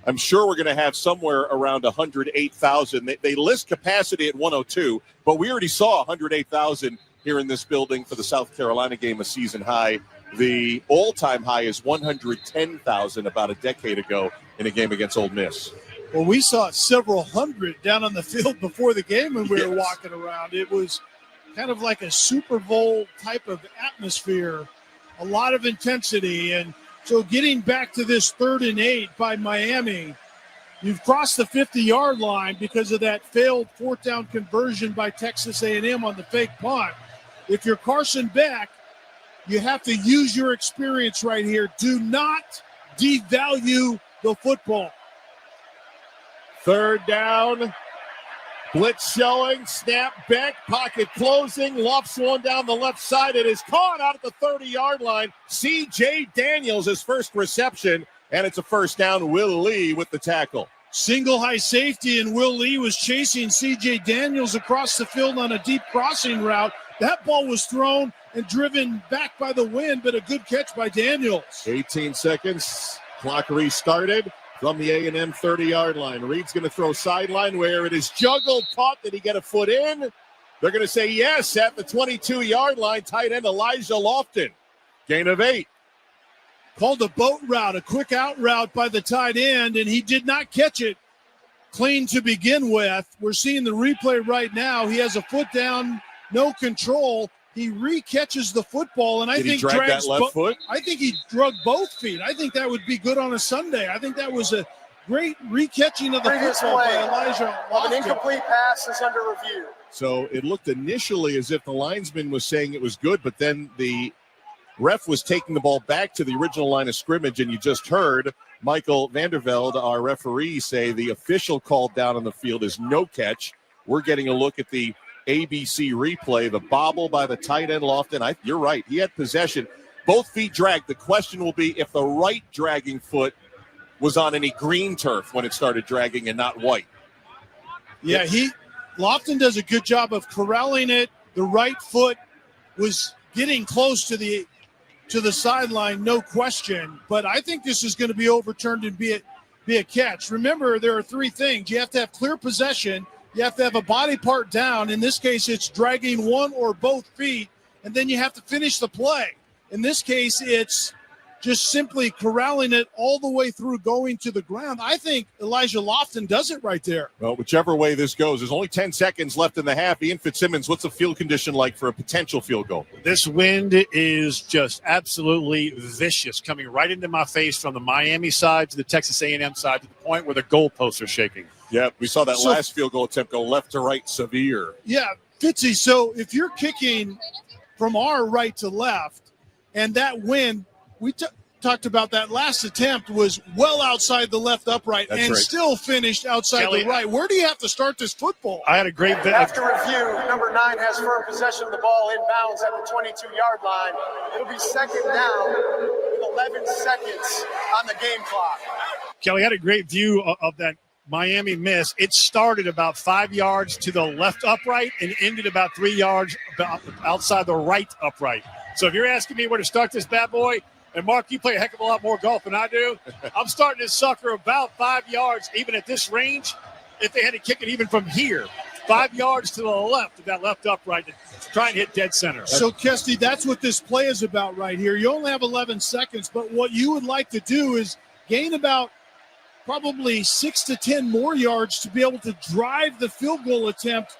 I'm sure we're going to have somewhere around 108,000. They list capacity at 102, but we already saw 108,000 here in this building for the South Carolina game, a season high. The all-time high is 110,000 about a decade ago in a game against Ole Miss. Well, we saw several hundred down on the field before the game when we were walking around. It was kind of like a Super Bowl type of atmosphere, a lot of intensity. And so getting back to this 3rd and 8 by Miami, you've crossed the 50-yard line because of that failed 4th down conversion by Texas A&M on the fake punt. If you're Carson Beck, you have to use your experience right here. Do not devalue the football. 3rd down. Blitz showing. Snap back. Pocket closing. Lofts one down the left side. It is caught out at the 30-yard line. C.J. Daniels, his first reception, and it's a first down. Will Lee with the tackle. Single high safety, and Will Lee was chasing C.J. Daniels across the field on a deep crossing route. That ball was thrown and driven back by the wind, but a good catch by Daniels. 18 seconds. Clock restarted from the A&M 30-yard line. Reed's going to throw sideline where it is juggled. Caught. Did he get a foot in? They're going to say yes at the 22-yard line. Tight end Elijah Lofton. Gain of 8. Called a boat route, a quick out route by the tight end, and he did not catch it clean to begin with. We're seeing the replay right now. He has a foot down, no control. He re-catches the football, and I think he drag that left foot? I think he drug both feet. I think that would be good on a Sunday. I think that was a great re-catching of the Previous football play by Elijah of an Lofton. incomplete pass is under review. So it looked initially as if the linesman was saying it was good, but then the ref was taking the ball back to the original line of scrimmage, and you just heard Michael Vandervelde, our referee, say the official call down on the field is no catch. We're getting a look at the ABC replay, the bobble by the tight end Lofton. You're right. He had possession. Both feet dragged. The question will be if the right dragging foot was on any green turf when it started dragging and not white. Yeah, Lofton does a good job of corralling it. The right foot was getting close to the sideline, no question. But I think this is going to be overturned and be a catch. Remember, there are 3 things. You have to have clear possession. You have to have a body part down. In this case, it's dragging one or both feet, and then you have to finish the play. In this case, it's just simply corralling it all the way through going to the ground. I think Elijah Lofton does it right there. Well, whichever way this goes, there's only 10 seconds left in the half. Ian Fitzsimmons, what's the field condition like for a potential field goal? This wind is just absolutely vicious, coming right into my face from the Miami side to the Texas A&M side, to the point where the goalposts are shaking. Yeah, we saw that last field goal attempt go left to right severe. Yeah, Fitzy, so if you're kicking from our right to left, and that wind, we talked about that last attempt was well outside the left upright. That's and right. Still finished outside Kelly, the right. Where do you have to start this football? I had a great After review, number 9 has firm possession of the ball inbounds at the 22-yard line. It'll be second down with 11 seconds on the game clock. Kelly had a great view of that Miami miss. It started about 5 yards to the left upright and ended about 3 yards outside the right upright. So if you're asking me where to start this bad boy, and Mark, you play a heck of a lot more golf than I do, I'm starting this sucker about 5 yards, even at this range, if they had to kick it even from here. 5 yards to the left of that left upright to try and hit dead center. So, Kesty, that's what this play is about right here. You only have 11 seconds, but what you would like to do is gain about probably 6 to 10 more yards to be able to drive the field goal attempt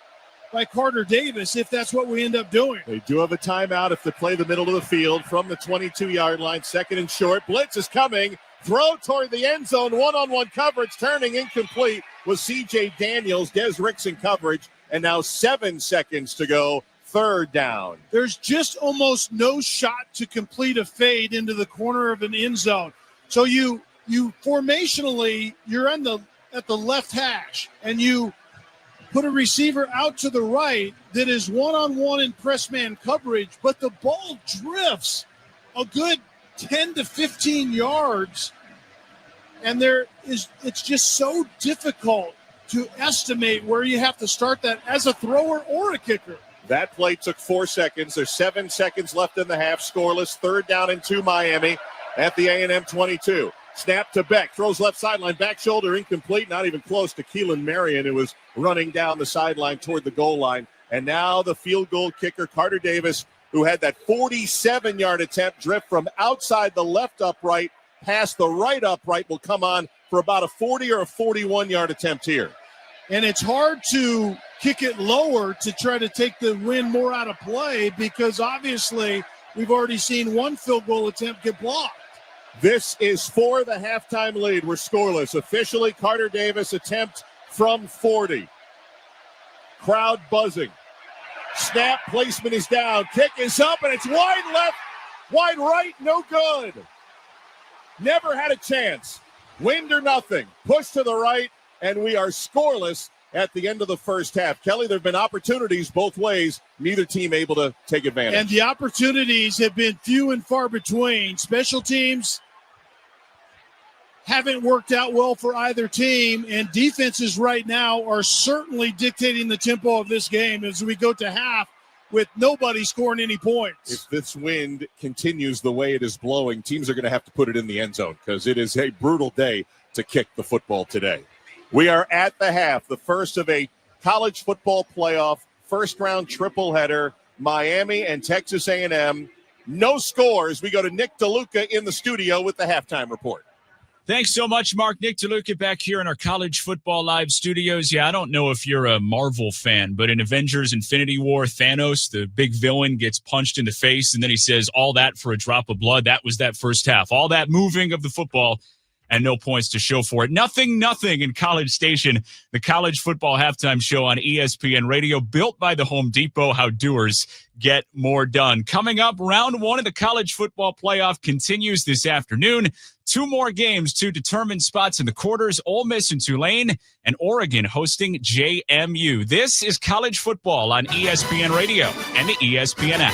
by Carter Davis, if that's what we end up doing. They do have a timeout if they play the middle of the field from the 22-yard line. Second and short. Blitz is coming. Throw toward the end zone. One-on-one coverage. Turning incomplete was C.J. Daniels. Des Ricks in coverage. And now 7 seconds to go. Third down. There's just almost no shot to complete a fade into the corner of an end zone. So you formationally, you're at the left hash, and you put a receiver out to the right that is one-on-one in press man coverage, but the ball drifts a good 10 to 15 yards, and it's just so difficult to estimate where you have to start that as a thrower or a kicker. That play took 4 seconds. There's 7 seconds left in the half. Scoreless. Third down and 2 Miami at the A&M 22. Snap to Beck, throws left sideline, back shoulder, incomplete, not even close to Keelan Marion, who was running down the sideline toward the goal line. And now the field goal kicker, Carter Davis, who had that 47-yard attempt drift from outside the left upright past the right upright, will come on for about a 40 or a 41-yard attempt here. And it's hard to kick it lower to try to take the wind more out of play, because obviously we've already seen one field goal attempt get blocked. This is for the halftime lead. We're scoreless. Officially, Carter Davis attempt from 40. Crowd buzzing. Snap, placement is down. Kick is up, and it's wide left, wide right, no good. Never had a chance. Wind or nothing. Push to the right, and we are scoreless at the end of the first half. Kelly, there have been opportunities both ways. Neither team able to take advantage. And the opportunities have been few and far between. Special teams haven't worked out well for either team, and defenses right now are certainly dictating the tempo of this game as we go to half with nobody scoring any points. If this wind continues the way it is blowing, teams are going to have to put it in the end zone because it is a brutal day to kick the football today. We are at the half, the first of a college football playoff first-round triple header, Miami and Texas A&M. No scores. We go to Nick DeLuca in the studio with the halftime report. Thanks so much, Mark. Nick DeLuca back here in our College Football Live studios. Yeah, I don't know if you're a Marvel fan, but in Avengers Infinity War, Thanos, the big villain, gets punched in the face, and then he says, all that for a drop of blood. That was that first half. All that moving of the football and no points to show for it. Nothing in College Station, the college football halftime show on ESPN Radio, built by the Home Depot, how doers get more done. Coming up, round one of the college football playoff continues this afternoon. 2 more games to determine spots in the quarters. Ole Miss and Tulane, and Oregon hosting JMU. This is college football on ESPN Radio and the ESPN app.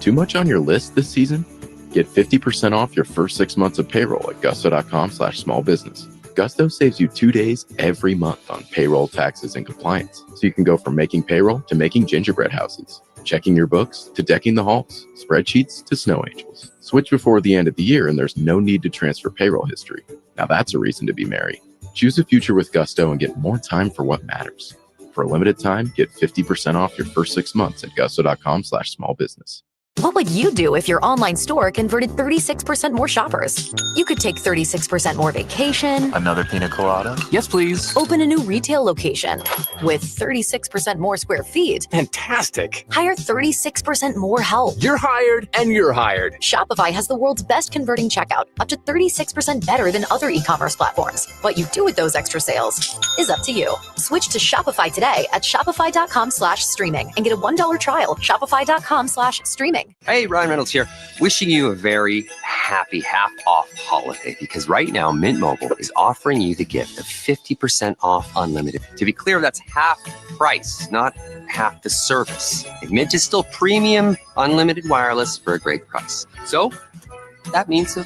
Too much on your list this season? Get 50% off your first 6 months of payroll at gusto.com/small business. Gusto saves you 2 days every month on payroll, taxes, and compliance. So you can go from making payroll to making gingerbread houses, checking your books to decking the halls, spreadsheets to snow angels. Switch before the end of the year and there's no need to transfer payroll history. Now that's a reason to be merry. Choose a future with Gusto and get more time for what matters. For a limited time, get 50% off your first 6 months at gusto.com/small business. What would you do if your online store converted 36% more shoppers? You could take 36% more vacation. Another pina colada? Yes, please. Open a new retail location with 36% more square feet. Fantastic. Hire 36% more help. You're hired and you're hired. Shopify has the world's best converting checkout, up to 36% better than other e-commerce platforms. What you do with those extra sales is up to you. Switch to Shopify today at shopify.com/streaming and get a $1 trial. Shopify.com/streaming. Hey, Ryan Reynolds here, wishing you a very happy half-off holiday, because right now Mint Mobile is offering you the gift of 50% off unlimited. To be clear, that's half price, not half the service. And Mint is still premium unlimited wireless for a great price. So that means a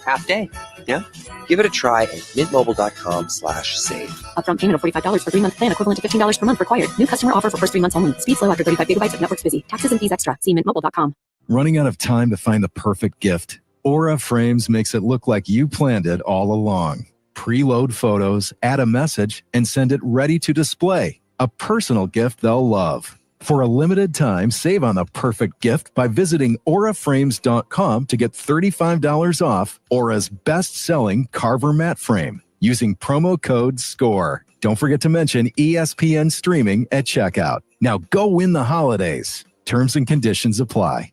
half day. Yeah? Give it a try at mintmobile.com/save. Upfront payment of $45 for 3-month plan, equivalent to $15 per month required. New customer offer for first 3 months only. Speed slow after 35 gigabytes if network's busy. Taxes and fees extra. See mintmobile.com. Running out of time to find the perfect gift? Aura Frames makes it look like you planned it all along. Preload photos, add a message, and send it ready to display. A personal gift they'll love. For a limited time, save on the perfect gift by visiting auraframes.com to get $35 off Aura's best-selling Carver mat frame using promo code SCORE. Don't forget to mention ESPN streaming at checkout. Now go win the holidays. Terms and conditions apply.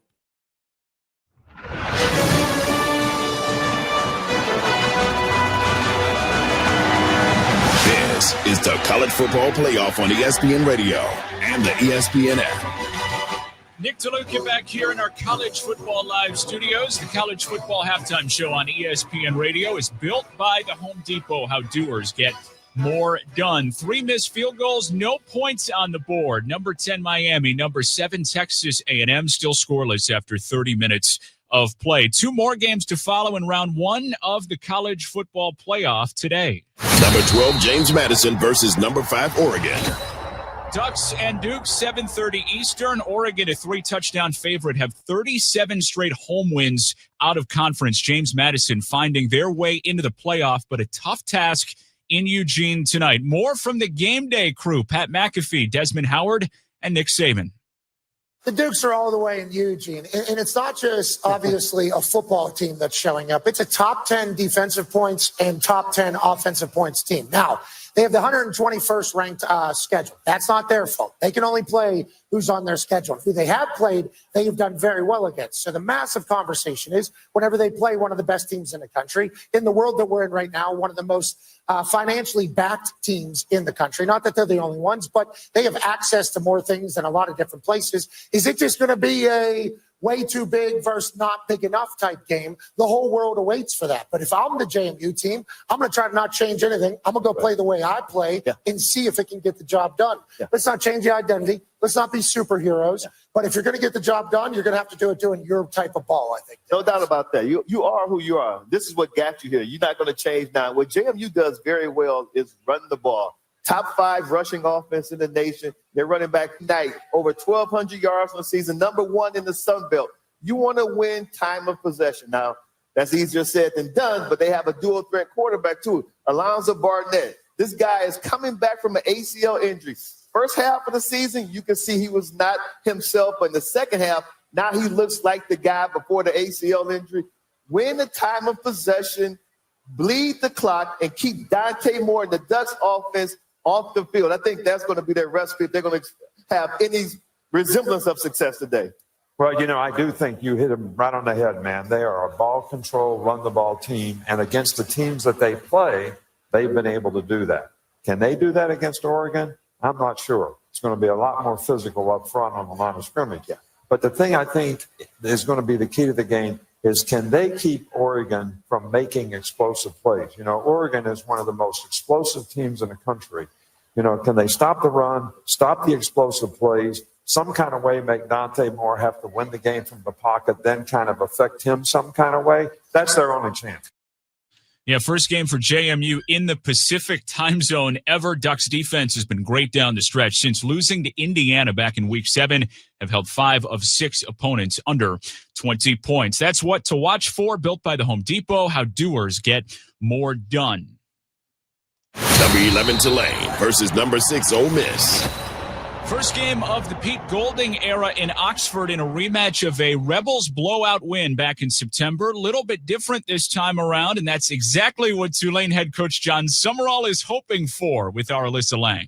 This is the College Football Playoff on ESPN Radio and the ESPN app. Nick DeLuca back here in our College Football Live studios. The College Football Halftime Show on ESPN Radio is built by the Home Depot, how doers get more done. 3 missed field goals, no points on the board. Number 10, Miami. Number 7, Texas A&M, still scoreless after 30 minutes of play. 2 more games to follow in round 1 of the College Football Playoff today. Number 12, James Madison versus number 5, Oregon. Ducks and Dukes, 7:30 Eastern. Oregon, a 3-touchdown favorite, have 37 straight home wins out of conference. James Madison finding their way into the playoff, but a tough task in Eugene tonight. More from the game day crew, Pat McAfee, Desmond Howard, and Nick Saban. The Dukes are all the way in Eugene. And it's not just obviously a football team that's showing up. It's a top 10 defensive points and top 10 offensive points team. Now, they have the 121st ranked schedule. That's not their fault. They can only play who's on their schedule. Who they have played, they have done very well against. So the massive conversation is whenever they play one of the best teams in the country, in the world that we're in right now, one of the most financially backed teams in the country. Not that they're the only ones, but they have access to more things than a lot of different places. Is it just going to be a way too big versus not big enough type game? The whole world awaits for that. But if I'm the JMU team, I'm going to try to not change anything. I'm going to go play the way I play and see if it can get the job done. Let's not change the identity. Let's not be superheroes. But if you're going to get the job done, you're going to have to do it doing your type of ball, I think. No doubt about that. You are who you are. This is what got you here. You're not going to change now. What JMU does very well is run the ball. Top 5 rushing offense in the nation. They're running back tonight. Over 1,200 yards on the season. Number 1 in the Sun Belt. You want to win time of possession. Now, that's easier said than done, but they have a dual threat quarterback too. Alonzo Barnett. This guy is coming back from an ACL injury. First half of the season, you can see he was not himself. But in the second half, now he looks like the guy before the ACL injury. Win the time of possession, bleed the clock, and keep Dante Moore and the Ducks offense off the field. I think that's going to be their recipe if they're going to have any resemblance of success today. Well, I do think you hit them right on the head, man. They are a ball control, run the ball team. And against the teams that they play, they've been able to do that. Can they do that against Oregon? I'm not sure. It's going to be a lot more physical up front on the line of scrimmage. But the thing I think is going to be the key to the game is can they keep Oregon from making explosive plays? Oregon is one of the most explosive teams in the country. Can they stop the run, stop the explosive plays, some kind of way make Dante Moore have to win the game from the pocket, then kind of affect him some kind of way? That's their only chance. Yeah, first game for JMU in the Pacific time zone ever. Ducks defense has been great down the stretch. Since losing to Indiana back in week 7, have held 5 of 6 opponents under 20 points. That's what to watch for, built by the Home Depot, how doers get more done. Number 11 Tulane versus number 6 Ole Miss. First game of the Pete Golding era in Oxford in a rematch of a Rebels blowout win back in September. A little bit different this time around, and that's exactly what Tulane head coach John Summerall is hoping for with our Alyssa Lang.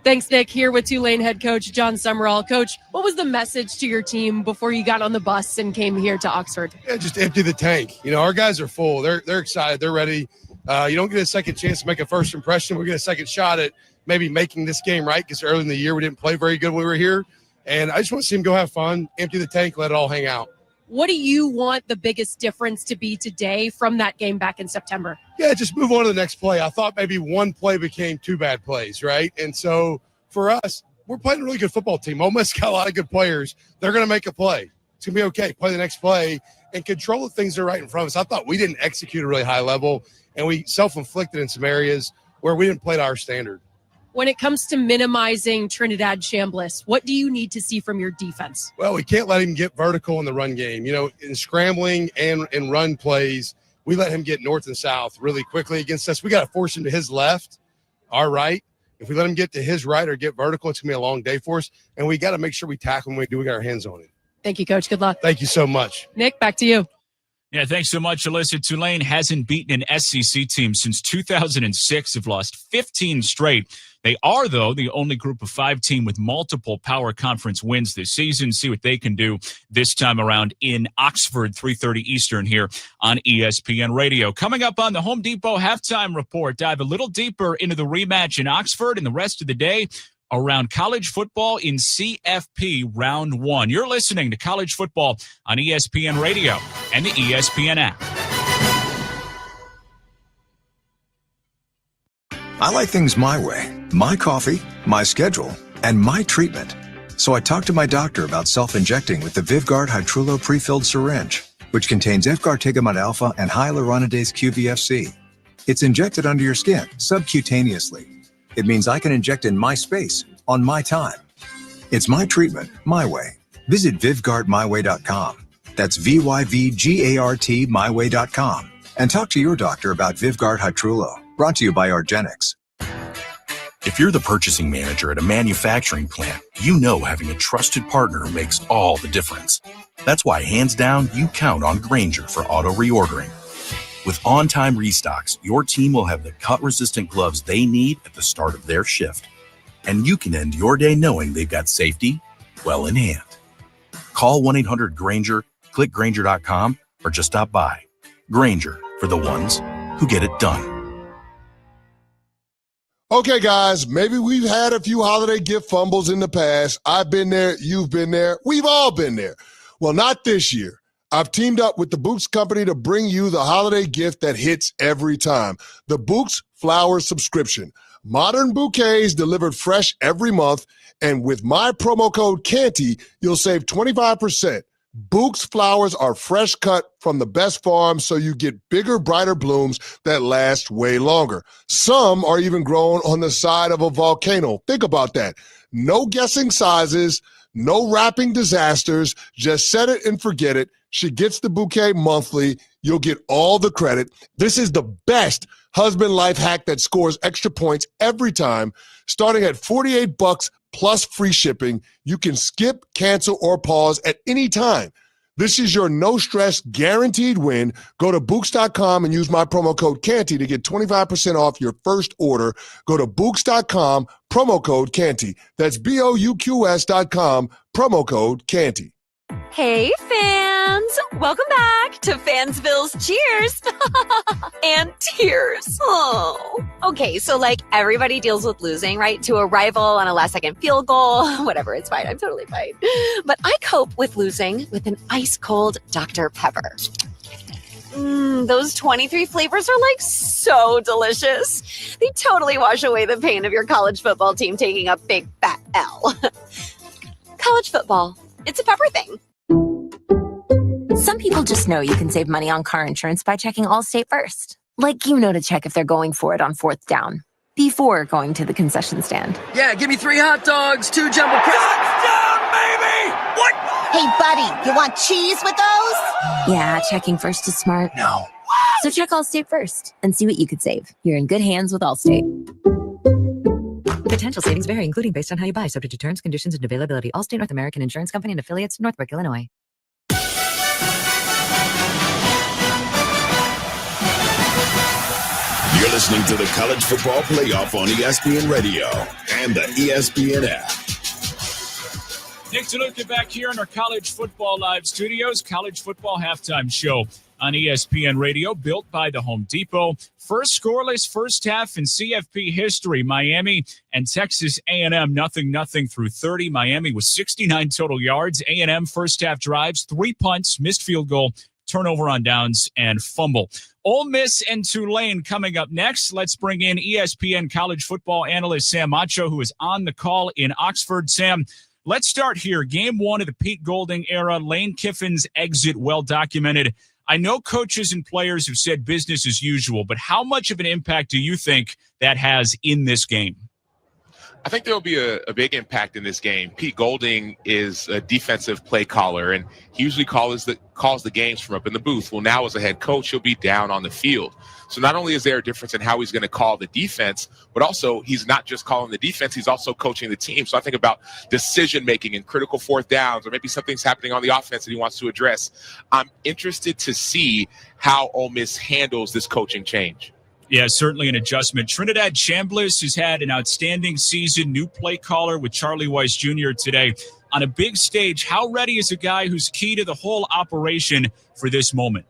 Thanks, Nick. Here with Tulane head coach John Summerall. Coach, what was the message to your team before you got on the bus and came here to Oxford? Yeah, just empty the tank. Our guys are full. They're excited. They're ready. You don't get a second chance to make a first impression. We get a second shot at maybe making this game right because early in the year we didn't play very good when we were here. And I just want to see them go have fun, empty the tank, let it all hang out. What do you want the biggest difference to be today from that game back in September? Yeah, just move on to the next play. I thought maybe one play became 2 bad plays, right? And so for us, we're playing a really good football team. Ole Miss got a lot of good players. They're going to make a play. It's going to be okay. Play the next play and control the things that are right in front of us. I thought we didn't execute at a really high level, and we self-inflicted in some areas where we didn't play to our standard. When it comes to minimizing Trinidad Chambliss, what do you need to see from your defense? Well, we can't let him get vertical in the run game. In scrambling and in run plays, we let him get north and south really quickly against us. We got to force him to his left, our right. If we let him get to his right or get vertical, it's going to be a long day for us. And we got to make sure we tackle him when we got our hands on him. Thank you, Coach. Good luck. Thank you so much. Nick, back to you. Yeah, thanks so much, Alyssa. Tulane hasn't beaten an SEC team since 2006. Have lost 15 straight. They are, though, the only group of 5 team with multiple power conference wins this season. See what they can do this time around in Oxford, 3:30 Eastern here on ESPN Radio. Coming up on the Home Depot halftime report, dive a little deeper into the rematch in Oxford and the rest of the day around college football in CFP Round 1. You're listening to College Football on ESPN Radio and the ESPN app. I like things my way. My coffee, my schedule, and my treatment. So I talked to my doctor about self-injecting with the Vivgard Hytrulo prefilled syringe, which contains Efgartigimod alpha and hyaluronidase QVFC. It's injected under your skin, subcutaneously. It means I can inject in my space, on my time. It's my treatment, my way. Visit VivgardMyWay.com. That's VYVGART myway.com. And talk to your doctor about Vivgard Hytrulo. Brought to you by Argenix. If you're the purchasing manager at a manufacturing plant, you know having a trusted partner makes all the difference. That's why, hands down, you count on Grainger for auto reordering. With on-time restocks, your team will have the cut-resistant gloves they need at the start of their shift. And you can end your day knowing they've got safety well in hand. Call 1-800-GRAINGER, click Grainger.com, or just stop by. Grainger, for the ones who get it done. Okay, guys, maybe we've had a few holiday gift fumbles in the past. I've been there. You've been there. We've all been there. Well, not this year. I've teamed up with the Bouqs Company to bring you the holiday gift that hits every time. The Bouqs Flower Subscription. Modern bouquets delivered fresh every month. And with my promo code Canty, you'll save 25%. Bouqs flowers are fresh cut from the best farms, so you get bigger, brighter blooms that last way longer. Some are even grown on the side of a volcano. Think about that. No guessing sizes, no wrapping disasters. Just set it and forget it. She gets the bouquet monthly. You'll get all the credit. This is the best husband life hack that scores extra points every time. Starting at $48 plus free shipping, you can skip, cancel, or pause at any time. This is your no-stress guaranteed win. Go to Bouqs.com and use my promo code Canty to get 25% off your first order. Go to Bouqs.com, promo code Canty. That's BOUQS.com, promo code Canty. Hey, fans! Welcome back to Fansville's Cheers and Tears. Oh. Okay, so like everybody deals with losing, right? To a rival on a last-second field goal. Whatever, it's fine. I'm totally fine. But I cope with losing with an ice-cold Dr. Pepper. Those 23 flavors are like so delicious. They totally wash away the pain of your college football team taking a big fat L. College football. It's a Pepper thing. Some people just know you can save money on car insurance by checking Allstate first. Like, you know, to check if they're going for it on 4th down before going to the concession stand. Yeah, give me 3 hot dogs, 2 jumbo touchdown, baby! What? Hey, buddy, you want cheese with those? Yeah, checking first is smart. No. So check Allstate first and see what you could save. You're in good hands with Allstate. Potential savings vary, including based on how you buy, subject to terms, conditions, and availability. Allstate North American Insurance Company and affiliates, Northbrook, Illinois. You're listening to the College Football Playoff on ESPN Radio and the ESPN app. Nick DeLuca back here in our College Football Live studios. College Football Halftime Show on ESPN Radio, built by the Home Depot. First scoreless first half in CFP history. Miami and Texas A&M 0-0 through 30. Miami with 69 total yards. A&M first half drives, 3 punts, missed field goal, turnover on downs, and fumble. Ole Miss and Tulane coming up next. Let's bring in ESPN college football analyst Sam Acho, who is on the call in Oxford. Sam, let's start here. Game 1 of the Pete Golding era. Lane Kiffin's exit well documented. I know coaches and players have said business as usual, but how much of an impact do you think that has in this game? I think there will be a big impact in this game. Pete Golding is a defensive play caller, and he usually calls the games from up in the booth. Well, now as a head coach, he'll be down on the field. So not only is there a difference in how he's going to call the defense, but also he's not just calling the defense, he's also coaching the team. So I think about decision-making and critical 4th downs, or maybe something's happening on the offense that he wants to address. I'm interested to see how Ole Miss handles this coaching change. Yeah, certainly an adjustment. Trinidad Chambliss has had an outstanding season, new play caller with Charlie Weiss Jr. today. On a big stage, how ready is a guy who's key to the whole operation for this moment?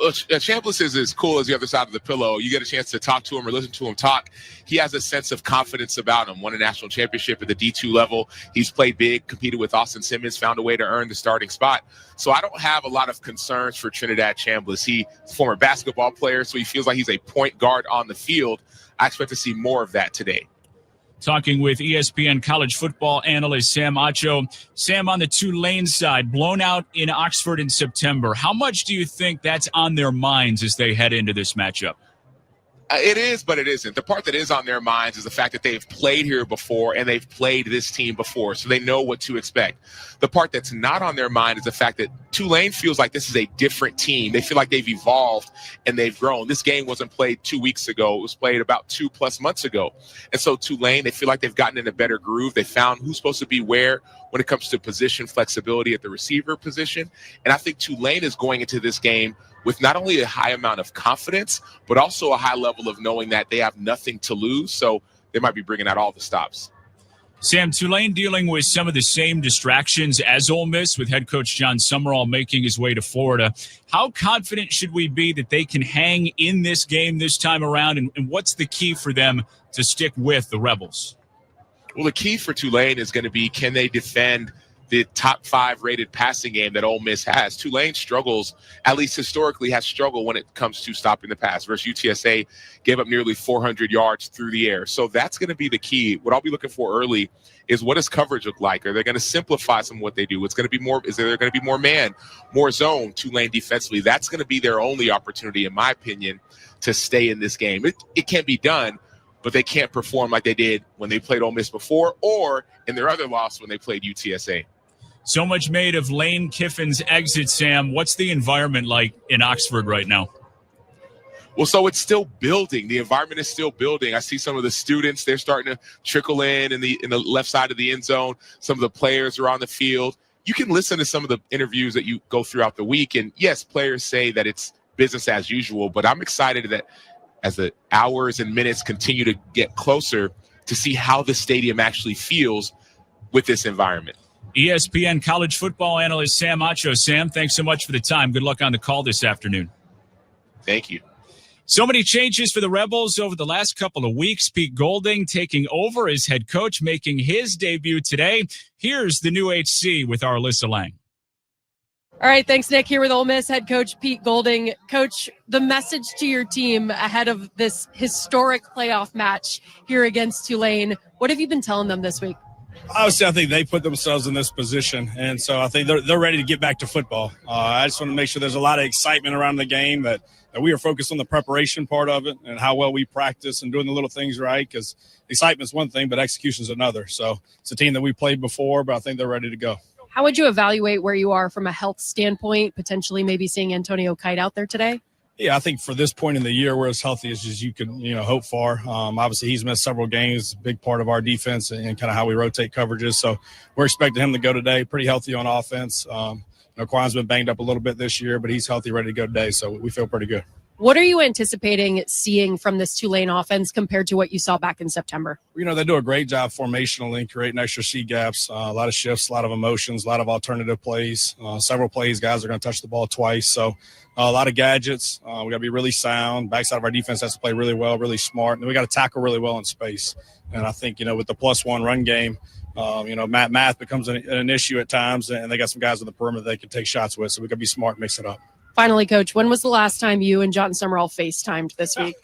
Well, Chambliss is as cool as the other side of the pillow. You get a chance to talk to him or listen to him talk. He has a sense of confidence about him. Won a national championship at the D2 level. He's played big, competed with Austin Simmons, found a way to earn the starting spot. So I don't have a lot of concerns for Trinidad Chambliss. He's a former basketball player, so he feels like he's a point guard on the field. I expect to see more of that today. Talking with ESPN college football analyst Sam Acho. Sam, on the Tulane side, blown out in Oxford in September. How much do you think that's on their minds as they head into this matchup? It is, but it isn't. The part that is on their minds is the fact that they've played here before and they've played this team before, so they know what to expect. The part that's not on their mind is the fact that Tulane feels like this is a different team. They feel like they've evolved and they've grown. This game wasn't played 2 weeks ago. It was played about 2+ months ago. And so Tulane, they feel like they've gotten in a better groove. They found who's supposed to be where when it comes to position flexibility at the receiver position. And I think Tulane is going into this game with not only a high amount of confidence, but also a high level of knowing that they have nothing to lose. So they might be bringing out all the stops. Sam, Tulane dealing with some of the same distractions as Ole Miss, with head coach John Sumrall making his way to Florida. How confident should we be that they can hang in this game this time around, and what's the key for them to stick with the Rebels? Well, the key for Tulane is going to be, can they defend the top 5 rated passing game that Ole Miss has? Tulane struggles, at least historically has struggled when it comes to stopping the pass, versus UTSA gave up nearly 400 yards through the air. So that's going to be the key. What I'll be looking for early is, what does coverage look like? Are they going to simplify some of what they do? It's going to be more, is there going to be more man, more zone, Tulane defensively? That's going to be their only opportunity, in my opinion, to stay in this game. It can be done, but they can't perform like they did when they played Ole Miss before, or in their other loss when they played UTSA. So much made of Lane Kiffin's exit, Sam. What's the environment like in Oxford right now? Well, so it's still building. The environment is still building. I see some of the students, they're starting to trickle in the left side of the end zone. Some of the players are on the field. You can listen to some of the interviews that you go throughout the week. And yes, players say that it's business as usual, but I'm excited that as the hours and minutes continue to get closer, to see how the stadium actually feels with this environment. ESPN college football analyst Sam Acho. Sam, thanks so much for the time. Good luck on the call this afternoon. Thank you. So many changes for the Rebels over the last couple of weeks. Pete Golding taking over as head coach, making his debut today. Here's the new HC with our Alyssa Lang. All right, thanks, Nick. Here with Ole Miss head coach Pete Golding. Coach, the message to your team ahead of this historic playoff match here against Tulane, what have you been telling them this week? Obviously, I think they put themselves in this position, and so I think they're ready to get back to football. I just want to make sure there's a lot of excitement around the game, that we are focused on the preparation part of it and how well we practice and doing the little things right, because excitement's one thing, but execution's another. So it's a team that we played before, but I think they're ready to go. How would you evaluate where you are from a health standpoint, potentially maybe seeing Antonio Kite out there today? Yeah, I think for this point in the year, we're as healthy as you could, hope for. Obviously, he's missed several games, big part of our defense and kind of how we rotate coverages. So we're expecting him to go today, pretty healthy on offense. Quan's been banged up a little bit this year, but he's healthy, ready to go today. So we feel pretty good. What are you anticipating seeing from this Tulane offense compared to what you saw back in September? They do a great job formationally, creating extra C gaps, a lot of shifts, a lot of emotions, a lot of alternative plays. Several plays, guys are going to touch the ball twice. So a lot of gadgets. We got to be really sound. Backside of our defense has to play really well, really smart. And we got to tackle really well in space. And I think, with the +1 run game, math becomes an issue at times. And they got some guys on the perimeter they can take shots with. So we got to be smart and mix it up. Finally, Coach, when was the last time you and John Sumrall FaceTimed this week?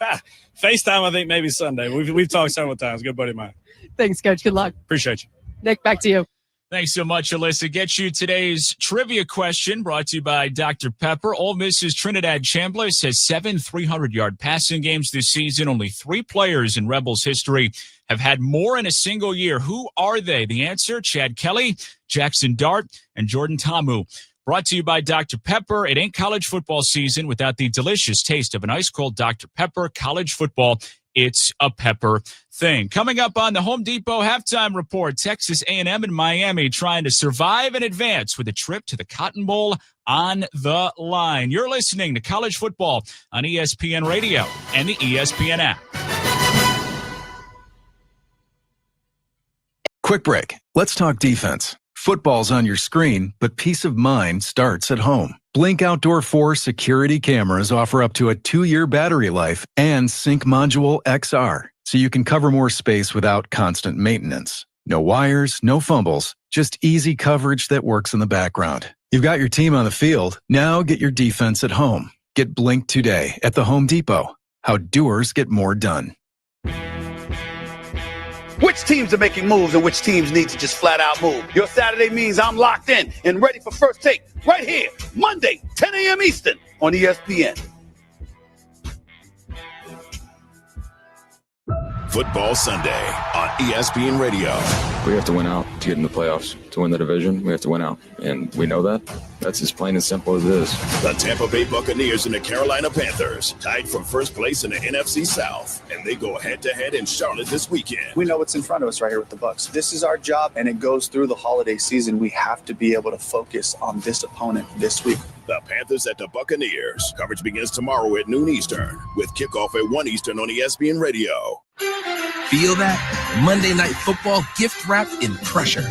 FaceTime, I think maybe Sunday. We've talked several times. Good buddy of mine. Thanks, Coach. Good luck. Appreciate you. Nick, back to you. Thanks so much, Alyssa. Get you today's trivia question brought to you by Dr. Pepper. Ole Miss's Trinidad Chambliss has 7 300-yard passing games this season. Only 3 players in Rebels history have had more in a single year. Who are they? The answer, Chad Kelly, Jackson Dart, and Jordan Ta'amu. Brought to you by Dr. Pepper. It ain't college football season without the delicious taste of an ice-cold Dr. Pepper. College football, it's a pepper thing. Coming up on the Home Depot halftime report, Texas A&M and Miami trying to survive and advance with a trip to the Cotton Bowl on the line. You're listening to College Football on ESPN Radio and the ESPN app. Quick break. Let's talk defense. Football's on your screen, but peace of mind starts at home. Blink Outdoor 4 security cameras offer up to a 2-year battery life and Sync Module XR, so you can cover more space without constant maintenance. No wires, no fumbles, just easy coverage that works in the background. You've got your team on the field, now get your defense at home. Get Blink today at the Home Depot. How doers get more done. Which teams are making moves and which teams need to just flat out move? Your Saturday means I'm locked in and ready for First Take right here, Monday, 10 a.m. Eastern on ESPN. Football Sunday on ESPN Radio. We have to win out to get in the playoffs. To win the division, we have to win out. And we know that. That's as plain and simple as it is. The Tampa Bay Buccaneers and the Carolina Panthers tied for first place in the NFC South, and they go head-to-head in Charlotte this weekend. We know what's in front of us right here with the Bucs. This is our job, and it goes through the holiday season. We have to be able to focus on this opponent this week. The Panthers at the Buccaneers. Coverage begins tomorrow at noon Eastern, with kickoff at 1 Eastern on ESPN Radio. Feel that? Monday Night Football gift wrapped in pressure.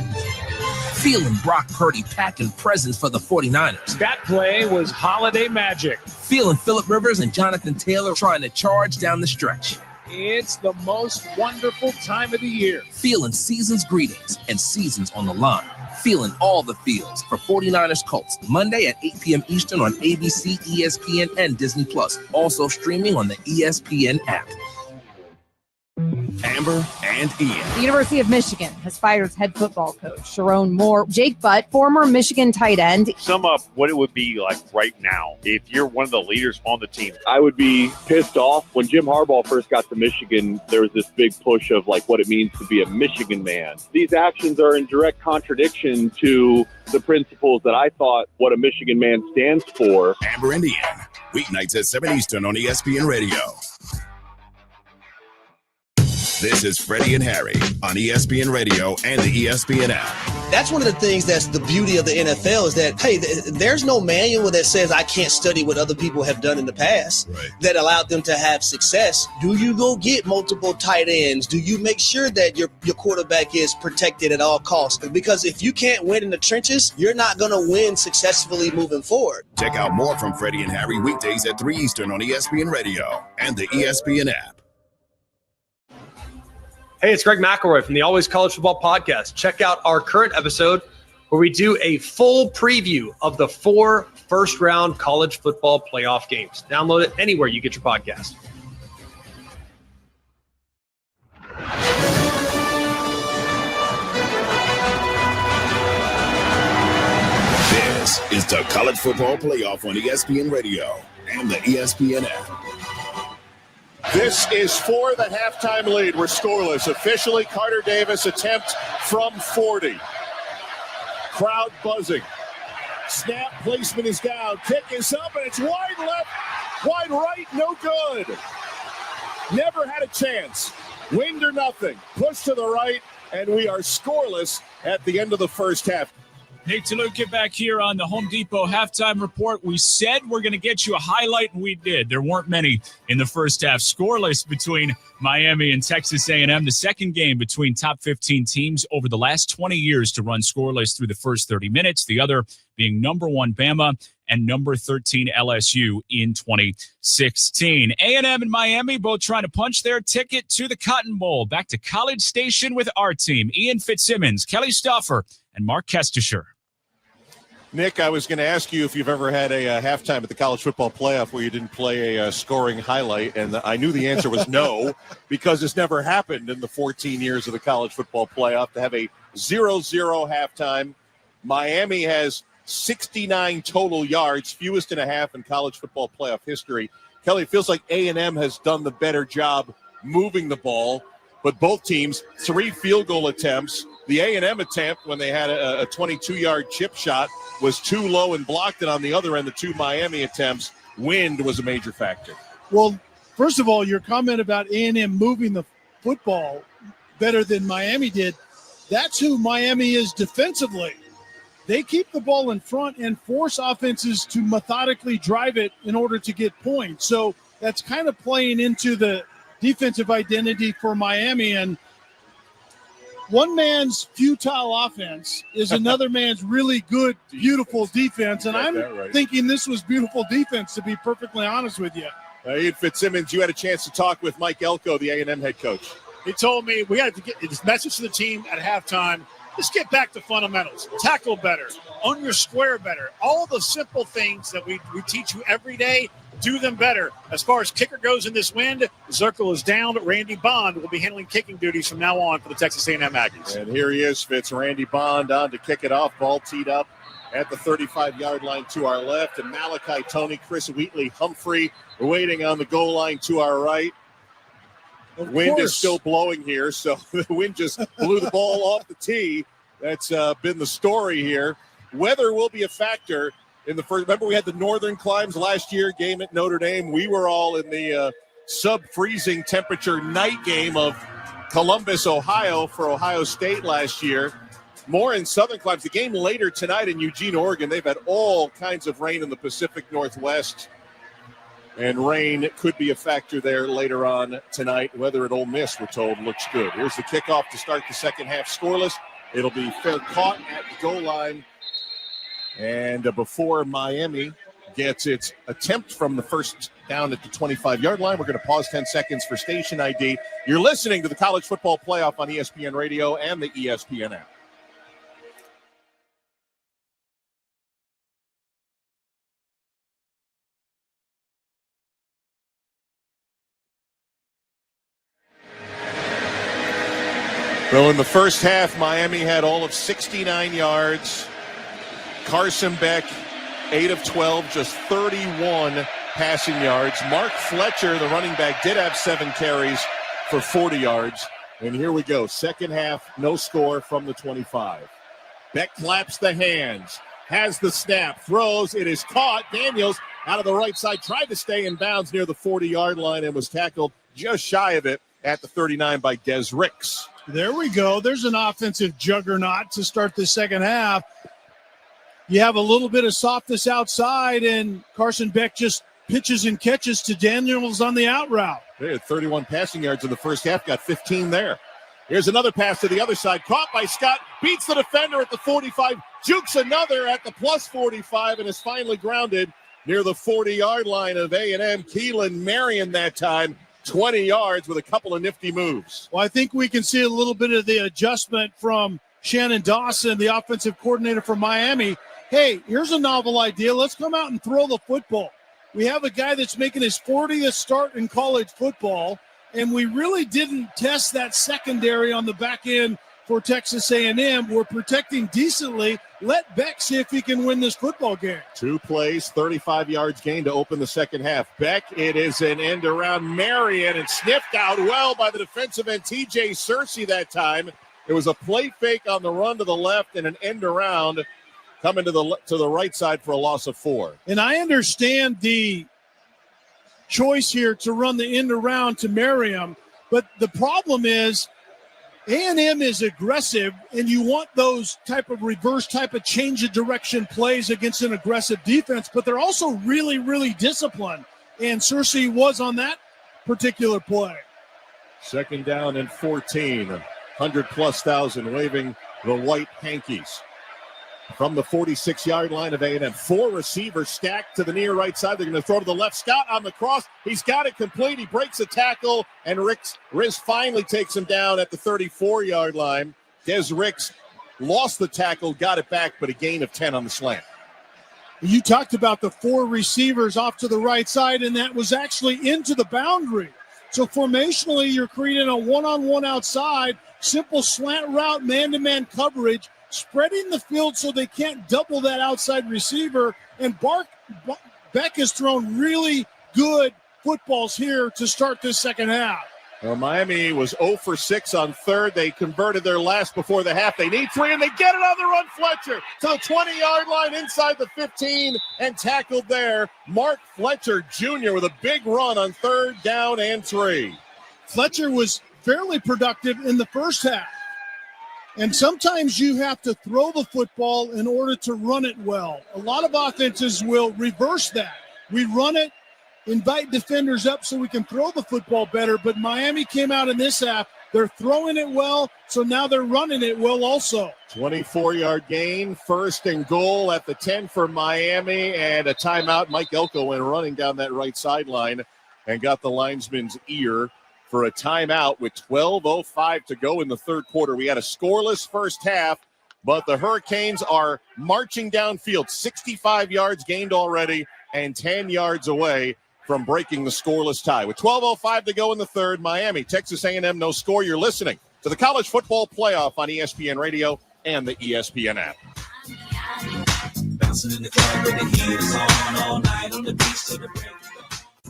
Feeling Brock Purdy packing presents for the 49ers. That play was holiday magic. Feeling Phillip Rivers and Jonathan Taylor trying to charge down the stretch. It's the most wonderful time of the year. Feeling season's greetings and seasons on the line. Feeling all the feels for 49ers Colts. Monday at 8 p.m. Eastern on ABC, ESPN, and Disney+. Also streaming on the ESPN app. Amber and Ian. The University of Michigan has fired its head football coach, Sharon Moore. Jake Butt, former Michigan tight end. Sum up what it would be like right now if you're one of the leaders on the team. I would be pissed off. When Jim Harbaugh first got to Michigan, there was this big push of like what it means to be a Michigan man. These actions are in direct contradiction to the principles that I thought what a Michigan man stands for. Amber and Ian, weeknights at 7 Eastern on ESPN Radio. This is Freddie and Harry on ESPN Radio and the ESPN app. That's one of the things that's the beauty of the NFL is that, hey, there's no manual that says I can't study what other people have done in the past that allowed them to have success. Do you go get multiple tight ends? Do you make sure that your quarterback is protected at all costs? Because if you can't win in the trenches, you're not going to win successfully moving forward. Check out more from Freddie and Harry weekdays at 3 Eastern on ESPN Radio and the ESPN app. Hey, it's Greg McElroy from the Always College Football Podcast. Check out our current episode where we do a full preview of the 4 first-round college football playoff games. Download it anywhere you get your podcast. This is the College Football Playoff on ESPN Radio and the ESPN app. This is for the halftime lead. We're scoreless. Officially, Carter Davis attempt from 40. Crowd buzzing. Snap placement is down. Kick is up, and it's wide left, wide right, no good. Never had a chance. Wind or nothing. Push to the right, and we are scoreless at the end of the first half. Nick DeLuca back here on the Home Depot halftime report. We said we're going to get you a highlight, and we did. There weren't many in the first half. Scoreless between Miami and Texas A&M, the second game between top 15 teams over the last 20 years to run scoreless through the first 30 minutes, the other being number 1 Bama and number 13 LSU in 2016. A&M and Miami both trying to punch their ticket to the Cotton Bowl. Back to College Station with our team, Ian Fitzsimmons, Kelly Stauffer, and Mark Kestisher. Nick, I was going to ask you if you've ever had a halftime at the college football playoff where you didn't play a scoring highlight, and I knew the answer was no, because it's never happened in the 14 years of the college football playoff to have a 0-0 halftime. Miami has 69 total yards, fewest and a half in college football playoff history. Kelly, it feels like A&M has done the better job moving the ball, but both teams, 3 field goal attempts. The A&M attempt, when they had a 22-yard chip shot, was too low and blocked it on the other end. The 2 Miami attempts, wind was a major factor. Well, first of all, your comment about A&M moving the football better than Miami did, that's who Miami is defensively. They keep the ball in front and force offenses to methodically drive it in order to get points. So that's kind of playing into the defensive identity for Miami. And one man's futile offense is another man's really good, beautiful defense. And I'm thinking this was beautiful defense, to be perfectly honest with you. Ian Fitzsimmons, you had a chance to talk with Mike Elko, the A&M head coach. He told me we got to get this message to the team at halftime. Let's get back to fundamentals. Tackle better. Own your square better. All the simple things that we teach you every day, do them better. As far as kicker goes in this wind, Zirkle is down, but Randy Bond will be handling kicking duties from now on for the Texas A&M Aggies. And here he is, Fitz. Randy Bond on to kick it off. Ball teed up at the 35-yard line to our left. And Malachi Tony, Chris Wheatley, Humphrey waiting on the goal line to our right. Wind course. is still blowing here, so the wind just blew the ball off the tee. That's been the story here. Weather will be a factor in the first. Remember, we had the northern climes last year, game at Notre Dame. We were all in the sub-freezing temperature night game of Columbus, Ohio for Ohio State last year. More in southern climes. The game later tonight in Eugene, Oregon, they've had all kinds of rain in the Pacific Northwest. And rain could be a factor there later on tonight. Weather at Ole Miss, we're told, looks good. Here's the kickoff to start the second half scoreless. It'll be fair caught at the goal line. And before Miami gets its attempt from the first down at the 25-yard line, we're going to pause 10 seconds for station ID. You're listening to the College Football Playoff on ESPN Radio and the ESPN app. Well, in the first half, Miami had all of 69 yards. Carson Beck, 8 of 12, just 31 passing yards. Mark Fletcher, the running back, did have 7 carries for 40 yards. And here we go. Second half, no score from the 25. Beck claps the hands, has the snap, throws. It is caught. Daniels out of the right side, tried to stay in bounds near the 40-yard line and was tackled just shy of it at the 39 by Des Ricks. There we go. There's an offensive juggernaut to start the second half. You have a little bit of softness outside, and Carson Beck just pitches and catches to Daniels on the out route. They had 31 passing yards in the first half, got 15 there. Here's another pass to the other side, caught by Scott, beats the defender at the 45, jukes another at the plus 45, and is finally grounded near the 40-yard line of A&M. Keelan Marion that time, 20 yards with a couple of nifty moves. Well, I think we can see a little bit of the adjustment from Shannon Dawson, the offensive coordinator from Miami. Hey, here's a novel idea. Let's come out and throw the football. We have a guy that's making his 40th start in college football, and we really didn't test that secondary on the back end for Texas A&M. We're protecting decently. Let Beck see if he can win this football game. 2 plays, 35 yards gain to open the second half. Beck, it is an end around Marion and sniffed out well by the defensive end TJ Searcy that time. It was a play fake on the run to the left and an end around coming to the right side for a loss of 4. And I understand the choice here to run the end around to Merriam, but the problem is A&M is aggressive, and you want those type of reverse type of change of direction plays against an aggressive defense, but they're also really, really disciplined, and Searcy was on that particular play. Second down and 14, 100-plus thousand waving the white hankies. From the 46-yard line of A&M, 4 receivers stacked to the near right side. They're going to throw to the left. Scott on the cross. He's got it complete. He breaks a tackle, and Riz finally takes him down at the 34-yard line. Des Ricks lost the tackle, got it back, but a gain of 10 on the slant. You talked about the 4 receivers off to the right side, and that was actually into the boundary. So formationally, you're creating a one-on-one outside, simple slant route, man-to-man coverage, spreading the field so they can't double that outside receiver. And Beck has thrown really good footballs here to start this second half. Well, Miami was 0 for 6 on third. They converted their last before the half. They need 3, and they get it on the run. Fletcher to the 20-yard line inside the 15 and tackled there. Mark Fletcher Jr. with a big run on 3rd down and 3. Fletcher was fairly productive in the first half. And sometimes you have to throw the football in order to run it well. A lot of offenses will reverse that. We run it, invite defenders up so we can throw the football better. But Miami came out in this half. They're throwing it well, so now they're running it well also. 24-yard gain, 1st and goal at the 10 for Miami, and a timeout. Mike Elko went running down that right sideline and got the linesman's ear for a timeout with 12:05 to go in the third quarter. We had a scoreless first half, but the Hurricanes are marching downfield, 65 yards gained already and 10 yards away from breaking the scoreless tie. With 12:05 to go in the third, Miami, Texas A&M, no score. You're listening to the College Football Playoff on ESPN Radio and the ESPN app.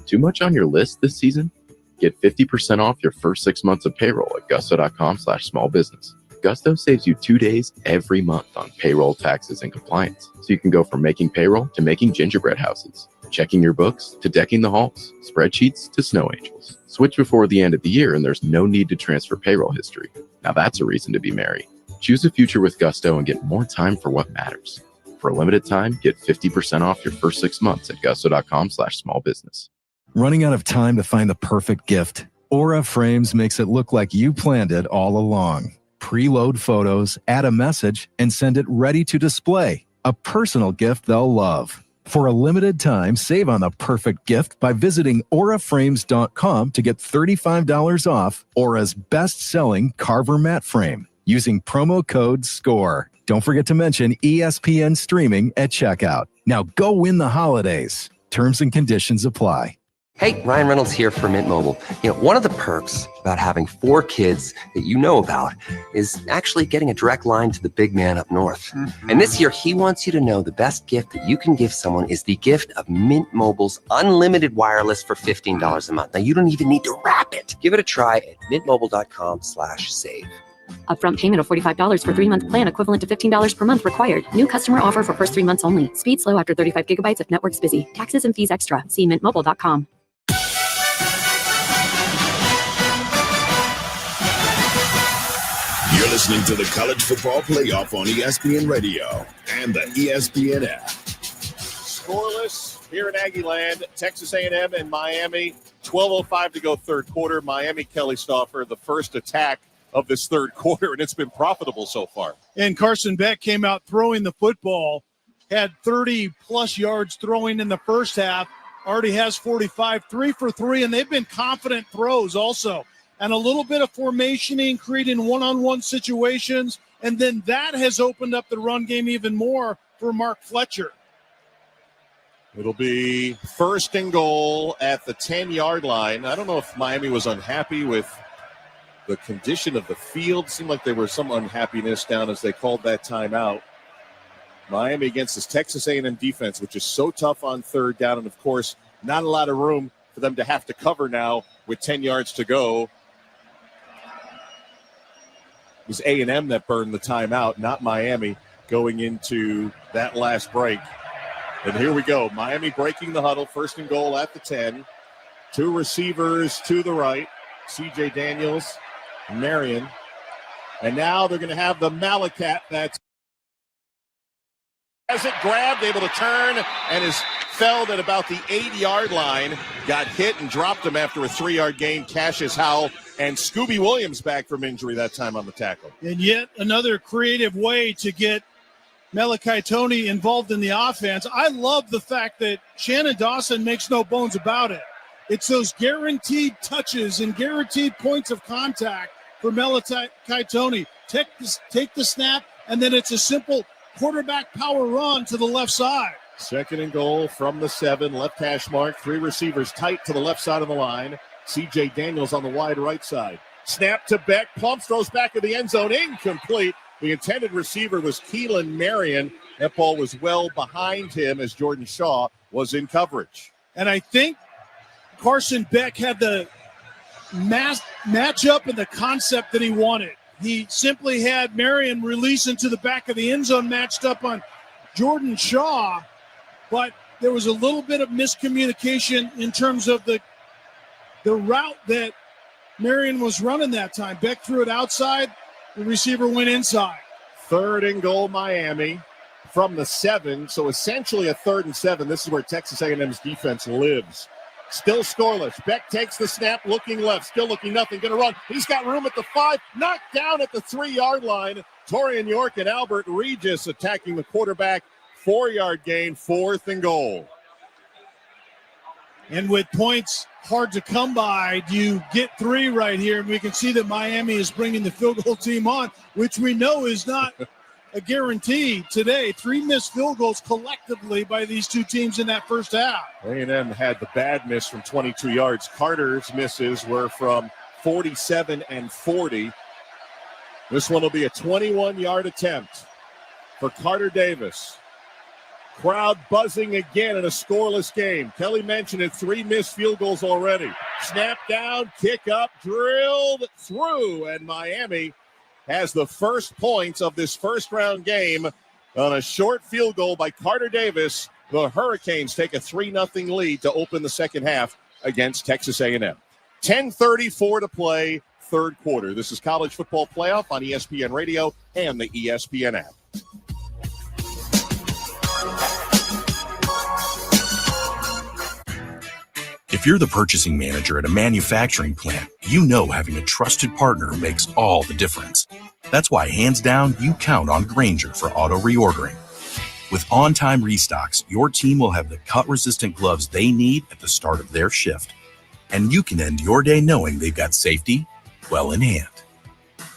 Too much on your list this season? Get 50% off your first 6 months of payroll at gusto.com/small business. Gusto saves you 2 days every month on payroll, taxes, and compliance. So you can go from making payroll to making gingerbread houses, checking your books to decking the halls, spreadsheets to snow angels. Switch before the end of the year and there's no need to transfer payroll history. Now that's a reason to be merry. Choose a future with Gusto and get more time for what matters. For a limited time, get 50% off your first 6 months at gusto.com/small business. Running out of time to find the perfect gift? Aura Frames makes it look like you planned it all along. Preload photos, add a message, and send it ready to display. A personal gift they'll love. For a limited time, save on the perfect gift by visiting auraframes.com to get $35 off Aura's best-selling Carver mat frame using promo code SCORE. Don't forget to mention ESPN streaming at checkout. Now go win the holidays. Terms and conditions apply. Hey, Ryan Reynolds here for Mint Mobile. You know, one of the perks about having 4 kids that you know about is actually getting a direct line to the big man up north. And this year, he wants you to know the best gift that you can give someone is the gift of Mint Mobile's unlimited wireless for $15 a month. Now, you don't even need to wrap it. Give it a try at mintmobile.com/save. Upfront payment of $45 for 3-month plan equivalent to $15 per month required. New customer offer for first 3 months only. Speed slow after 35 gigabytes if network's busy. Taxes and fees extra. See mintmobile.com. You're listening to the College Football Playoff on ESPN Radio and the ESPN app. Scoreless here in Aggie Land, Texas A&M and Miami. 12:05 to go third quarter. Miami, Kelly Stauffer, the first attack of this third quarter, and it's been profitable so far. And Carson Beck came out throwing the football, had 30-plus yards throwing in the first half, already has 45, 3 for 3, and they've been confident throws also. And a little bit of formationing, creating one-on-one situations, and then that has opened up the run game even more for Mark Fletcher. It'll be first and goal at the 10-yard line. I don't know if Miami was unhappy with the condition of the field. Seemed like there was some unhappiness down as they called that timeout. Miami against this Texas A&M defense, which is so tough on third down, and, of course, not a lot of room for them to have to cover now with 10 yards to go. It was A&M that burned the timeout, not Miami, going into that last break. And here we go. Miami breaking the huddle. First and goal at the 10. 2 receivers to the right. C.J. Daniels, Marion. And now they're going to have the Malacat that's has it grabbed, able to turn, and is felled at about the 8-yard line. Got hit and dropped him after a 3-yard gain. Cassius Howell and Scooby Williams back from injury that time on the tackle. And yet another creative way to get Malachi Tony involved in the offense. I love the fact that Shannon Dawson makes no bones about it. It's those guaranteed touches and guaranteed points of contact for Malachi Tony. Take the snap, and then it's a simple quarterback power run to the left side. Second and goal from the 7, left hash mark. 3 receivers tight to the left side of the line. C.J. Daniels on the wide right side. Snap to Beck. Plumps throws back in the end zone. Incomplete. The intended receiver was Keelan Marion. That ball was well behind him as Jordan Shaw was in coverage. And I think Carson Beck had the matchup and the concept that he wanted. He simply had Marion release into the back of the end zone, matched up on Jordan Shaw, but there was a little bit of miscommunication in terms of the route that Marion was running that time. Beck threw it outside, the receiver went inside. Third and goal, Miami from the 7, so essentially a 3rd and 7. This is where Texas A&M's defense lives. Still scoreless. Beck takes the snap, looking left, still looking nothing, going to run. He's got room at the 5, knocked down at the 3-yard line. Torian York and Albert Regis attacking the quarterback. 4-yard gain, 4th and goal. And with points hard to come by, you get 3 right here, and we can see that Miami is bringing the field goal team on, which we know is not a guarantee today. 3 missed field goals collectively by these two teams in that first half. A&M had the bad miss from 22 yards. Carter's misses were from 47 and 40. This one will be a 21-yard attempt for Carter Davis. Crowd buzzing again in a scoreless game. Kelly mentioned it, 3 missed field goals already. Snap down, kick up, drilled through, and Miami has the first points of this first-round game on a short field goal by Carter Davis. The Hurricanes take a 3-0 lead to open the second half against Texas A&M. 10:34 to play, third quarter. This is College Football Playoff on ESPN Radio and the ESPN app. If you're the purchasing manager at a manufacturing plant, you know having a trusted partner makes all the difference. That's why, hands down, you count on Grainger for auto reordering. With on-time restocks, your team will have the cut-resistant gloves they need at the start of their shift. And you can end your day knowing they've got safety well in hand.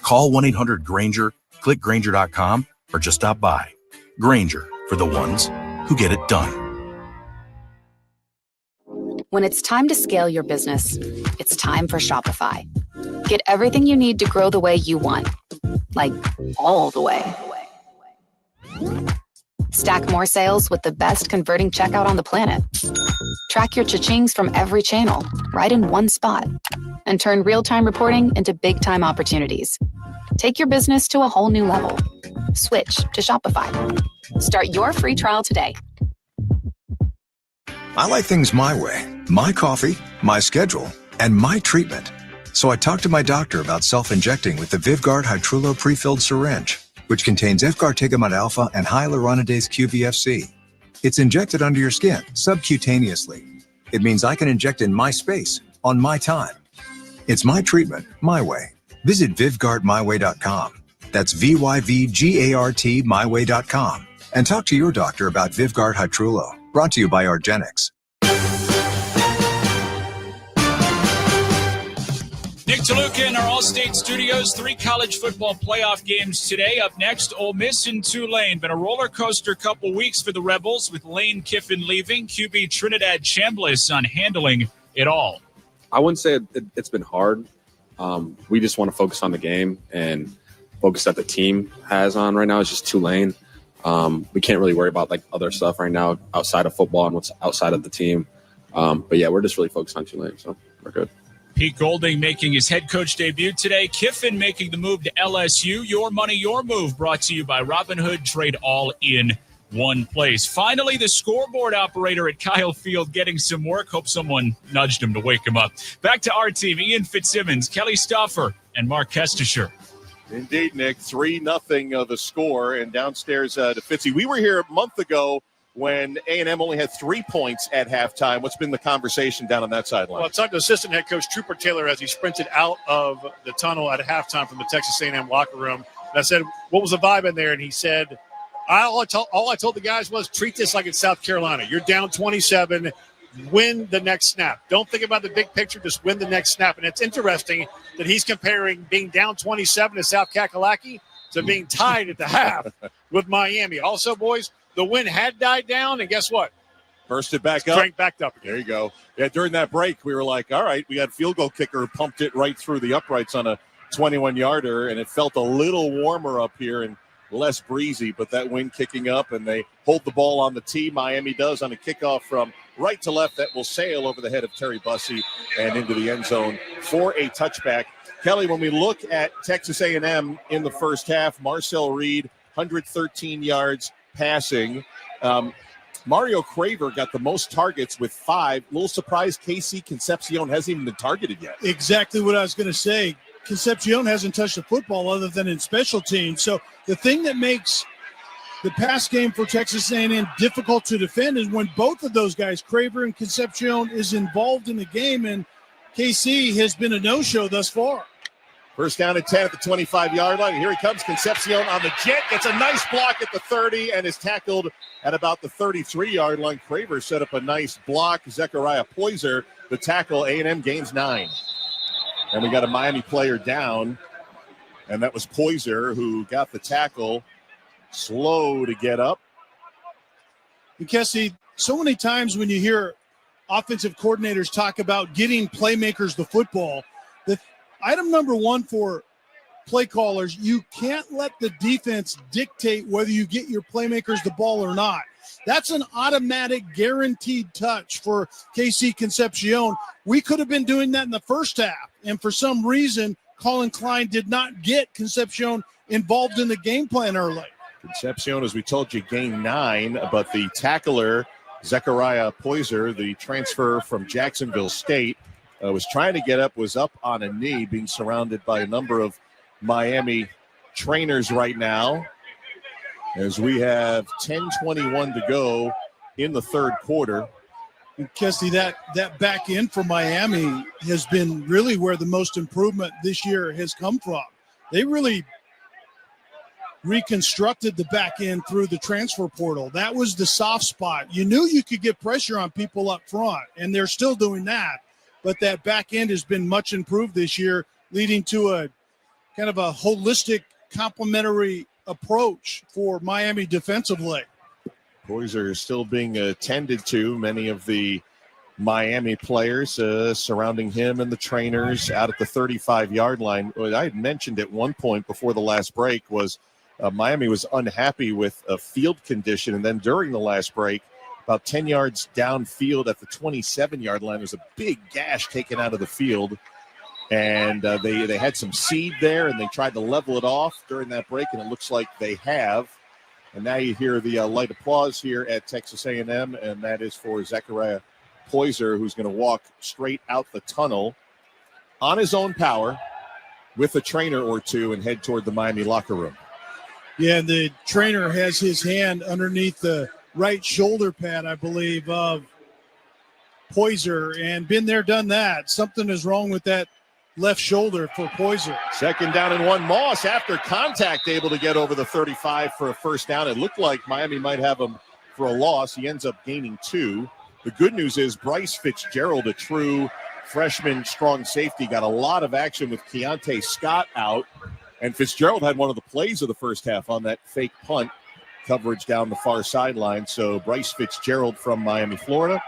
Call 1-800-GRAINGER, click Grainger.com, or just stop by. Grainger, for the ones who get it done. When it's time to scale your business, it's time for Shopify. Get everything you need to grow the way you want, like all the way. Stack more sales with the best converting checkout on the planet. Track your cha-chings from every channel, right in one spot. And turn real-time reporting into big-time opportunities. Take your business to a whole new level. Switch to Shopify. Start your free trial today. I like things my way. My coffee, my schedule, and my treatment. So I talked to my doctor about self-injecting with the Vyvgart Hytrulo pre-filled syringe, which contains efgartigimod alpha and hyaluronidase QVFC. It's injected under your skin, subcutaneously. It means I can inject in my space, on my time. It's my treatment, my way. Visit VyvgartMyWay.com. That's VYVGART MyWay.com. And talk to your doctor about Vyvgart Hytrulo. Brought to you by Argenix. Nick Toluca in our All-State Studios. 3 college football playoff games today. Up next, Ole Miss and Tulane. Been a roller coaster couple weeks for the Rebels with Lane Kiffin leaving. QB Trinidad Chambliss on handling it all. I wouldn't say it's been hard. We just want to focus on the game and focus that the team has on right now. It's just Tulane. We can't really worry about like other stuff right now outside of football and what's outside of the team. But yeah, we're just really focused on Tulane, so we're good. Pete Golding making his head coach debut today. Kiffin making the move to LSU. Your money, your move. Brought to you by Robinhood. Trade all in one place. Finally, the scoreboard operator at Kyle Field getting some work. Hope someone nudged him to wake him up. Back to our team. Ian Fitzsimmons, Kelly Stauffer, and Mark Kestisher. Indeed, Nick. 3-0 the score. And downstairs to Fitzy. We were here a month ago when A&M only had 3 points at halftime. What's been the conversation down on that sideline? Well, I talked to assistant head coach Trooper Taylor as he sprinted out of the tunnel at halftime from the Texas A&M locker room. And I said, what was the vibe in there? And he said, all I told the guys was treat this like it's South Carolina. You're down 27. Win the next snap. Don't think about the big picture. Just win the next snap. And it's interesting that he's comparing being down 27 to South Kakalaki to being tied at the half with Miami. Also, boys, the wind had died down, and guess what? Burst it back up. Strength backed up again. There you go. Yeah, during that break, we were like, all right, we got a field goal kicker who pumped it right through the uprights on a 21-yarder, and it felt a little warmer up here and less breezy, but that wind kicking up, and they hold the ball on the tee. Miami does on a kickoff from right to left that will sail over the head of Terry Bussey and into the end zone for a touchback. Kelly, when we look at Texas A&M in the first half, Marcel Reed, 113 yards passing. Mario Craver got the most targets with 5. Little surprised Casey Concepcion hasn't even been targeted yet. Exactly what I was going to say. Concepcion hasn't touched the football other than in special teams. So the thing that makes the pass game for Texas A&M difficult to defend is when both of those guys, Craver and Concepcion, is involved in the game, and KC has been a no-show thus far. First down and 10 at the 25-yard line. Here he comes, Concepcion on the jet. Gets a nice block at the 30 and is tackled at about the 33-yard line. Craver set up a nice block. Zechariah Poyser, the tackle. A&M gains 9. And we got a Miami player down, and that was Poyser who got the tackle. Slow to get up. And Kessie, so many times when you hear offensive coordinators talk about getting playmakers the football, the item number one for play callers, you can't let the defense dictate whether you get your playmakers the ball or not. That's an automatic guaranteed touch for KC Concepcion. We could have been doing that in the first half, and for some reason, Colin Klein did not get Concepcion involved in the game plan early. Concepcion, as we told you, gained 9, but the tackler, Zechariah Poyser, the transfer from Jacksonville State, was trying to get up, was up on a knee, being surrounded by a number of Miami trainers right now, as we have 10:21 to go in the third quarter. And Kesty, that back end for Miami has been really where the most improvement this year has come from. They really reconstructed the back end through the transfer portal. That was the soft spot. You knew you could get pressure on people up front, and they're still doing that. But that back end has been much improved this year, leading to a kind of a holistic, complementary approach for Miami defensively. Poyser is still being attended to. Many of the Miami players surrounding him and the trainers out at the 35-yard line. What I had mentioned at one point before the last break was Miami was unhappy with field condition, and then during the last break, about 10 yards downfield at the 27-yard line, there's a big gash taken out of the field, and they had some seed there, and they tried to level it off during that break, and it looks like they have. And now you hear the light applause here at Texas A&M, and that is for Zechariah Poyser, who's going to walk straight out the tunnel on his own power with a trainer or two and head toward the Miami locker room. Yeah, and the trainer has his hand underneath the right shoulder pad, I believe, of Poyser, and been there, done that. Something is wrong with that left shoulder for Poyser. Second down and 1. Moss, after contact, able to get over the 35 for a first down. It looked like Miami might have him for a loss. He ends up gaining 2. The good news is Bryce Fitzgerald, a true freshman strong safety, got a lot of action with Keontae Scott out. And Fitzgerald had one of the plays of the first half on that fake punt coverage down the far sideline. So Bryce Fitzgerald from Miami, Florida,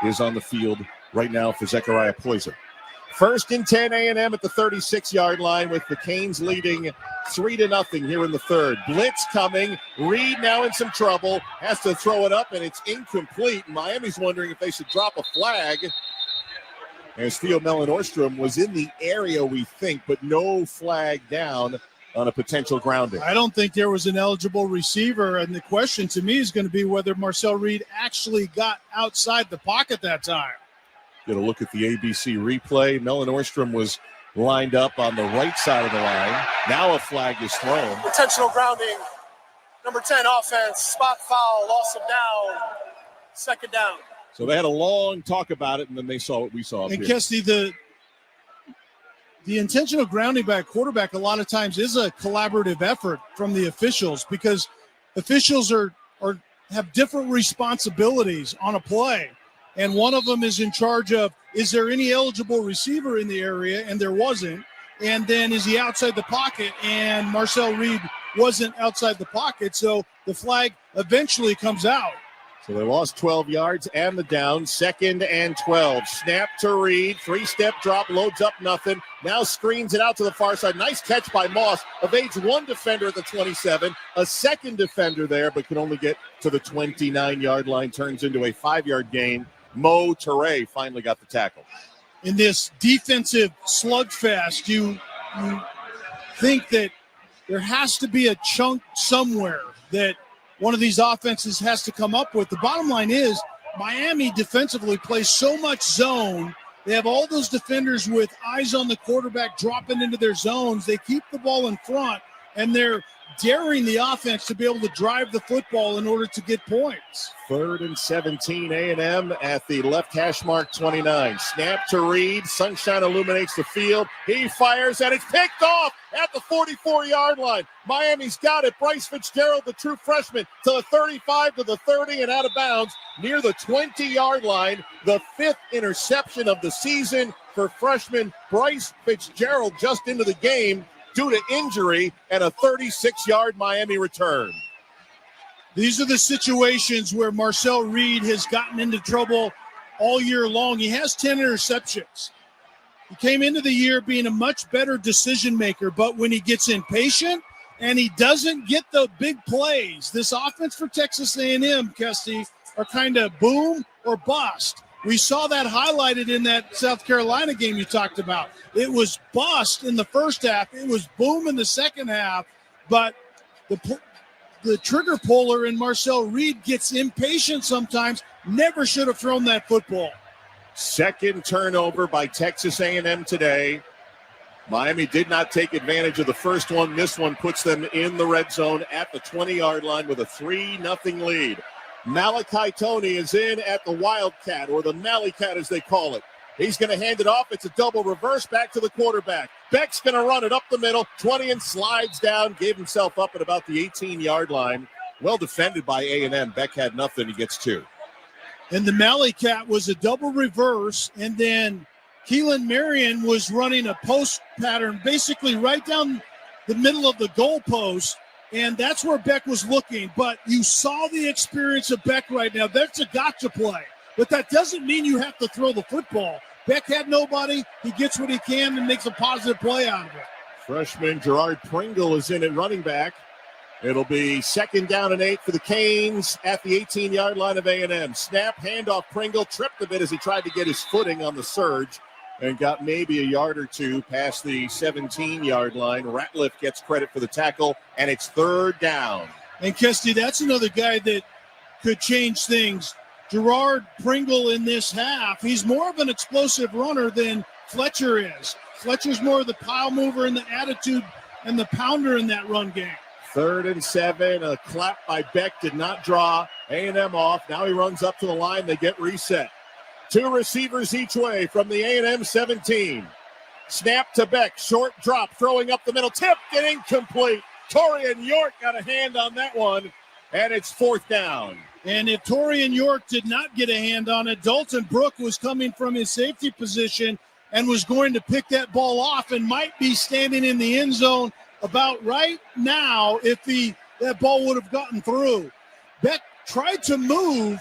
is on the field right now for Zechariah Poyser. First and 10, A&M at the 36-yard line with the Canes leading 3-0 here in the third. Blitz coming. Reed now in some trouble. Has to throw it up, and it's incomplete. Miami's wondering if they should drop a flag. As Theo Mellon-Orstrom was in the area, we think, but no flag down on a potential grounding. I don't think there was an eligible receiver, and the question to me is going to be whether Marcel Reed actually got outside the pocket that time. Get a look at the ABC replay. Mellon-Orstrom was lined up on the right side of the line. Now a flag is thrown. Intentional grounding. Number 10 offense. Spot foul. Loss of down. Second down. So they had a long talk about it, and then they saw what we saw up And here. Kesty, the intentional grounding by a quarterback a lot of times is a collaborative effort from the officials, because officials have different responsibilities on a play. And one of them is in charge of, is there any eligible receiver in the area? And there wasn't. And then is he outside the pocket? And Marcel Reed wasn't outside the pocket. So the flag eventually comes out. So they lost 12 yards and the down. Second and 12. Snap to Reed. 3-step drop. Loads up nothing. Now screens it out to the far side. Nice catch by Moss. Evades one defender at the 27. A second defender there, but can only get to the 29-yard line. Turns into a 5-yard gain. Mo Toure finally got the tackle. In this defensive slugfest, you think that there has to be a chunk somewhere that one of these offenses has to come up with. The bottom line is Miami defensively plays so much zone. They have all those defenders with eyes on the quarterback dropping into their zones. They keep the ball in front, and they're daring the offense to be able to drive the football in order to get points. 3rd and 17, A&M at the left hash mark 29. Snap to Reed. Sunshine illuminates the field. He fires, and it's picked off at the 44-yard line. Miami's got it. Bryce Fitzgerald, the true freshman, to the 35, to the 30, and out of bounds near the 20-yard line. The 5th interception of the season for freshman Bryce Fitzgerald, just into the game due to injury, and a 36-yard Miami return. These are the situations where Marcel Reed has gotten into trouble all year long. He has 10 interceptions. He came into the year being a much better decision maker, but when he gets impatient and he doesn't get the big plays. This offense for Texas A&M, Kesty, are kind of boom or bust. We saw that highlighted in that South Carolina game you talked about. It was bust in the first half. It was boom in the second half. But the trigger puller in Marcel Reed gets impatient sometimes. Never should have thrown that football. Second turnover by Texas A&M today. Miami did not take advantage of the first one. This one puts them in the red zone at the 20-yard line with a 3-0 lead. Malachi Tony is in at the Wildcat, or the Mallycat as they call it. He's going to hand it off. It's a double reverse back to the quarterback. Beck's going to run it up the middle, 20, and slides down, gave himself up at about the 18-yard line. Well defended by A&M. Beck had nothing. He gets 2. And the Mallycat was a double reverse, and then Keelan Marion was running a post pattern basically right down the middle of the goalpost, and that's where Beck was looking. But you saw the experience of Beck right now. That's a gotcha play. But that doesn't mean you have to throw the football. Beck had nobody. He gets what he can and makes a positive play out of it. Freshman Gerard Pringle is in at running back. It'll be 2nd down and 8 for the Canes at the 18-yard line of A&M. Snap, handoff, Pringle tripped a bit as he tried to get his footing on the surge and got maybe a yard or two past the 17-yard line. Ratliff gets credit for the tackle, and it's 3rd down. And, Kesty, that's another guy that could change things. Gerard Pringle in this half, he's more of an explosive runner than Fletcher is. Fletcher's more of the pile mover and the attitude and the pounder in that run game. 3rd and 7, a clap by Beck did not draw A&M off. Now he runs up to the line. They get reset. 2 receivers each way from the A&M 17. Snap to Beck, short drop, throwing up the middle, tipped and incomplete. Torian York got a hand on that one, and it's 4th down. And if Torian York did not get a hand on it, Dalton Brooke was coming from his safety position and was going to pick that ball off and might be standing in the end zone about right now if that ball would have gotten through. Beck tried to move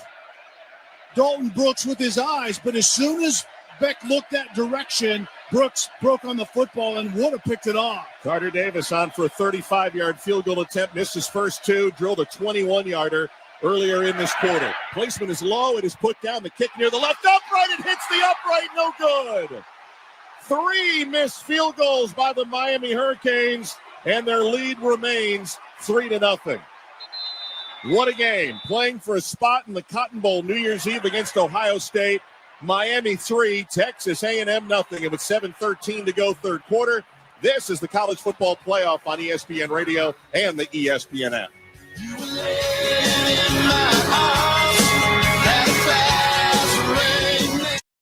Dalton Brooks with his eyes, but as soon as Beck looked that direction, Brooks broke on the football and would have picked it off. Carter Davis on for a 35-yard field goal attempt, missed his first 2, drilled a 21-yarder earlier in this quarter. Placement is low. It is put down. The kick near the left upright. It hits the upright. No good. 3 missed field goals by the Miami Hurricanes, and their lead remains 3-0. What a game. Playing for a spot in the Cotton Bowl New Year's Eve against Ohio State. Miami 3, Texas A&M nothing. And with 7:13 to go third quarter, this is the College Football Playoff on ESPN Radio and the ESPN app.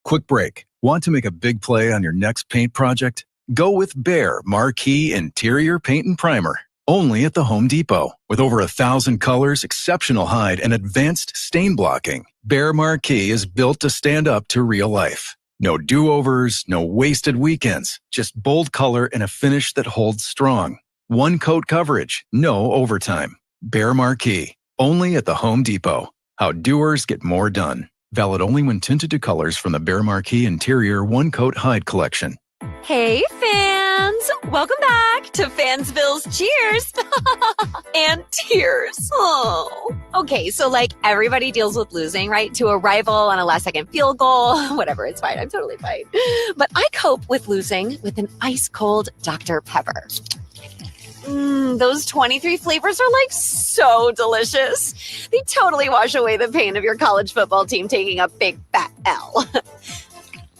Quick break. Want to make a big play on your next paint project? Go with Behr Marquee Interior Paint and Primer. Only at the Home Depot. With over 1,000 colors, exceptional hide, and advanced stain blocking, Behr Marquee is built to stand up to real life. No do-overs, no wasted weekends, just bold color and a finish that holds strong. One coat coverage, no overtime. Behr Marquee, only at the Home Depot. How doers get more done. Valid only when tinted to colors from the Behr Marquee Interior One Coat Hide Collection. Hey, fans! Welcome back to Fansville's Cheers and Tears. Oh. Okay, so like everybody deals with losing, right? To a rival on a last-second field goal. Whatever, it's fine. I'm totally fine. But I cope with losing with an ice-cold Dr. Pepper. Those 23 flavors are like so delicious. They totally wash away the pain of your college football team taking a big fat L.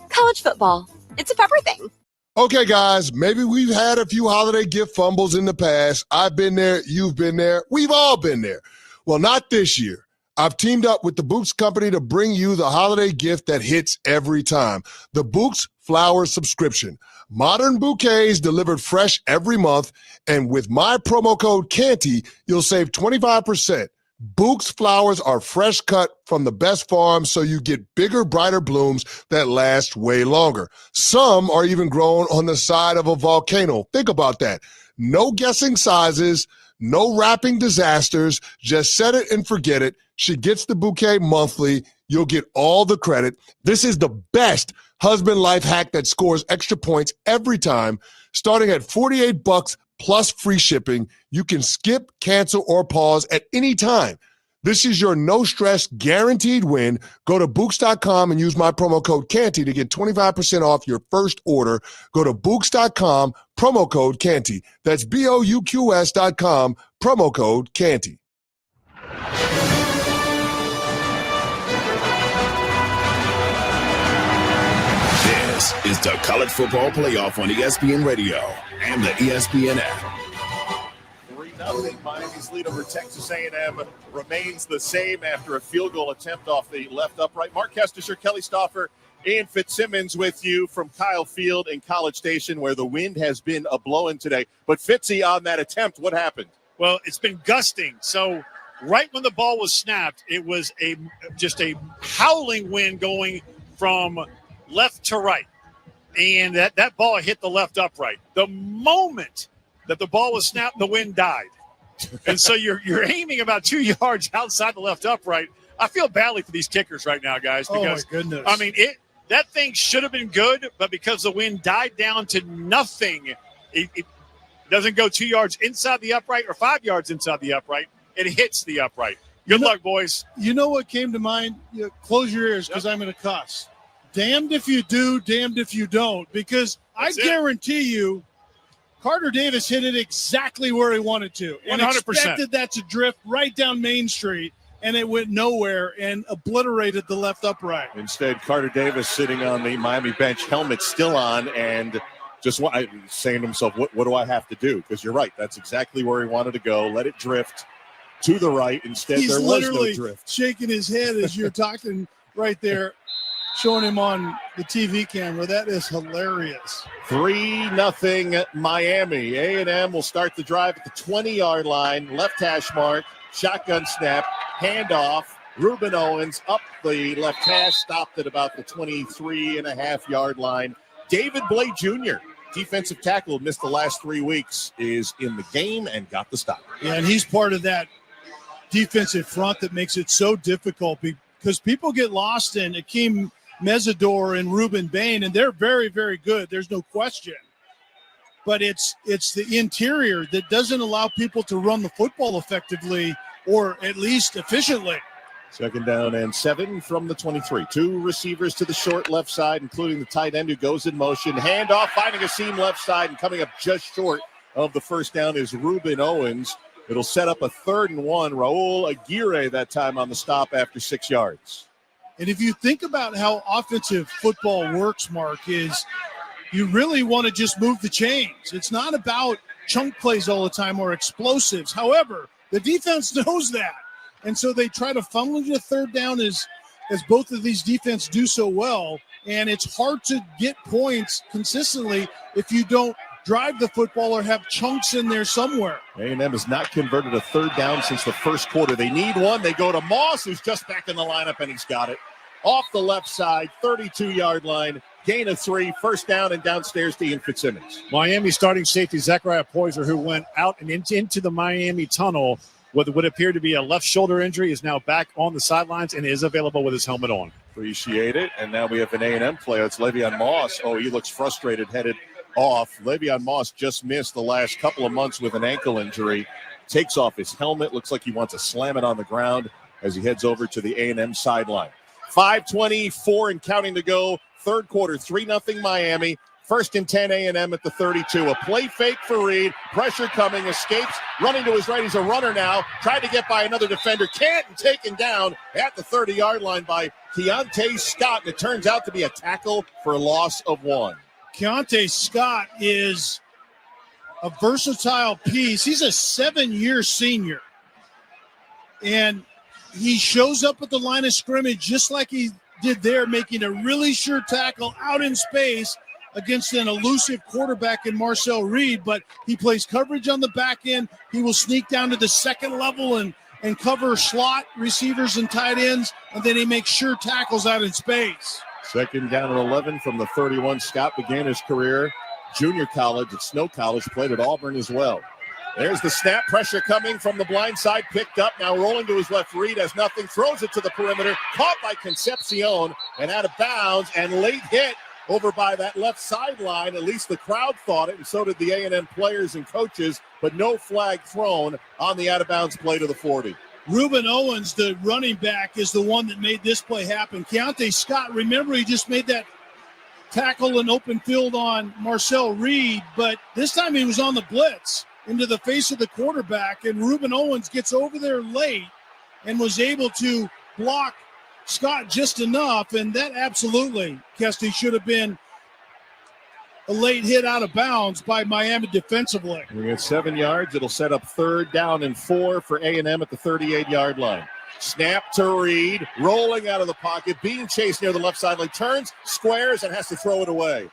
College football, it's a pepper thing. Okay, guys, maybe we've had a few holiday gift fumbles in the past. I've been there. You've been there. We've all been there. Well, not this year. I've teamed up with the Books Company to bring you the holiday gift that hits every time. The Books Flower Subscription. Modern bouquets delivered fresh every month. And with my promo code Canty, you'll save 25%. Books flowers are fresh cut from the best farms, so you get bigger, brighter blooms that last way longer. Some are even grown on the side of a volcano. Think about that. No guessing sizes, no wrapping disasters. Just set it and forget it. She gets the bouquet monthly. You'll get all the credit. This is the best husband life hack that scores extra points every time, starting at $48 plus free shipping. You can skip, cancel, or pause at any time. This is your no-stress guaranteed win. Go to Books.com and use my promo code Canty to get 25% off your first order. Go to Books.com, promo code Canty. That's BOUQS.com, promo code Canty. This is the College Football Playoff on ESPN Radio and the ESPN app. 3-0. Miami's lead over Texas A&M remains the same after a field goal attempt off the left upright. Mark Kestisher, Kelly Stauffer, Ian Fitzsimmons with you from Kyle Field in College Station, where the wind has been a-blowing today. But Fitzy, on that attempt, what happened? Well, it's been gusting. So right when the ball was snapped, it was just a howling wind going from left to right. And that ball hit the left upright. The moment that the ball was snapped, the wind died. And so you're aiming about 2 yards outside the left upright. I feel badly for these kickers right now, guys. Because, oh, my goodness. I mean, that thing should have been good, but because the wind died down to nothing, it doesn't go 2 yards inside the upright or 5 yards inside the upright. It hits the upright. Good luck, boys. You know what came to mind? Close your ears because I'm going to cuss. Damned if you do, damned if you don't. Because I guarantee you, Carter Davis hit it exactly where he wanted to. And 100%. Expected that to drift right down Main Street, and it went nowhere and obliterated the left upright. Instead, Carter Davis sitting on the Miami bench, helmet still on, and just saying to himself, what do I have to do? Because you're right. That's exactly where he wanted to go. Let it drift to the right. Instead, He's there was literally no drift. shaking his head as you're talking right there, showing him on the TV camera. That is hilarious. 3-0 Miami. A&M will start the drive at the 20-yard line. Left hash mark. Shotgun snap. Handoff. Ruben Owens up the left hash. Stopped at about the 23.5-yard line. David Blake Jr., defensive tackle, missed the last 3 weeks, is in the game and got the stop. Yeah, and he's part of that defensive front that makes it so difficult because people get lost in Akeem Mesidor and Ruben Bain, and they're very, very good. There's no question. But it's the interior that doesn't allow people to run the football effectively or at least efficiently. 2nd down and 7 from the 23. 2 receivers to the short left side, including the tight end who goes in motion. Handoff, finding a seam left side, and coming up just short of the first down is Ruben Owens. It'll set up a 3rd and 1. Raul Aguirre that time on the stop after 6 yards. And if you think about how offensive football works, Mark, is you really want to just move the chains. It's not about chunk plays all the time or explosives. However, the defense knows that. And so they try to funnel to 3rd down as both of these defense do so well. And it's hard to get points consistently if you don't drive the football or have chunks in there somewhere. A&M has not converted a 3rd down since the first quarter. They need one. They go to Moss, who's just back in the lineup, and he's got it. Off the left side, 32-yard line, gain of 3, 1st down, and downstairs to Ian Fitzsimmons. Miami starting safety Zachariah Poyser, who went out and into the Miami tunnel with what appeared to be a left shoulder injury, is now back on the sidelines and is available with his helmet on. Appreciate it. And now we have an A&M player. It's Le'Veon Moss. Oh, he looks frustrated, headed off. Le'Veon Moss just missed the last couple of months with an ankle injury. Takes off his helmet. Looks like he wants to slam it on the ground as he heads over to the A&M sideline. 5:24 and counting to go. 3rd quarter, 3-0 Miami. 1st and 10 A&M at the 32. A play fake for Reed. Pressure coming. Escapes. Running to his right. He's a runner now. Tried to get by another defender. Can't, and taken down at the 30-yard line by Keontae Scott. And it turns out to be a tackle for a loss of 1. Keontae Scott is a versatile piece. He's a 7-year senior. And he shows up at the line of scrimmage just like he did there, making a really sure tackle out in space against an elusive quarterback in Marcel Reed. But he plays coverage on the back end. He will sneak down to the 2nd level and cover slot receivers and tight ends, and then he makes sure tackles out in space. 2nd down and 11 from the 31. Scott began his career junior college at Snow College, played at Auburn as well. There's the snap, pressure coming from the blind side, picked up, now rolling to his left. Reed has nothing, throws it to the perimeter, caught by Concepcion and out of bounds, and late hit over by that left sideline. At least the crowd thought it, and so did the A&M players and coaches, but no flag thrown on the out-of-bounds play to the 40. Reuben Owens, the running back, is the one that made this play happen. Keontae Scott, remember, he just made that tackle in open field on Marcel Reed, but this time he was on the blitz into the face of the quarterback, and Reuben Owens gets over there late and was able to block Scott just enough, and that absolutely, Kesty, should have been a late hit out of bounds by Miami defensively. We get 7 yards. It'll set up 3rd down and 4 for A&M at the 38-yard line. Snap to Reed, rolling out of the pocket, being chased near the left sideline, turns, squares, and has to throw it away.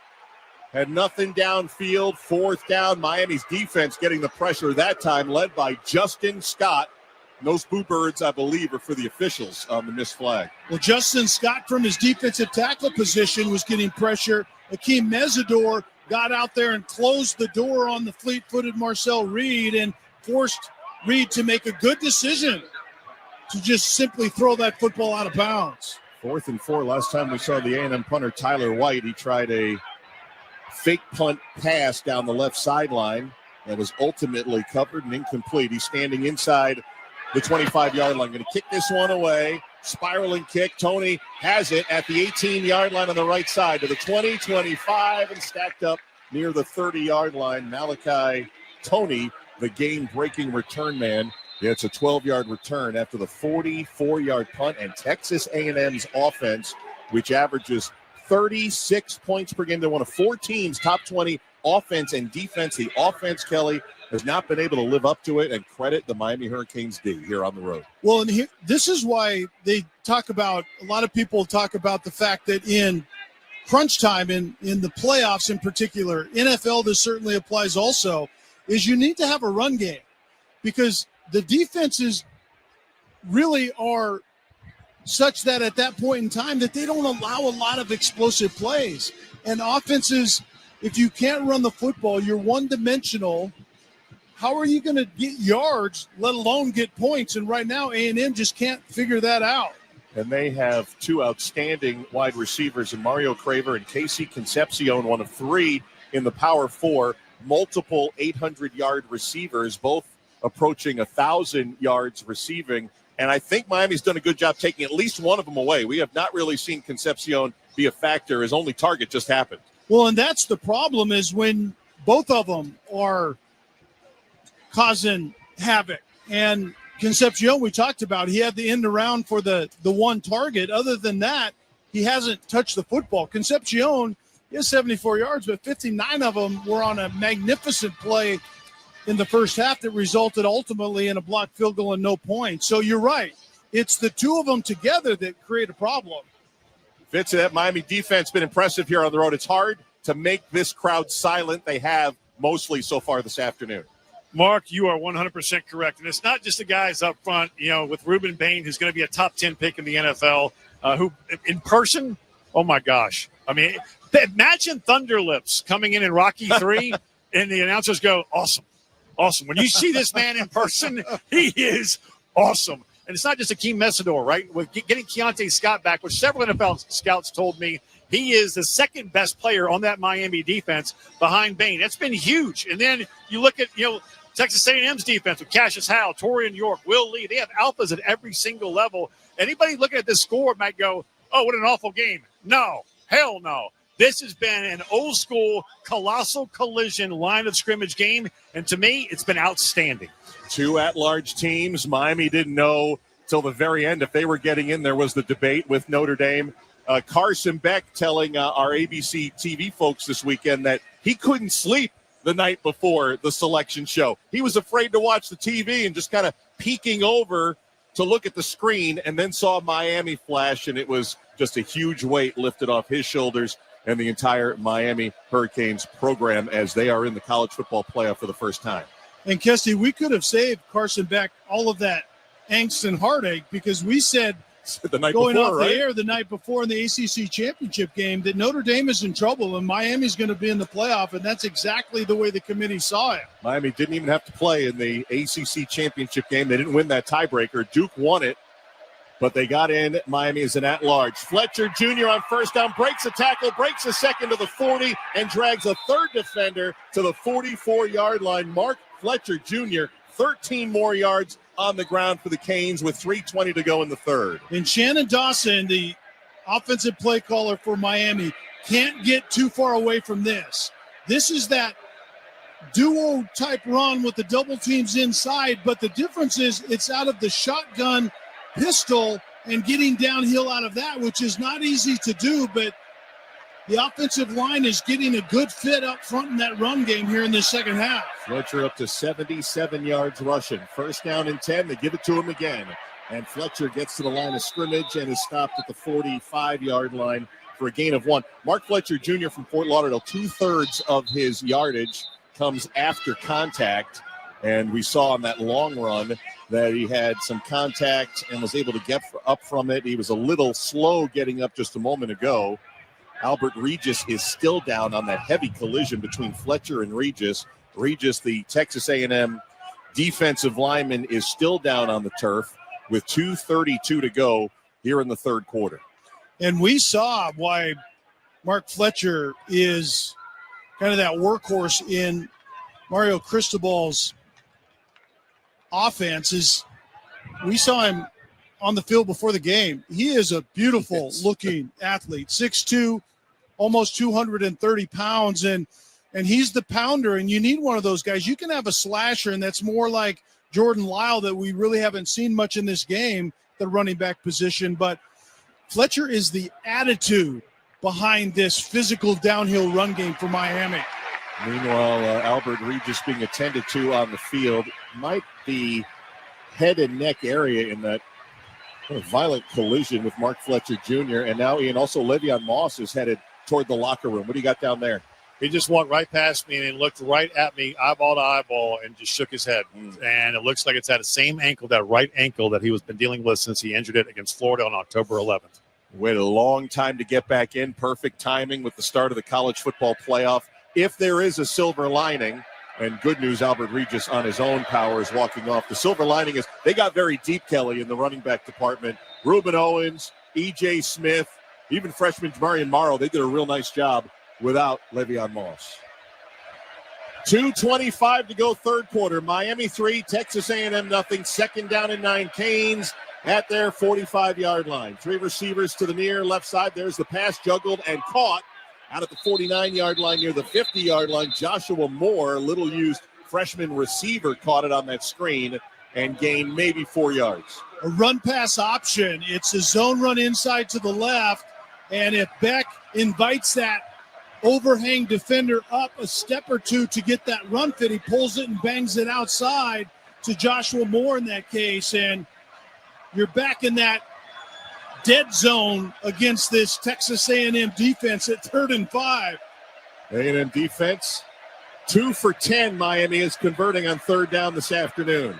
Had nothing downfield, 4th down. Miami's defense getting the pressure that time, led by Justin Scott. And those Boo Birds, I believe, are for the officials on the missed flag. Well, Justin Scott from his defensive tackle position was getting pressure. Akeem Mesidor got out there and closed the door on the fleet-footed Marcel Reed and forced Reed to make a good decision to just simply throw that football out of bounds. 4th and 4. Last time we saw the A&M punter, Tyler White, he tried a fake punt pass down the left sideline that was ultimately covered and incomplete. He's standing inside the 25-yard line. Going to kick this one away. Spiraling kick. Tony has it at the 18-yard line on the right side to the 20, 25, and stacked up near the 30-yard line. Malachi Tony, the game-breaking return man. Yeah, it's a 12-yard return after the 44-yard punt, and Texas A&M's offense, which averages 36 points per game. They're one of 4 teams, top 20 offense and defense. The offense, Kelly, has not been able to live up to it, and credit the Miami Hurricanes D here on the road. Well, and this is why they talk about, a lot of people talk about the fact that in crunch time, in the playoffs in particular, NFL, this certainly applies also, is you need to have a run game because the defenses really are such that at that point in time that they don't allow a lot of explosive plays. And offenses, if you can't run the football, you're one-dimensional. How are you going to get yards, let alone get points? And right now, A&M just can't figure that out. And they have 2 outstanding wide receivers in Mario Craver and Casey Concepcion, one of 3 in the Power 4, multiple 800-yard receivers, both approaching 1,000 yards receiving. And I think Miami's done a good job taking at least one of them away. We have not really seen Concepcion be a factor. His only target just happened. Well, and that's the problem is when both of them are causing havoc. And Concepcion, we talked about, he had the end around for the one target. Other than that, he hasn't touched the football. Concepcion, he has 74 yards, but 59 of them were on a magnificent play in the first half that resulted ultimately in a blocked field goal and no points. So you're right. It's the 2 of them together that create a problem. Fitz, that Miami defense been impressive here on the road. It's hard to make this crowd silent. They have mostly so far this afternoon. Mark, you are 100% correct. And it's not just the guys up front, with Ruben Bain, who's going to be a top 10 pick in the NFL, who in person, oh my gosh. I mean, imagine Thunder Lips coming in Rocky 3 and the announcers go, awesome. Awesome. When you see this man in person, he is awesome. And it's not just Akeem Mesidor, right? With getting Keontae Scott back, which several NFL scouts told me he is the second best player on that Miami defense behind Bain. That's been huge. And then you look at, Texas A&M's defense with Cassius Howe, Torian York, Will Lee. They have alphas at every single level. Anybody looking at this score might go, oh, what an awful game. No, hell no. This has been an old-school, colossal collision line of scrimmage game, and to me, it's been outstanding. 2 at-large teams. Miami didn't know till the very end if they were getting in. There was the debate with Notre Dame. Carson Beck telling our ABC TV folks this weekend that he couldn't sleep the night before the selection show. He was afraid to watch the TV and just kind of peeking over to look at the screen and then saw Miami flash, and it was just a huge weight lifted off his shoulders and the entire Miami Hurricanes program as they are in the college football playoff for the first time. And, Kesty, we could have saved Carson Beck all of that angst and heartache because we said the night going before, off right? the air the night before in the ACC championship game that Notre Dame is in trouble and Miami's going to be in the playoff, and that's exactly the way the committee saw it. Miami didn't even have to play in the ACC championship game. They didn't win that tiebreaker. Duke won it. but they got in. Miami is an at-large. Fletcher Jr. on first down, breaks a tackle, breaks a second to the 40, and drags a third defender to the 44-yard line. Mark Fletcher Jr., 13 more yards on the ground for the Canes with 3:20 to go in the third. And Shannon Dawson, the offensive play caller for Miami, can't get too far away from this. This is that duo type run with the double teams inside, but the difference is it's out of the shotgun pistol and getting downhill out of that, which is not easy to do, but the offensive line is getting a good fit up front in that run game here in the second half. Fletcher up to 77 yards rushing. First down and 10. They give it to him again. And Fletcher gets to the line of scrimmage and is stopped at the 45-yard line for a gain of 1. Mark Fletcher Jr. from Fort Lauderdale, 2/3 of his yardage comes after contact. And we saw on that long run that he had some contact and was able to get up from it. He was a little slow getting up just a moment ago. Albert Regis is still down on that heavy collision between Fletcher and Regis. Regis, the Texas A&M defensive lineman, is still down on the turf with 2:32 to go here in the third quarter. And we saw why Mark Fletcher is kind of that workhorse in Mario Cristobal's offense. Is we saw him on the field before the game. He is a beautiful looking athlete, 6'2", almost 230 pounds. And he's the pounder, and you need one of those guys. You can have a slasher, and that's more like Jordan Lyle that we really haven't seen much in this game, the running back position. But Fletcher is the attitude behind this physical downhill run game for Miami. Meanwhile, Albert Regis being attended to on the field. Might be head and neck area in that violent collision with Mark Fletcher Jr. And now, Ian, also Le'Veon Moss is headed toward the locker room. What do you got down there? He just walked right past me and he looked right at me, eyeball to eyeball, and just shook his head. And it looks like it's at the same ankle, that right ankle that he was been dealing with since he injured it against Florida on October 11th. Waited a long time to get back in. Perfect timing with the start of the college football playoff. If there is a silver lining, and good news, Albert Regis on his own power is walking off. The silver lining is they got very deep, Kelly, in the running back department. Reuben Owens, E.J. Smith, even freshman Marion Morrow, they did a real nice job without Le'Veon Moss. 2:25 to go third quarter. Miami 3, Texas A&M nothing. Second down and 9. Canes at their 45-yard line. 3 receivers to the near left side. There's the pass juggled and caught out at the 49-yard line near the 50-yard line. Joshua Moore, little used freshman receiver, caught it on that screen and gained maybe 4 yards. A run pass option. It's a zone run inside to the left. And if Beck invites that overhang defender up a step or two to get that run fit, he pulls it and bangs it outside to Joshua Moore in that case. And you're back in that dead zone against this Texas A&M defense at 3rd and 5. A&M defense, 2 for 10. Miami is converting on third down this afternoon.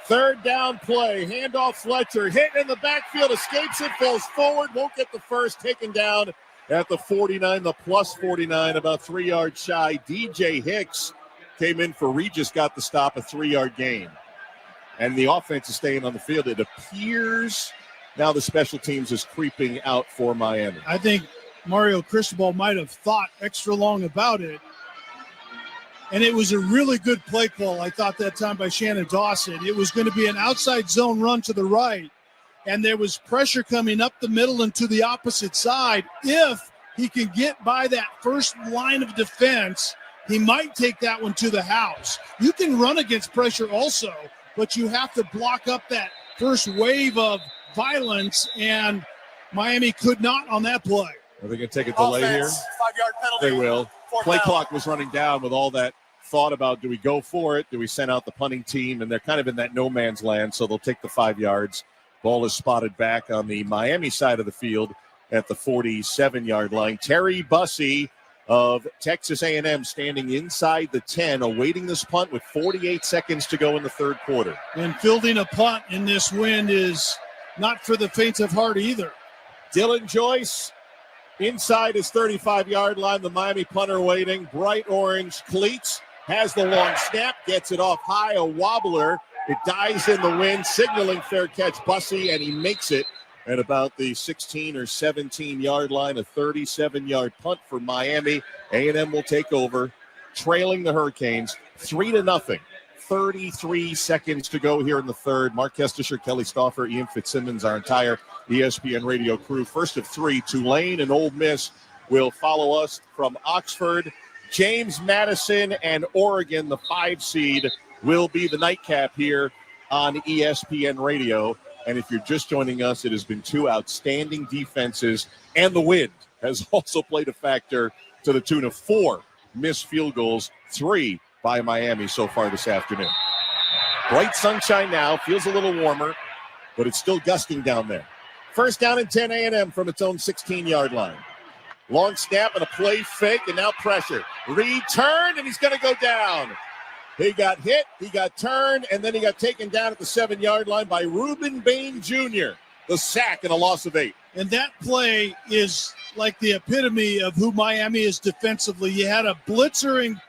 Third down play, handoff Fletcher, hit in the backfield, escapes it, falls forward, won't get the first, taken down at the 49, the plus 49, about 3 yards shy. DJ Hicks came in for Regis, got the stop, a 3-yard gain. And the offense is staying on the field. It appears now the special teams is creeping out for Miami. I think Mario Cristobal might have thought extra long about it. And it was a really good play call, I thought, that time by Shannon Dawson. It was going to be an outside zone run to the right, and there was pressure coming up the middle and to the opposite side. If he can get by that first line of defense, he might take that one to the house. You can run against pressure also, but you have to block up that first wave of violence, and Miami could not on that play. Are they going to take a delay here? 5-yard penalty. They will. Play clock was running down with all that thought about, do we go for it? Do we send out the punting team? And they're kind of in that no man's land, so they'll take the 5 yards. Ball is spotted back on the Miami side of the field at the 47-yard line. Terry Bussey of Texas A&M standing inside the 10, awaiting this punt with 48 seconds to go in the third quarter. And fielding a punt in this wind is not for the faint of heart either. Dylan Joyce inside his 35-yard line. The Miami punter waiting. Bright orange cleats. Has the long snap. Gets it off high. A wobbler. It dies in the wind, signaling fair catch Bussey, and he makes it at about the 16 or 17-yard line, a 37-yard punt for Miami. A&M will take over, trailing the Hurricanes 3-0. 33 seconds to go here in the third. Mark Kestisher, Kelly Stauffer, Ian Fitzsimmons, our entire ESPN radio crew. First of three, Tulane and Ole Miss will follow us from Oxford. James Madison and Oregon, the 5 seed, will be the nightcap here on ESPN radio. And if you're just joining us, it has been 2 outstanding defenses, and the wind has also played a factor to the tune of 4 missed field goals, 3 by Miami so far this afternoon. Bright sunshine now, feels a little warmer, but it's still gusting down there. First down and 10, A&M from its own 16-yard line. Long snap and a play fake, and now pressure. Return, and he's going to go down. He got hit, he got turned, and then he got taken down at the 7-yard line by Reuben Bain Jr. The sack and a loss of 8. And that play is like the epitome of who Miami is defensively. You had a blitzer in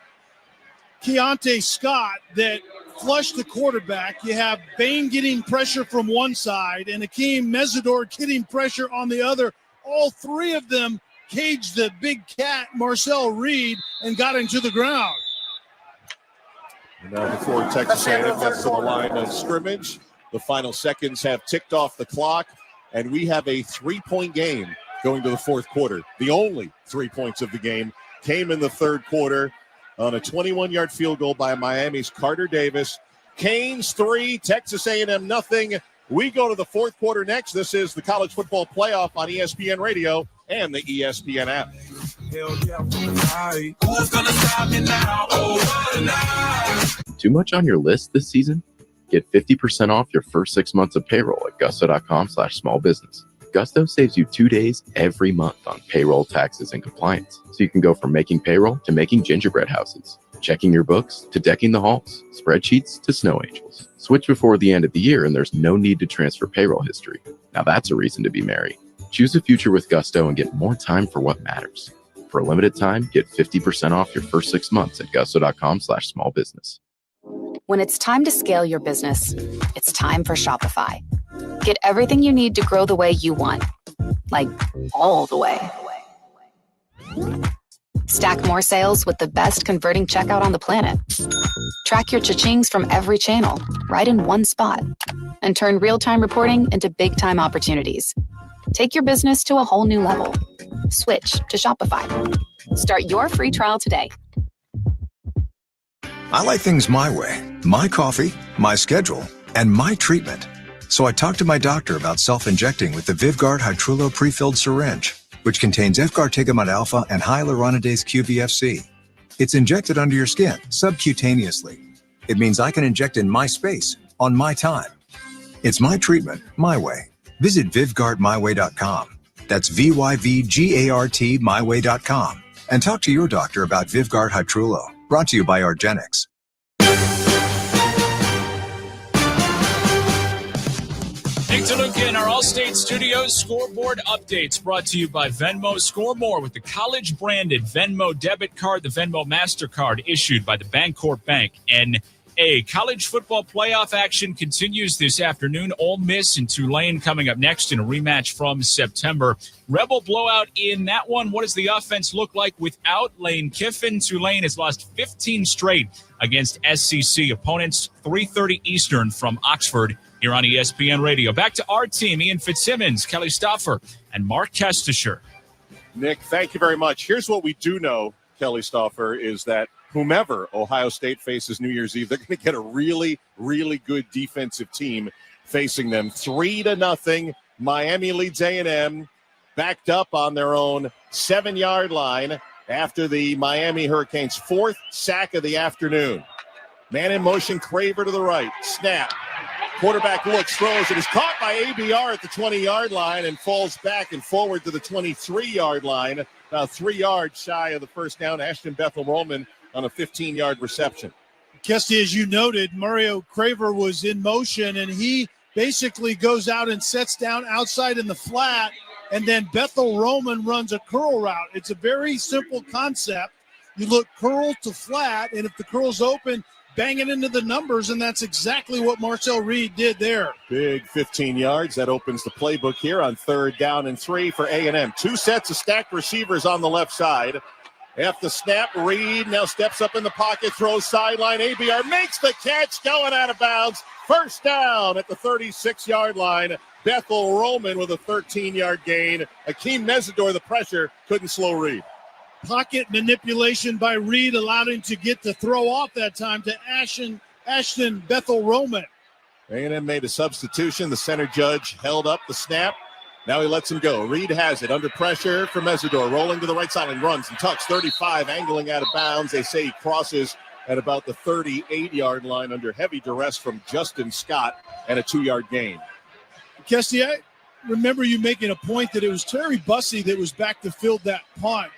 Keontae Scott that flushed the quarterback. You have Bain getting pressure from one side and Akeem Mesidor getting pressure on the other. All 3 of them caged the big cat, Marcel Reed, and got him to the ground. And now before Texas A&M gets to the line of scrimmage, the final seconds have ticked off the clock, and we have a 3-point game going to the fourth quarter. The only 3 points of the game came in the third quarter on a 21-yard field goal by Miami's Carter Davis. Canes 3, Texas A&M nothing. We go to the fourth quarter next. This is the College Football Playoff on ESPN Radio and the ESPN app. Too much on your list this season? Get 50% off your first 6 months of payroll at gusto.com/small business. Gusto saves you 2 days every month on payroll, taxes, and compliance. So you can go from making payroll to making gingerbread houses, checking your books to decking the halls, spreadsheets to snow angels. Switch before the end of the year and there's no need to transfer payroll history. Now that's a reason to be merry. Choose a future with Gusto and get more time for what matters. For a limited time, get 50% off your first 6 months at gusto.com/small business. When it's time to scale your business, it's time for Shopify. Get everything you need to grow the way you want, like all the way. Stack more sales with the best converting checkout on the planet. Track your cha-chings from every channel, right in one spot. And turn real-time reporting into big-time opportunities. Take your business to a whole new level. Switch to Shopify. Start your free trial today. I like things my way. My coffee, my schedule, and my treatment. So I talked to my doctor about self-injecting with the VivGuard Hytrulo prefilled syringe, which contains Efgartigimod alpha and hyaluronidase QVFC. It's injected under your skin, subcutaneously. It means I can inject in my space, on my time. It's my treatment, my way. Visit VivGuardMyWay.com. That's VYVGART myway.com. And talk to your doctor about VivGuard Hytrulo. Brought to you by Argenix. Nick DeLuca in our All-State Studios. Scoreboard updates brought to you by Venmo. Score more with the college-branded Venmo debit card, the Venmo MasterCard issued by the Bancorp Bank. N.A. College football playoff action continues this afternoon. Ole Miss and Tulane coming up next in a rematch from September. Rebel blowout in that one. What does the offense look like without Lane Kiffin? Tulane has lost 15 straight against SEC opponents. 3:30 Eastern from Oxford here on ESPN Radio. Back to our team, Ian Fitzsimmons, Kelly Stauffer, and Mark Kestisher. Nick, thank you very much. Here's what we do know, Kelly Stauffer, is that whomever Ohio State faces New Year's Eve, they're going to get a really, really good defensive team facing them. 3-0. Miami leads A&M, backed up on their own 7-yard line after the Miami Hurricanes' 4th sack of the afternoon. Man in motion, Craver to the right. Snap. Quarterback looks, throws, and is caught by ABR at the 20-yard line and falls back and forward to the 23-yard line. Now 3 yards shy of the first down. Ashton Bethel-Roman on a 15-yard reception. Kesty, as you noted, Mario Craver was in motion, and he basically goes out and sets down outside in the flat, and then Bethel-Roman runs a curl route. It's a very simple concept. You look curl to flat, and if the curl's open, banging into the numbers, and that's exactly what Marcel Reed did there. Big 15 yards. That opens the playbook here on 3rd down and 3 for A&M. 2 sets of stacked receivers on the left side. After the snap, Reed now steps up in the pocket, throws sideline. ABR makes the catch, going out of bounds. First down at the 36-yard line. Bethel Roman with a 13-yard gain. Akeem Mesidor, the pressure, couldn't slow Reed. Pocket manipulation by Reed allowed him to get the throw off that time to Ashton Bethel Roman. A&M made a substitution. The center judge held up the snap. Now he lets him go. Reed has it under pressure for Mesidor, rolling to the right side and runs and tucks 35, angling out of bounds. They say he crosses at about the 38-yard line under heavy duress from Justin Scott and a 2-yard gain. Kesty, I remember you making a point that it was Terry Bussey that was back to field that punt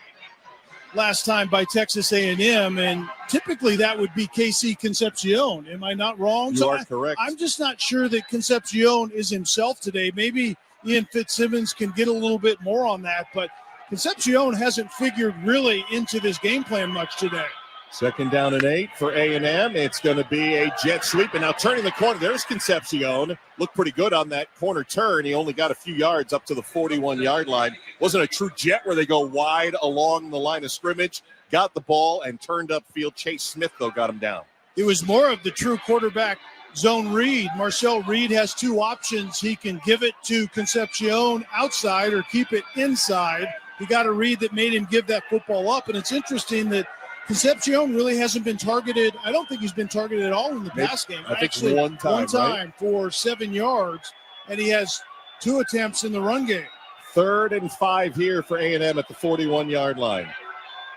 last time by Texas A&M, and typically that would be KC Concepcion. Am I not wrong? You are correct. I'm just not sure that Concepcion is himself today. Maybe Ian Fitzsimmons can get a little bit more on that, but Concepcion hasn't figured really into this game plan much today. 2nd down and 8 for A&M. It's going to be a jet sweep. And now turning the corner, there's Concepcion. Looked pretty good on that corner turn. He only got a few yards up to the 41-yard line. Wasn't a true jet where they go wide along the line of scrimmage. Got the ball and turned upfield. Chase Smith, though, got him down. It was more of the true quarterback zone read. Marcel Reed has 2 options. He can give it to Concepcion outside or keep it inside. He got a read that made him give that football up. And it's interesting that Concepcion really hasn't been targeted. I don't think he's been targeted at all in the pass game. I think one time right? For 7 yards, and he has 2 attempts in the run game. 3rd and 5 here for A&M at the 41-yard line.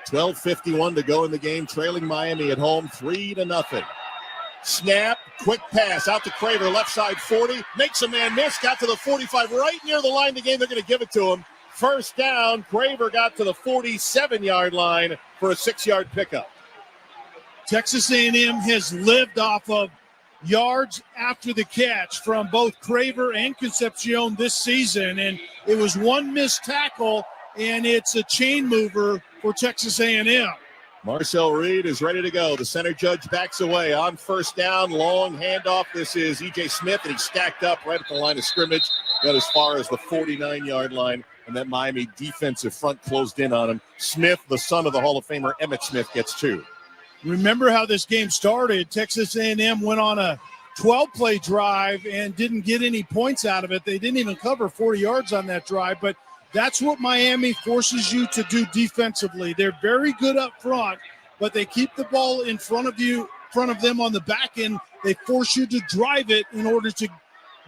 12:51 to go in the game, trailing Miami at home 3-0. Snap, quick pass out to Craver, left side 40, makes a man miss, got to the 45, right near the line of the game. They're going to give it to him. First down, Craver got to the 47-yard line for a 6-yard pickup. Texas A&M has lived off of yards after the catch from both Craver and Concepcion this season, and it was 1 missed tackle, and it's a chain mover for Texas A&M. Marcel Reed is ready to go. The center judge backs away on 1st down, long handoff. This is E.J. Smith, and he's stacked up right at the line of scrimmage. Got as far as the 49-yard line. And that Miami defensive front closed in on him. Smith, the son of the Hall of Famer Emmitt Smith, gets 2. Remember how this game started. Texas A&M went on a 12-play drive and didn't get any points out of it. They didn't even cover 40 yards on that drive, but that's what Miami forces you to do defensively. They're very good up front, but they keep the ball in front of them on the back end. They force you to drive it in order to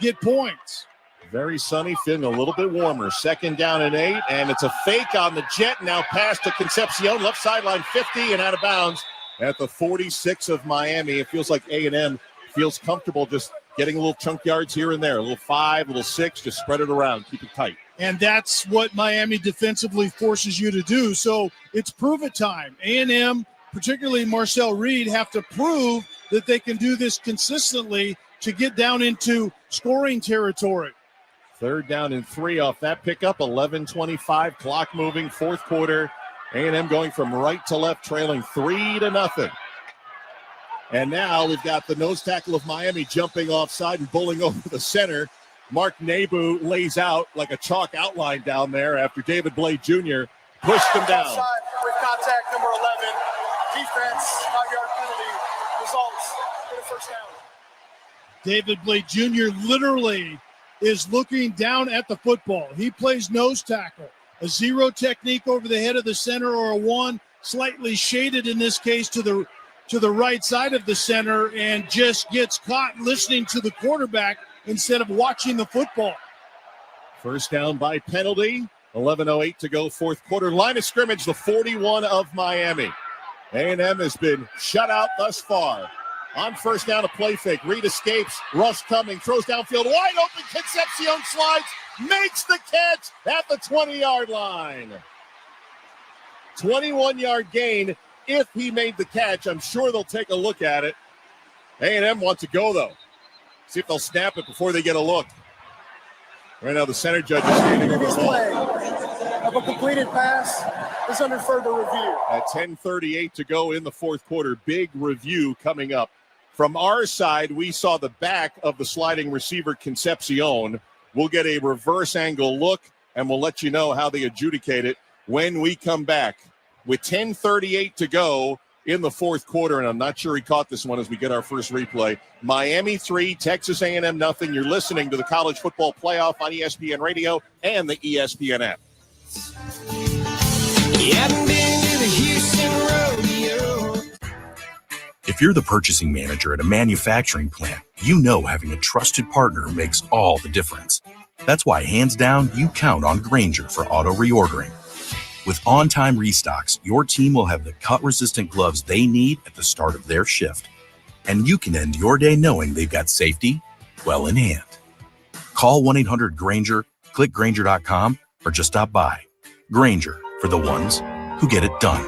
get points. Very sunny, feeling a little bit warmer. 2nd down and 8, and it's a fake on the jet. Now pass to Concepcion, left sideline 50 and out of bounds at the 46 of Miami. It feels like A&M feels comfortable just getting a little chunk yards here and there. A little 5, a little 6, just spread it around, keep it tight. And that's what Miami defensively forces you to do. So it's prove it time. A&M, particularly Marcel Reed, have to prove that they can do this consistently to get down into scoring territory. 3rd down and 3 off that pickup. 11:25, clock moving, 4th quarter. A&M going from right to left, trailing 3-0. And now we've got the nose tackle of Miami jumping offside and bowling over the center. Mark Nabu lays out like a chalk outline down there after David Blade Jr. pushed him down. Offside with contact, number 11. Defense, 5-yard penalty, results in a first down. David Blade Jr. literally is looking down at the football. He plays nose tackle, a 0 technique over the head of the center, or a 1 slightly shaded in this case to the right side of the center, and just gets caught listening to the quarterback instead of watching the football. First down by penalty. 11:08 to go, 4th quarter. Line of scrimmage, the 41 of Miami. A&M has been shut out thus far. On 1st down, a play fake. Reed escapes. Russ coming. Throws downfield. Wide open. Concepcion slides. Makes the catch at the 20-yard line. 21-yard gain. If he made the catch, I'm sure they'll take a look at it. A&M wants to go, though. See if they'll snap it before they get a look. Right now, the center judge is standing over the ball. of a completed pass is under further review. At 10:38 to go in the fourth quarter, big review coming up. From our side, we saw the back of the sliding receiver Concepcion. We'll get a reverse angle look, and we'll let you know how they adjudicate it when we come back. With 10:38 to go in the fourth quarter, and I'm not sure he caught this one as we get our first replay. Miami 3, Texas A&M nothing. You're listening to the College Football Playoff on ESPN Radio and the ESPN app. If you're the purchasing manager at a manufacturing plant, you know having a trusted partner makes all the difference. That's why, hands down, you count on Grainger for auto reordering. With on-time restocks, your team will have the cut-resistant gloves they need at the start of their shift. And you can end your day knowing they've got safety well in hand. Call 1-800-GRAINGER, click Grainger.com, or just stop by. Grainger, for the ones who get it done.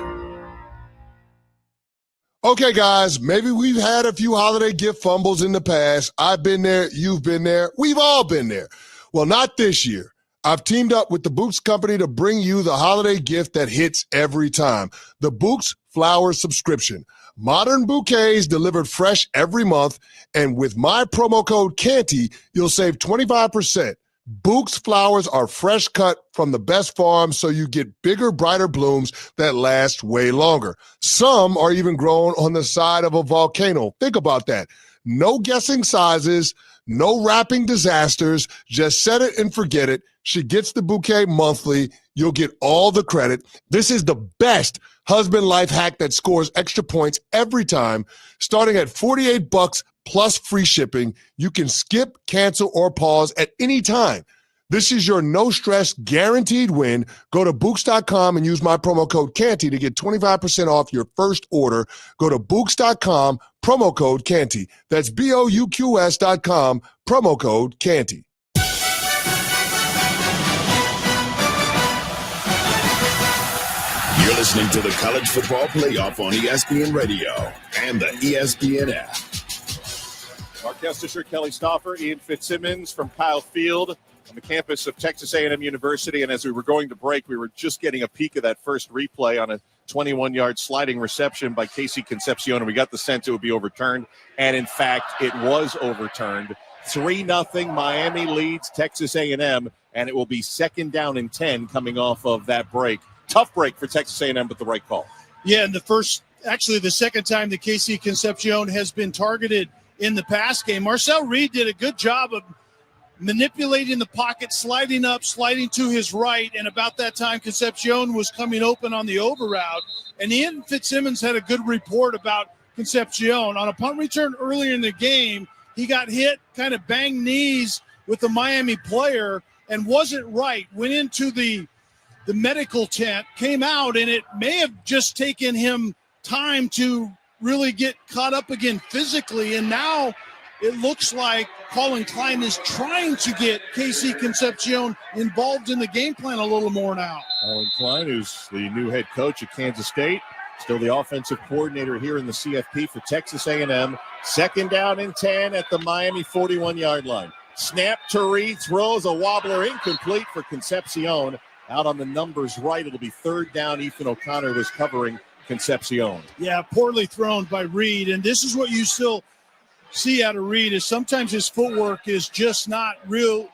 Okay, guys, maybe we've had a few holiday gift fumbles in the past. I've been there. You've been there. We've all been there. Well, not this year. I've teamed up with the Books Company to bring you the holiday gift that hits every time. The Books Flower Subscription. Modern bouquets delivered fresh every month. And with my promo code Canty, you'll save 25%. Books flowers are fresh cut from the best farms, so you get bigger, brighter blooms that last way longer. Some are even grown on the side of a volcano. Think about that. No guessing sizes, no wrapping disasters. Just set it and forget it. She gets the bouquet monthly. You'll get all the credit. This is the best husband life hack that scores extra points every time. Starting at $48 plus free shipping, you can skip, cancel, or pause at any time. This is your no-stress guaranteed win. Go to Books.com and use my promo code Canty to get 25% off your first order. Go to Books.com, promo code Canty. That's BOUQS.com, promo code Canty. You're listening to the College Football Playoff on ESPN Radio and the ESPN app. Mark Kestisher, Kelly Stauffer, Ian Fitzsimmons from Kyle Field on the campus of Texas A&M University. And as we were going to break, we were just getting a peek of that first replay on a 21-yard sliding reception by Casey Concepcion, and we got the sense it would be overturned. And, in fact, it was overturned. 3-0 Miami leads Texas A&M, and it will be 2nd down and 10 coming off of that break. Tough break for Texas A&M, but the right call. Yeah, and the second time that Casey Concepcion has been targeted in the pass game. Marcel Reed did a good job of manipulating the pocket, sliding up, sliding to his right, and about that time Concepcion was coming open on the over route. And Ian Fitzsimmons had a good report about Concepcion. On a punt return earlier in the game, he got hit, kind of banged knees with the Miami player and wasn't right. Went into the medical tent, came out, and it may have just taken him time to really get caught up again physically. And now it looks like Colin Klein is trying to get Casey Concepcion involved in the game plan a little more now. Colin Klein, who's the new head coach at Kansas State, still the offensive coordinator here in the CFP for Texas A&M. 2nd down and 10 at the Miami 41-yard line. Snap to Reed, throws a wobbler, incomplete for Concepcion. Out on the numbers right, it'll be 3rd down. Ethan O'Connor was covering Concepcion. Yeah, poorly thrown by Reed. And this is what you still see out of Reed, is sometimes his footwork is just not real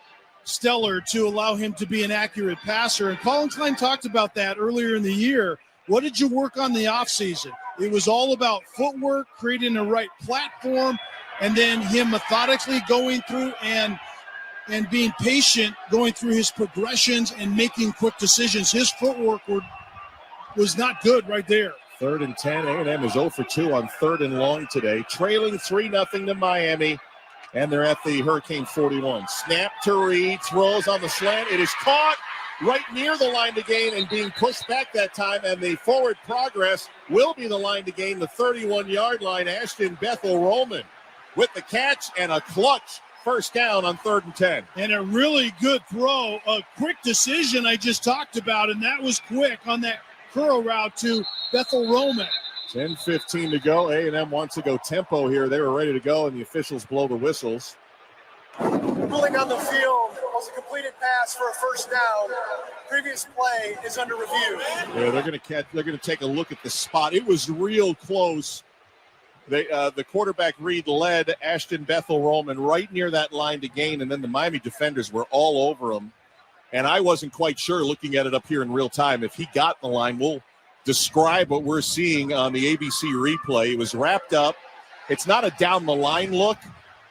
stellar to allow him to be an accurate passer. And Colin Klein talked about that earlier in the year. What did you work on the offseason? It was all about footwork, creating the right platform, and then him methodically going through and being patient, going through his progressions and making quick decisions. His footwork was not good right there. 3rd and 10. A&M is 0 for 2 on 3rd and long today. Trailing 3-0 to Miami, and they're at the Hurricane 41. Snap to Reed, throws on the slant. It is caught right near the line to gain and being pushed back that time, and the forward progress will be the line to gain, the 31-yard line. Ashton Bethel-Roman with the catch and a clutch 1st down on 3rd and 10. And a really good throw, a quick decision I just talked about, and that was quick on that curl route to Bethel-Roman. 10:15 to go. A&M wants to go tempo here. They were ready to go, and the officials blow the whistles. Ruling on the field was a completed pass for a first down. Previous play is under review. Yeah, they're gonna take a look at the spot. It was real close. The quarterback Reed led Ashton Bethel-Roman right near that line to gain, and then the Miami defenders were all over him. And I wasn't quite sure, looking at it up here in real time, if he got the line. We'll describe what we're seeing on the ABC replay. It was wrapped up. It's not a down the line look,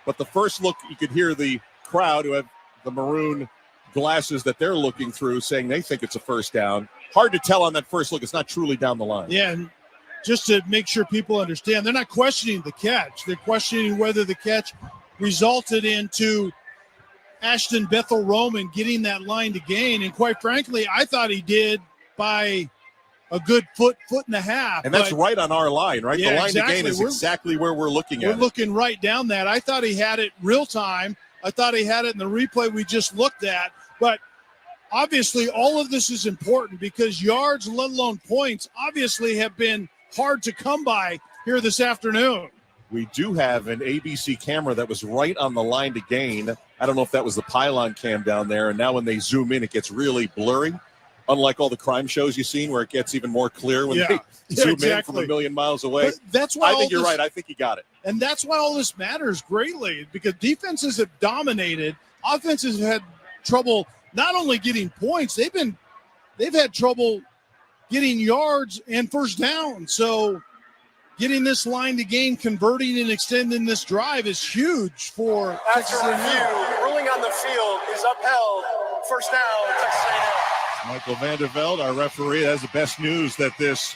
but the first look, you could hear the crowd who have the maroon glasses that they're looking through saying they think it's a first down. Hard to tell on that first look. It's not truly down the line. Yeah, and just to make sure people understand, they're not questioning the catch. They're questioning whether the catch resulted into Ashton Bethel-Roman getting that line to gain. And quite frankly, I thought he did by a good foot and a half. And that's right on our line, right? Yeah, the line exactly. to gain is exactly where we're looking at. We're looking right down that. I thought he had it real time. I thought he had it in the replay we just looked at. But obviously, all of this is important because yards, let alone points, obviously have been hard to come by here this afternoon. We do have an ABC camera that was right on the line to gain. I don't know if that was the pylon cam down there. And now when they zoom in, it gets really blurry. Unlike all the crime shows you've seen where it gets even more clear when they zoom in from a million miles away. But that's why I think you're right. I think he got it. And that's why all this matters greatly, because defenses have dominated. Offenses have had trouble not only getting points, they've had trouble getting yards and first down. So getting this line to gain, converting and extending this drive is huge for Texas After review, ruling on the field is upheld. First down, Texas A&M. Michael Vandervelde, our referee, has the best news that this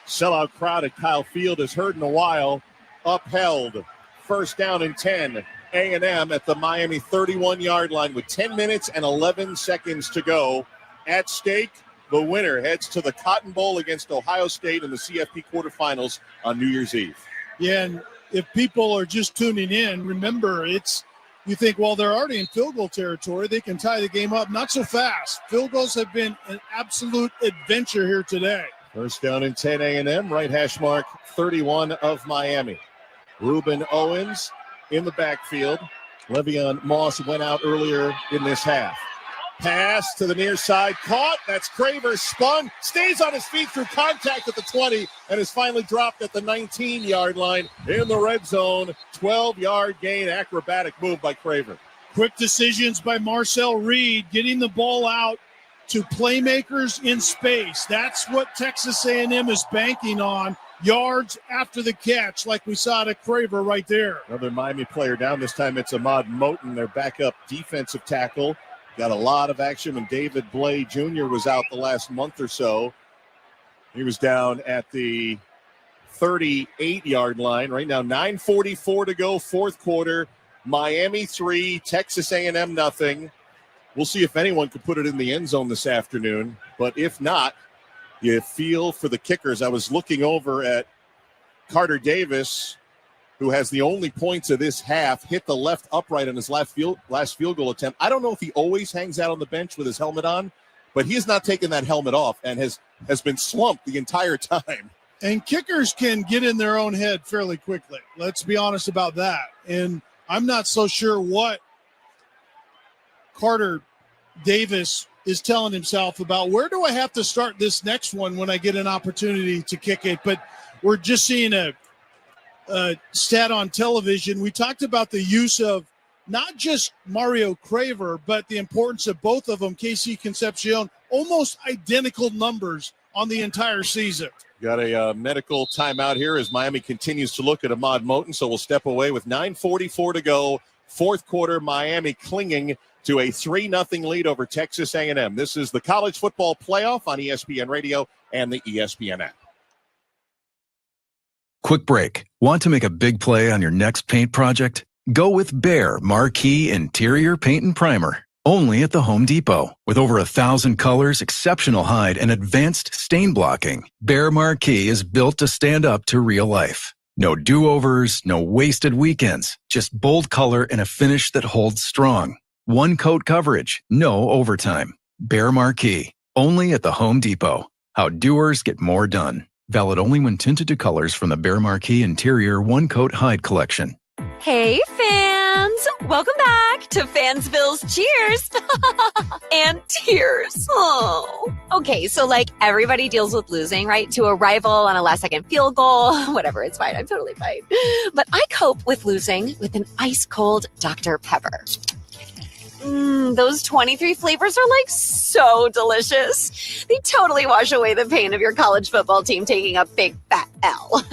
sellout crowd at Kyle Field has heard in a while. Upheld. First down and 10. A&M at the Miami 31-yard line with 10 minutes and 11 seconds to go. At stake, the winner heads to the Cotton Bowl against Ohio State in the CFP quarterfinals on New Year's Eve. Yeah, and if people are just tuning in, remember, you think, well, they're already in field goal territory. They can tie the game up. Not so fast. Field goals have been an absolute adventure here today. First down and 10 A&M, right hash mark 31 of Miami. Reuben Owens in the backfield. Le'Veon Moss went out earlier in this half. Pass to the near side, caught. That's Craver, spun, stays on his feet through contact at the 20, and is finally dropped at the 19-yard line in the red zone. 12-yard gain, acrobatic move by Craver. Quick decisions by Marcel Reed, getting the ball out to playmakers in space. That's what Texas A&M is banking on. Yards after the catch, like we saw to Craver right there. Another Miami player down. This time it's Ahmad Moten, their backup defensive tackle. Got a lot of action when David Blay Jr. was out the last month or so. He was down at the 38-yard line. Right now, 9:44 to go, fourth quarter. Miami 3, Texas A&M nothing. We'll see if anyone could put it in the end zone this afternoon. But if not, you feel for the kickers. I was looking over at Carter Davis, who has the only points of this half, hit the left upright on his last field goal attempt. I don't know if he always hangs out on the bench with his helmet on, but he has not taken that helmet off and has been slumped the entire time. And kickers can get in their own head fairly quickly. Let's be honest about that. And I'm not so sure what Carter Davis is telling himself about where do I have to start this next one when I get an opportunity to kick it. But we're just seeing a stat on television. We talked about the use of not just Mario Craver, but the importance of both of them, KC Concepcion, almost identical numbers on the entire season. Got a medical timeout here as Miami continues to look at Ahmad Moten, so we'll step away with 9:44 to go. Fourth quarter, Miami clinging to a 3-0 lead over Texas A&M. This is the College Football Playoff on ESPN Radio and the ESPN app. Quick break. Want to make a big play on your next paint project? Go with Behr Marquee Interior Paint and Primer. Only at the Home Depot. With over 1,000 colors, exceptional hide, and advanced stain blocking, Behr Marquee is built to stand up to real life. No do-overs, no wasted weekends. Just bold color and a finish that holds strong. One coat coverage, no overtime. Behr Marquee. Only at the Home Depot. How doers get more done. Valid only when tinted to colors from the Behr Marquee Interior One Coat Hide Collection. Hey, fans! fans! Welcome back to Fansville's Cheers and Tears. Oh. Okay, so like everybody deals with losing, right? To a rival on a last-second field goal. Whatever, it's fine. I'm totally fine. But I cope with losing with an ice-cold Dr. Pepper. Those 23 flavors are like so delicious. They totally wash away the pain of your college football team taking a big fat L.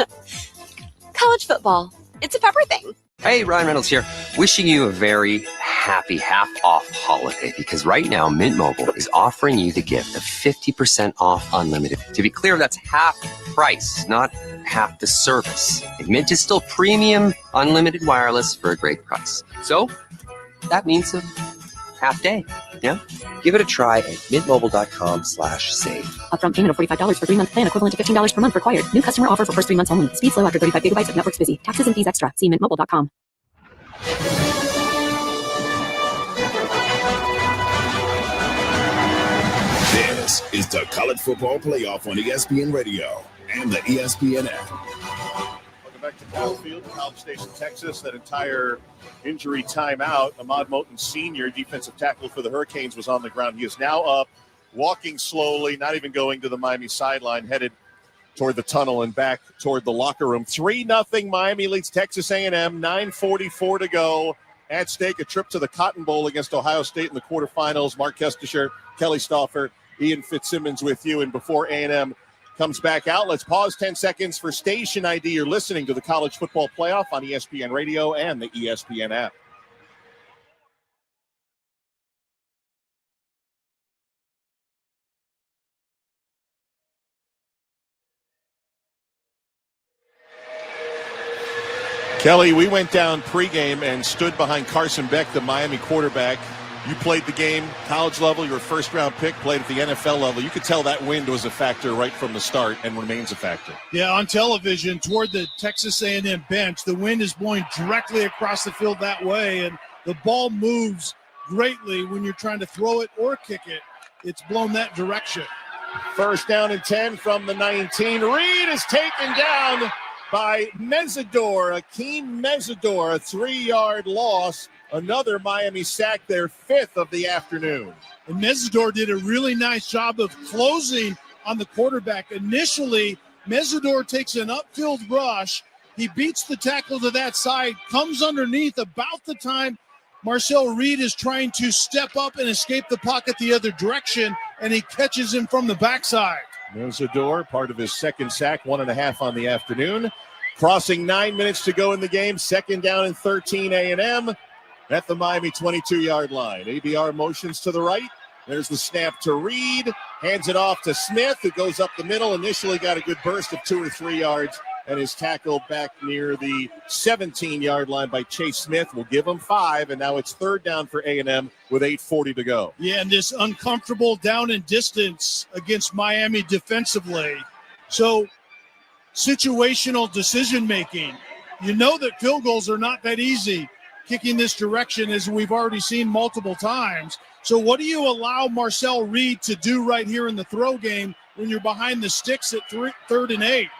College football, it's a pepper thing. Hey, Ryan Reynolds here. Wishing you a very happy half-off holiday because right now Mint Mobile is offering you the gift of 50% off unlimited. To be clear, that's half price, not half the service. And Mint is still premium unlimited wireless for a great price. So that means a half day. Yeah? Give it a try at mintmobile.com/save. Upfront payment of $45 for 3-month plan equivalent to $15 per month required. New customer offer for first 3 months only. Speed slow after 35 gigabytes if network's busy. Taxes and fees extra. See mintmobile.com. This is the College Football Playoff on ESPN Radio and the ESPN app. Welcome back to Powell Field, College Station, Texas. That entire injury timeout, Ahmad Moten Sr., defensive tackle for the Hurricanes, was on the ground. He is now up, walking slowly, not even going to the Miami sideline, headed toward the tunnel and back toward the locker room. 3-0 Miami leads Texas A&M, 9:44 to go. At stake, a trip to the Cotton Bowl against Ohio State in the quarterfinals. Mark Kestisher, Kelly Stauffer, Ian Fitzsimmons with you. And before A&M comes back out, let's pause 10 seconds for station ID. You're listening to the College Football Playoff on ESPN Radio and the ESPN app. Kelly, we went down pregame and stood behind Carson Beck, the Miami quarterback. You played the game, college level, your first-round pick, played at the NFL level. You could tell that wind was a factor right from the start and remains a factor. Yeah, on television, toward the Texas A&M bench, the wind is blowing directly across the field that way, and the ball moves greatly when you're trying to throw it or kick it. It's blown that direction. First down and 10 from the 19. Reed is taken down by Mesidor, Akeem Mesidor, a 3-yard loss. Another Miami sack, their 5th of the afternoon. And Mesidor did a really nice job of closing on the quarterback. Initially, Mesidor takes an upfield rush. He beats the tackle to that side, comes underneath about the time Marcel Reed is trying to step up and escape the pocket the other direction, and he catches him from the backside. Mesidor, part of his second sack, 1.5 on the afternoon. Crossing 9 minutes to go in the game, second down and 13 A&M. At the Miami 22-yard line. ABR motions to the right. There's the snap to Reed. Hands it off to Smith, who goes up the middle. Initially got a good burst of 2 or 3 yards and is tackled back near the 17-yard line by Chase Smith. We'll give him 5, and now it's third down for A&M with 8:40 to go. Yeah, and this uncomfortable down and distance against Miami defensively. So situational decision-making. You know that field goals are not that easy. Kicking this direction, as we've already seen multiple times. So what do you allow Marcel Reed to do right here in the throw game when you're behind the sticks at 3rd and 8?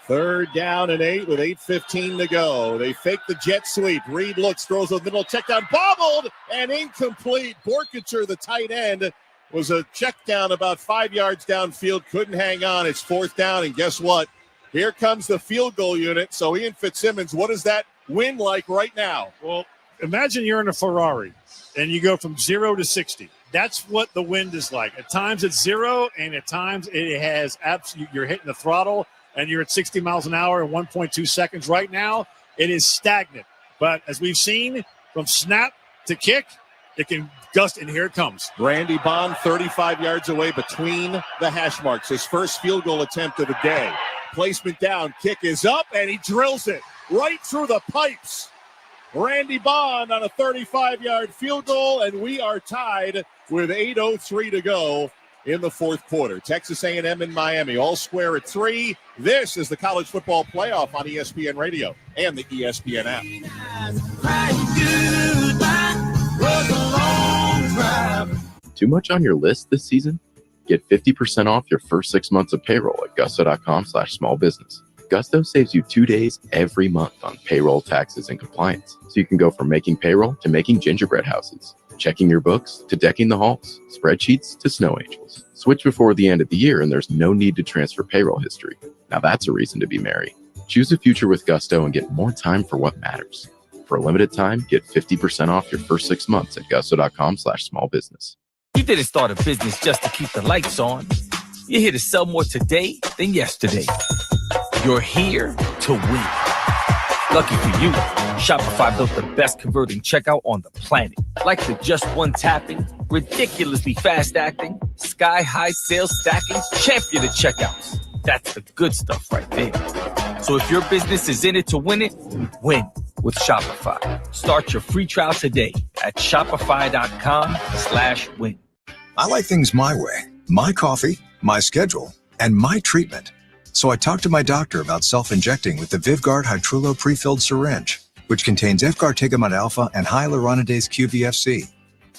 Third down and 8 with 8:15 to go. They fake the jet sweep. Reed looks, throws a middle check down, bobbled and incomplete. Borkacher, the tight end, was a check down about 5 yards downfield. Couldn't hang on. It's 4th down, and guess what? Here comes the field goal unit. So Ian Fitzsimmons, what is that win like right now? Well, imagine you're in a Ferrari and you go from 0 to 60. That's what the wind is like. At times it's 0, and at times it has you're hitting the throttle and you're at 60 miles an hour in 1.2 seconds. Right now, it is stagnant. But as we've seen, from snap to kick, it can gust, and here it comes. Randy Bond, 35 yards away between the hash marks. His first field goal attempt of the day. Placement down, kick is up, and he drills it right through the pipes. Randy Bond on a 35-yard field goal, and we are tied with 8:03 to go in the fourth quarter. Texas A&M and Miami all square at 3. This is the College Football Playoff on ESPN Radio and the ESPN app. Too much on your list this season? Get 50% off your first 6 months of payroll at gusto.com/small business. Gusto saves you 2 days every month on payroll, taxes, and compliance. So you can go from making payroll to making gingerbread houses, checking your books to decking the halls, spreadsheets to snow angels. Switch before the end of the year and there's no need to transfer payroll history. Now that's a reason to be merry. Choose a future with Gusto and get more time for what matters. For a limited time, get 50% off your first 6 months at gusto.com/smallbusiness. You didn't start a business just to keep the lights on. You're here to sell more today than yesterday. You're here to win. Lucky for you, Shopify built the best converting checkout on the planet. Like the just one tapping, ridiculously fast acting, sky-high sales stacking, champion of checkouts. That's the good stuff right there. So if your business is in it to win it, win with Shopify. Start your free trial today at shopify.com/win. I like things my way. My coffee, my schedule, and my treatment. So I talked to my doctor about self-injecting with the VivGuard Hytrulo prefilled syringe, which contains Efgartigimod alpha and hyaluronidase QVFC.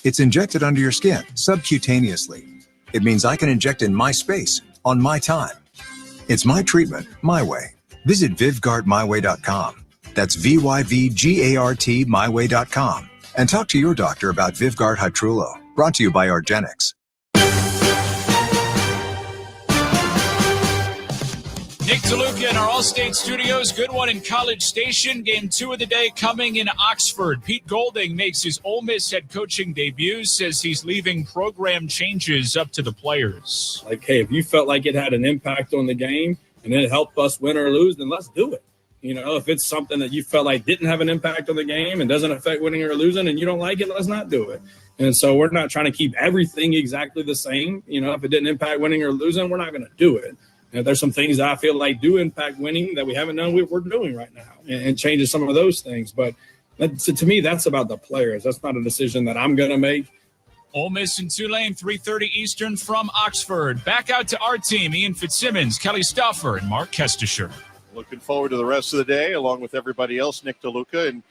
It's injected under your skin, subcutaneously. It means I can inject in my space, on my time. It's my treatment, my way. Visit VivGuardMyWay.com. That's VYVGART myway.com. And talk to your doctor about VivGuard Hytrulo. Brought to you by argenx. Nick DeLuca in our All-State Studios. Good one in College Station. Game 2 of the day coming in Oxford. Pete Golding makes his Ole Miss head coaching debut, says he's leaving program changes up to the players. Like, hey, if you felt like it had an impact on the game and it helped us win or lose, then let's do it. You know, if it's something that you felt like didn't have an impact on the game and doesn't affect winning or losing and you don't like it, let's not do it. And so we're not trying to keep everything exactly the same. You know, if it didn't impact winning or losing, we're not going to do it. And there's some things that I feel like do impact winning that we haven't done, we're doing right now, and changes some of those things. But to me, that's about the players. That's not a decision that I'm going to make. Ole Miss and Tulane, 3:30 Eastern from Oxford. Back out to our team, Ian Fitzsimmons, Kelly Stauffer, and Mark Kestisher. Looking forward to the rest of the day, along with everybody else, Nick DeLuca and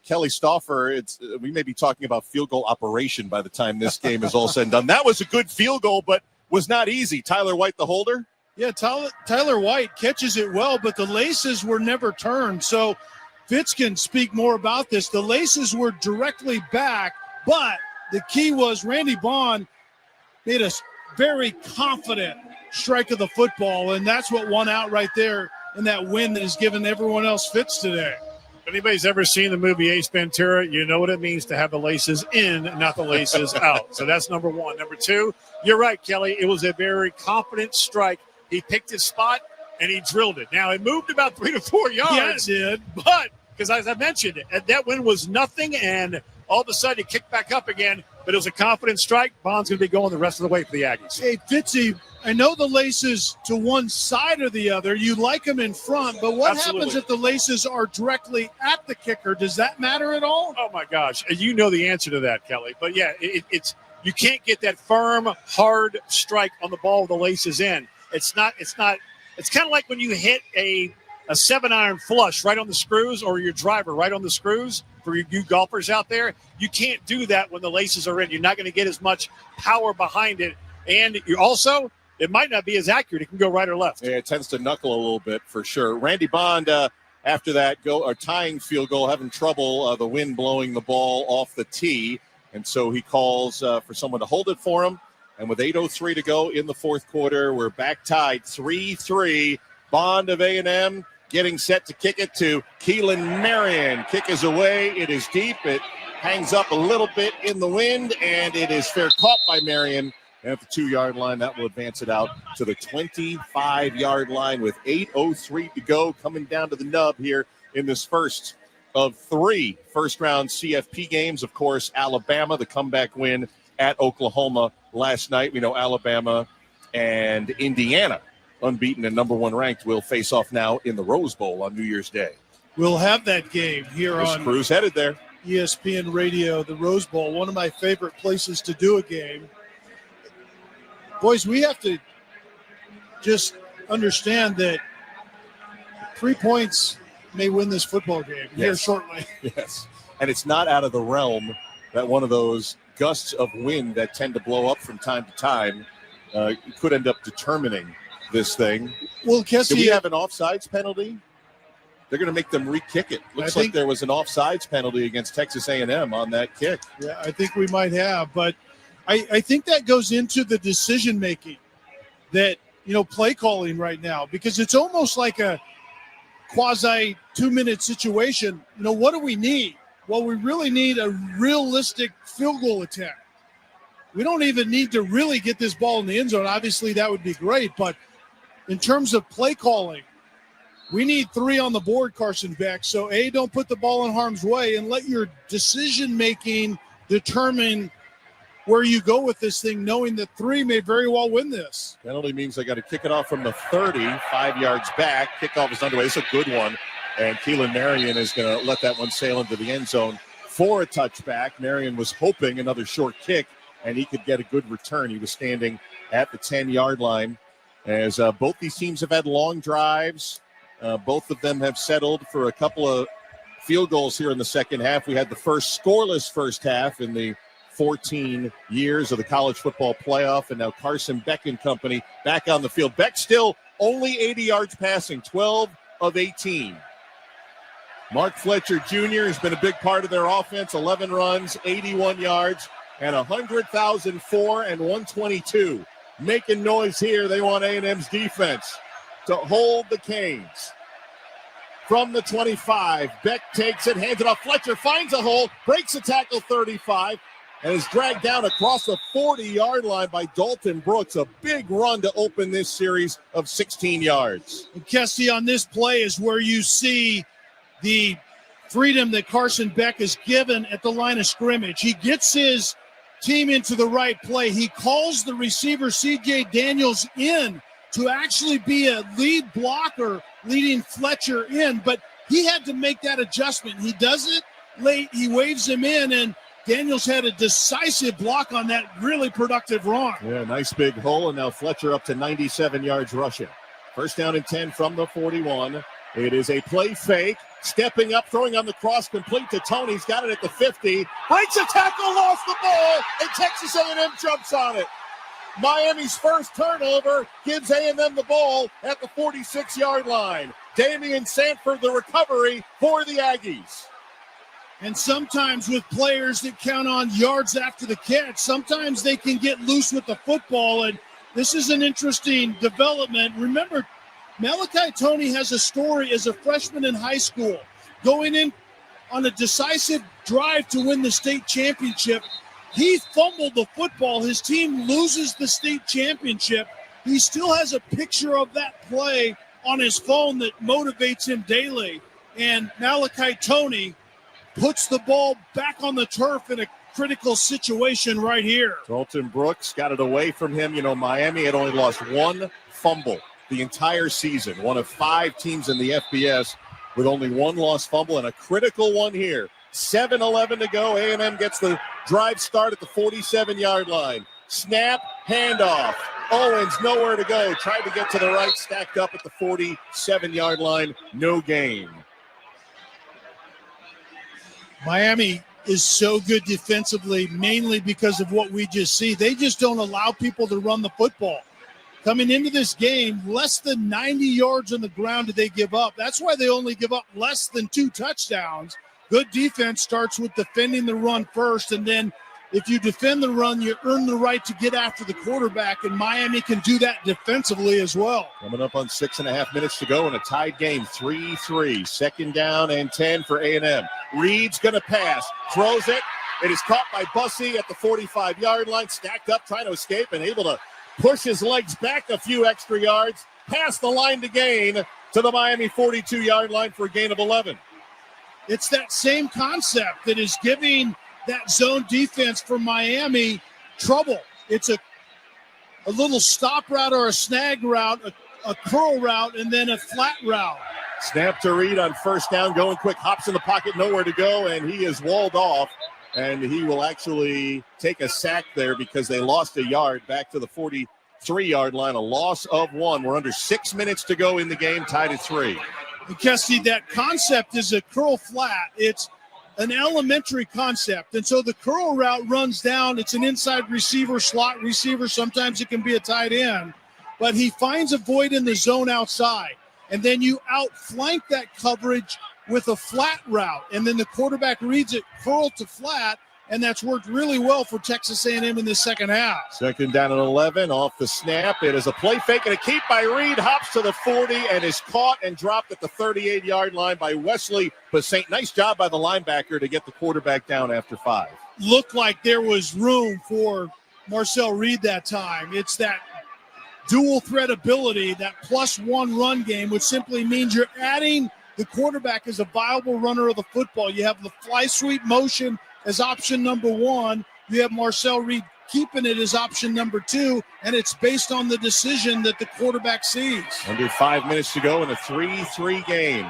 Kelly Stauffer. We may be talking about field goal operation by the time this game is all said and done. That was a good field goal, but was not easy. Tyler White, the holder. Yeah, Tyler White catches it well, but the laces were never turned. So Fitz can speak more about this. The laces were directly back, but the key was Randy Bond made a very confident strike of the football, and that's what won out right there in that win that has given everyone else fits today. If anybody's ever seen the movie Ace Ventura, you know what it means to have the laces in, not the laces out. So that's number one. Number two, you're right, Kelly. It was a very confident strike. He picked his spot, and he drilled it. Now, it moved about 3 to 4 yards. Yeah, it did. But, because as I mentioned, that win was nothing, and all of a sudden he kicked back up again. But it was a confident strike. Bond's going to be going the rest of the way for the Aggies. Hey, Fitzy, I know the laces to one side or the other. You like them in front, but what happens if the laces are directly at the kicker? Does that matter at all? Oh, my gosh. You know the answer to that, Kelly. But, yeah, it's you can't get that firm, hard strike on the ball with the laces in. It's kind of like when you hit a 7-iron flush right on the screws, or your driver right on the screws. For you golfers out there, you can't do that when the laces are in. You're not going to get as much power behind it. And you also, it might not be as accurate. It can go right or left. Yeah, it tends to knuckle a little bit for sure. Randy Bond, after that tying field goal, having trouble, the wind blowing the ball off the tee. And so he calls for someone to hold it for him. And with 8:03 to go in the fourth quarter, we're back tied 3-3. Bond of A&M getting set to kick it to Keelan Marion. Kick is away. It is deep. It hangs up a little bit in the wind, and it is fair caught by Marion at the 2-yard line. That will advance it out to the 25-yard line with 8:03 to go, coming down to the nub here in this first of 3 first-round CFP games. Of course, Alabama, the comeback win at Oklahoma last night. We know Alabama and Indiana, unbeaten and number 1 ranked, will face off now in the Rose Bowl on New Year's Day. We'll have that game here on Crew's headed there. ESPN Radio, the Rose Bowl, one of my favorite places to do a game. Boys, we have to just understand that 3 points may win this football game here shortly. Yes, and it's not out of the realm that one of those gusts of wind that tend to blow up from time to time could end up determining this thing. Well, Kessie, do we have an offsides penalty? They're going to make them re-kick it. Looks like there was an offsides penalty against Texas A&M on that kick. Yeah, I think we might have, but I think that goes into the decision making that, play calling right now, because it's almost like a quasi 2-minute situation. What do we need? Well, we really need a realistic field goal attempt. We don't even need to really get this ball in the end zone. Obviously, that would be great, but in terms of play calling, we need 3 on the board, Carson Beck. So, A, don't put the ball in harm's way and let your decision-making determine where you go with this thing, knowing that 3 may very well win this. Penalty means they got to kick it off from the 30, 5 yards back. Kickoff is underway. It's a good one. And Keelan Marion is going to let that one sail into the end zone for a touchback. Marion was hoping another short kick, and he could get a good return. He was standing at the 10-yard line. As both these teams have had long drives, both of them have settled for a couple of field goals here in the second half. We had the first scoreless first half in the 14 years of the college football playoff, and now Carson Beck and company back on the field. Beck still only 80 yards passing, 12 of 18. Mark Fletcher Jr. has been a big part of their offense, 11 runs, 81 yards, and 100,004 and 122. Making noise here. They want A&M's defense to hold the Canes. From the 25, Beck takes it, hands it off. Fletcher finds a hole, breaks a tackle 35, and is dragged down across the 40-yard line by Dalton Brooks. A big run to open this series of 16 yards. And Kessie, on this play is where you see the freedom that Carson Beck is given at the line of scrimmage. He gets his team into the right play. He calls the receiver, C.J. Daniels, in to actually be a lead blocker, leading Fletcher in. But he had to make that adjustment. He does it late. He waves him in, and Daniels had a decisive block on that really productive run. Yeah, nice big hole, and now Fletcher up to 97 yards rushing. First down and 10 from the 41. It is a play fake. Stepping up, throwing on the cross, complete to Tony. He's got it at the 50. Breaks a tackle, lost the ball, and Texas A&M jumps on it. Miami's first turnover gives A&M the ball at the 46-yard line. Damian Sanford, the recovery for the Aggies. And sometimes with players that count on yards after the catch, sometimes they can get loose with the football, and this is an interesting development. Remember, Malachi Tony has a story as a freshman in high school, going in on a decisive drive to win the state championship. He fumbled the football. His team loses the state championship. He still has a picture of that play on his phone that motivates him daily. And Malachi Tony puts the ball back on the turf in a critical situation right here. Dalton Brooks got it away from him. Miami had only lost one fumble the entire season. One of 5 teams in the FBS with only one lost fumble, and a critical one here. 7:11 to go. A&M gets the drive start at the 47-yard line. Snap, handoff. Owens nowhere to go. Tried to get to the right, stacked up at the 47-yard line. No gain. Miami is so good defensively, mainly because of what we just see. They just don't allow people to run the football. Coming into this game, less than 90 yards on the ground did they give up. That's why they only give up less than 2 touchdowns. Good defense starts with defending the run first, and then if you defend the run, you earn the right to get after the quarterback, and Miami can do that defensively as well. Coming up on 6.5 minutes to go in a tied game, 3-3. Second down and 10 for A&M. Reed's going to pass, throws it. It is caught by Bussey at the 45-yard line, stacked up, trying to escape, and able to push his legs back a few extra yards, past the line to gain to the Miami 42-yard line for a gain of 11. It's that same concept that is giving that zone defense for Miami trouble. It's a little stop route or a snag route, a curl route, and then a flat route. Snap to Reed on first down, going quick, hops in the pocket, nowhere to go, and he is walled off. And he will actually take a sack there because they lost a yard back to the 43-yard line, a loss of 1. We're under 6 minutes to go in the game, tied at 3. And Kessie, that concept is a curl flat. It's an elementary concept. And so the curl route runs down. It's an inside receiver, slot receiver. Sometimes it can be a tight end. but he finds a void in the zone outside. And then you outflank that coverage with a flat route. And then the quarterback reads it curl to flat, and that's worked really well for Texas A&M in the second half. Second down and 11 off the snap. It is a play fake and a keep by Reed. Hops to the 40 and is caught and dropped at the 38-yard line by Wesley Basaint. Nice job by the linebacker to get the quarterback down after 5. Looked like there was room for Marcel Reed that time. It's that dual threat ability, that +1 run game, which simply means you're adding the quarterback as a viable runner of the football. You have the fly sweep motion as option number 1. You have Marcel Reed keeping it as option number 2, and it's based on the decision that the quarterback sees. Under 5 minutes to go in a 3-3 game.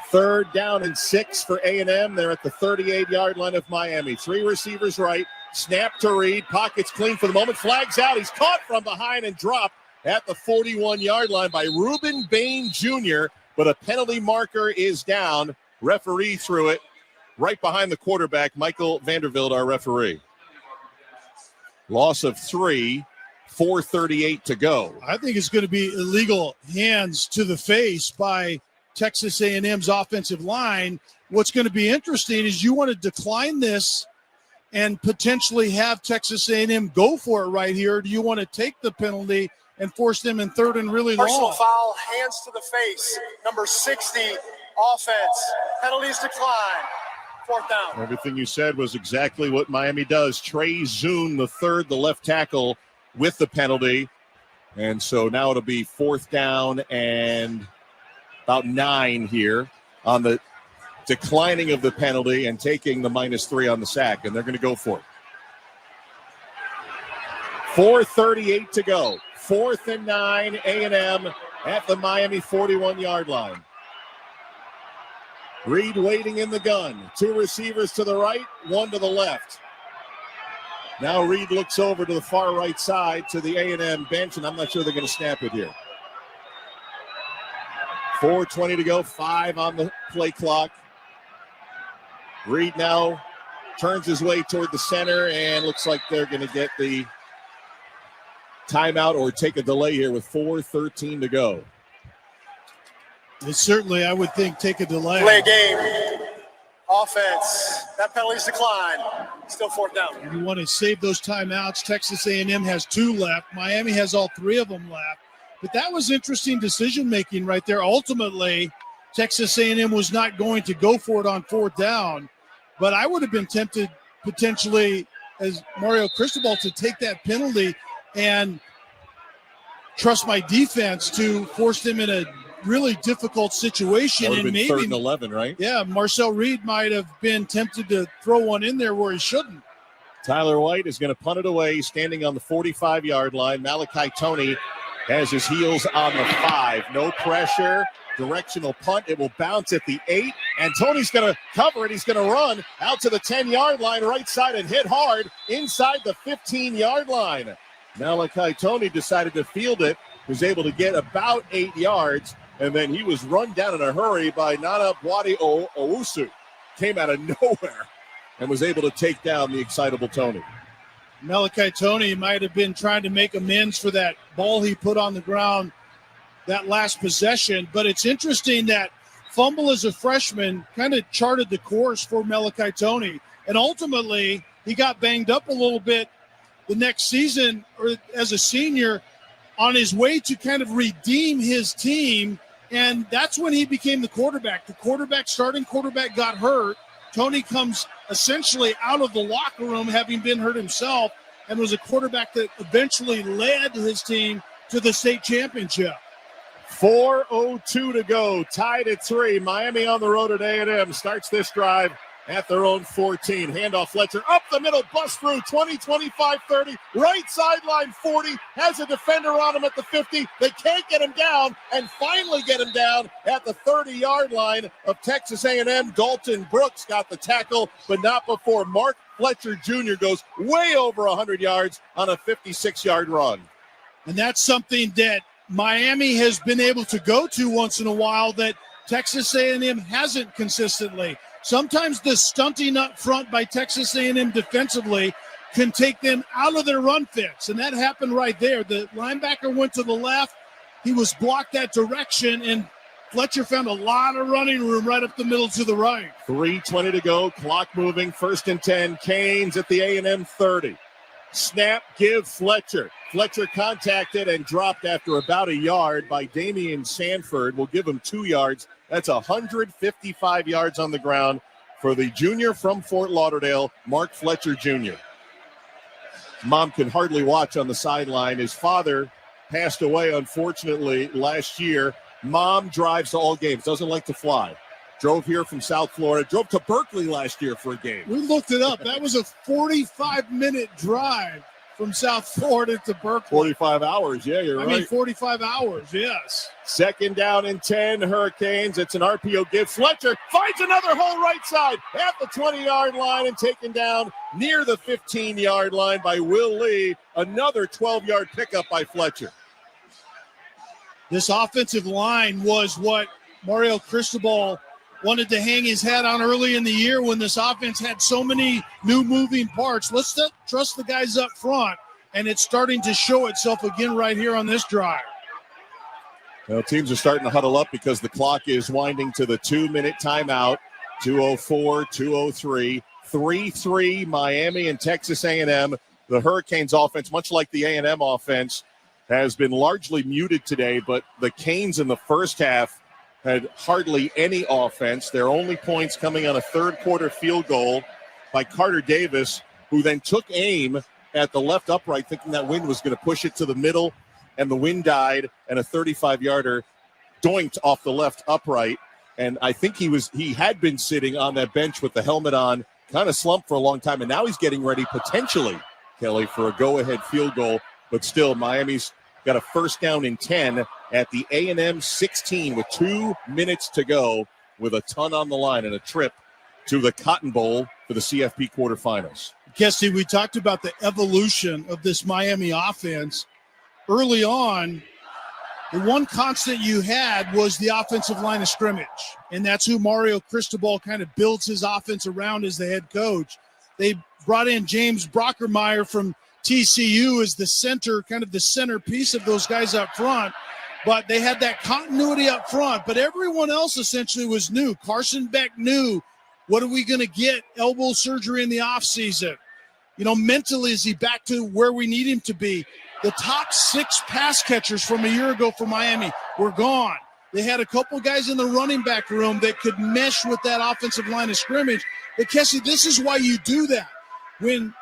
Third down and 6 for A&M. They're at the 38-yard line of Miami. 3 receivers right. Snap to Reed. Pockets clean for the moment. Flags out. He's caught from behind and dropped at the 41-yard line by Reuben Bain Jr., but a penalty marker is down. Referee threw it right behind the quarterback, Michael Vandervelde, our referee. Loss of 3, 4:38 to go. I think it's going to be illegal hands to the face by Texas A&M's offensive line. What's going to be interesting is you want to decline this and potentially have Texas A&M go for it right here. Do you want to take the penalty and force them in third and really long? Personal foul, hands to the face. Number 60, offense. Penalties decline. 4th down. Everything you said was exactly what Miami does. Trey Zune, the third, the left tackle, with the penalty. And so now it'll be 4th down and about 9 here on the declining of the penalty and taking the -3 on the sack. And they're going to go for it. 4:38 to go. 4th and 9, A&M at the Miami 41-yard line. Reed waiting in the gun. 2 receivers to the right, 1 to the left. Now Reed looks over to the far right side to the A&M bench, and I'm not sure they're going to snap it here. 4:20 to go, 5 on the play clock. Reed now turns his way toward the center, and looks like they're going to get the timeout or take a delay here with 4:13 to go. It's certainly, I would think, take a delay. Play game. Offense. That penalty's decline. Still 4th down. You want to save those timeouts. Texas A&M has 2 left. Miami has all 3 of them left. But that was interesting decision-making right there. Ultimately, Texas A&M was not going to go for it on 4th down. But I would have been tempted potentially as Mario Cristobal to take that penalty and trust my defense to force them in a really difficult situation. And maybe 3rd and 11, right? Yeah, Marcel Reed might have been tempted to throw one in there where he shouldn't. Tyler White is going to punt it away, standing on the 45-yard line. Malachi Toney has his heels on the 5. No pressure. Directional punt. It will bounce at the 8. And Toney's going to cover it. He's going to run out to the 10-yard line right side and hit hard inside the 15-yard line. Malachi Toney decided to field it, was able to get about 8 yards, and then he was run down in a hurry by Nana Boadi Owusu. Came out of nowhere and was able to take down the excitable Toney. Malachi Toney might have been trying to make amends for that ball he put on the ground that last possession, but it's interesting that fumble as a freshman kind of charted the course for Malachi Toney, and ultimately he got banged up a little bit the next season or as a senior on his way to kind of redeem his team, and that's when he became the quarterback. The starting quarterback got hurt. Toney comes essentially out of the locker room having been hurt himself and was a quarterback that eventually led his team to the state championship. 4:02 to go, tied at 3. Miami on the road at A&M starts this drive at their own 14. Handoff Fletcher up the middle, bust through 20, 25, 30, right sideline 40, has a defender on him at the 50. They can't get him down, and finally get him down at the 30-yard line of Texas A&M. Dalton Brooks got the tackle, but not before Mark Fletcher Jr. goes way over 100 yards on a 56-yard run. And that's something that Miami has been able to go to once in a while that Texas A&M hasn't consistently. Sometimes the stunting up front by Texas A&M defensively can take them out of their run fix. And that happened right there. The linebacker went to the left. He was blocked that direction, and Fletcher found a lot of running room right up the middle to the right. 3:20 to go, clock moving, 1st and 10. Canes at the A&M 30. Snap, give Fletcher. Fletcher contacted and dropped after about a yard by Damian Sanford. Will give him 2 yards. That's 155 yards on the ground for the junior from Fort Lauderdale, Mark Fletcher Jr. Mom can hardly watch on the sideline. His father passed away, unfortunately, last year. Mom drives to all games, doesn't like to fly. Drove here from South Florida, drove to Berkeley last year for a game. We looked it up. That was a 45-minute drive from South Florida to Berkeley. 45 hours, yeah, you're right. I mean, 45 hours, yes. 2nd down and 10, Hurricanes. It's an RPO give. Fletcher finds another hole right side at the 20-yard line and taken down near the 15-yard line by Will Lee. Another 12-yard pickup by Fletcher. This offensive line was what Mario Cristobal wanted to hang his hat on early in the year when this offense had so many new moving parts. Let's trust the guys up front, and it's starting to show itself again right here on this drive. Well, teams are starting to huddle up because the clock is winding to the 2-minute timeout. 2:04, 2:03, 3-3 Miami and Texas A&M. The Hurricanes offense, much like the A&M offense, has been largely muted today, but the Canes in the first half had hardly any offense. Their only points coming on a third-quarter field goal by Carter Davis, who then took aim at the left upright, thinking that wind was going to push it to the middle, and the wind died, and a 35-yarder doinked off the left upright. And I think he had been sitting on that bench with the helmet on, kind of slumped for a long time, and now he's getting ready potentially, Kelly, for a go-ahead field goal. But still, Miami's got a 1st down and 10 at the A&M 16 with 2 minutes to go, with a ton on the line and a trip to the Cotton Bowl for the CFP quarterfinals. Kesty, we talked about the evolution of this Miami offense. Early on, the one constant you had was the offensive line of scrimmage, and that's who Mario Cristobal kind of builds his offense around as the head coach. They brought in James Brockermeyer from TCU as the center, kind of the centerpiece of those guys up front, but they had that continuity up front, but everyone else essentially was new. Carson Beck knew, what are we going to get? Elbow surgery in the offseason. You know, mentally, is he back to where we need him to be? The top 6 pass catchers from a year ago for Miami were gone. They had a couple guys in the running back room that could mesh with that offensive line of scrimmage. But, Kessie, this is why you do that. When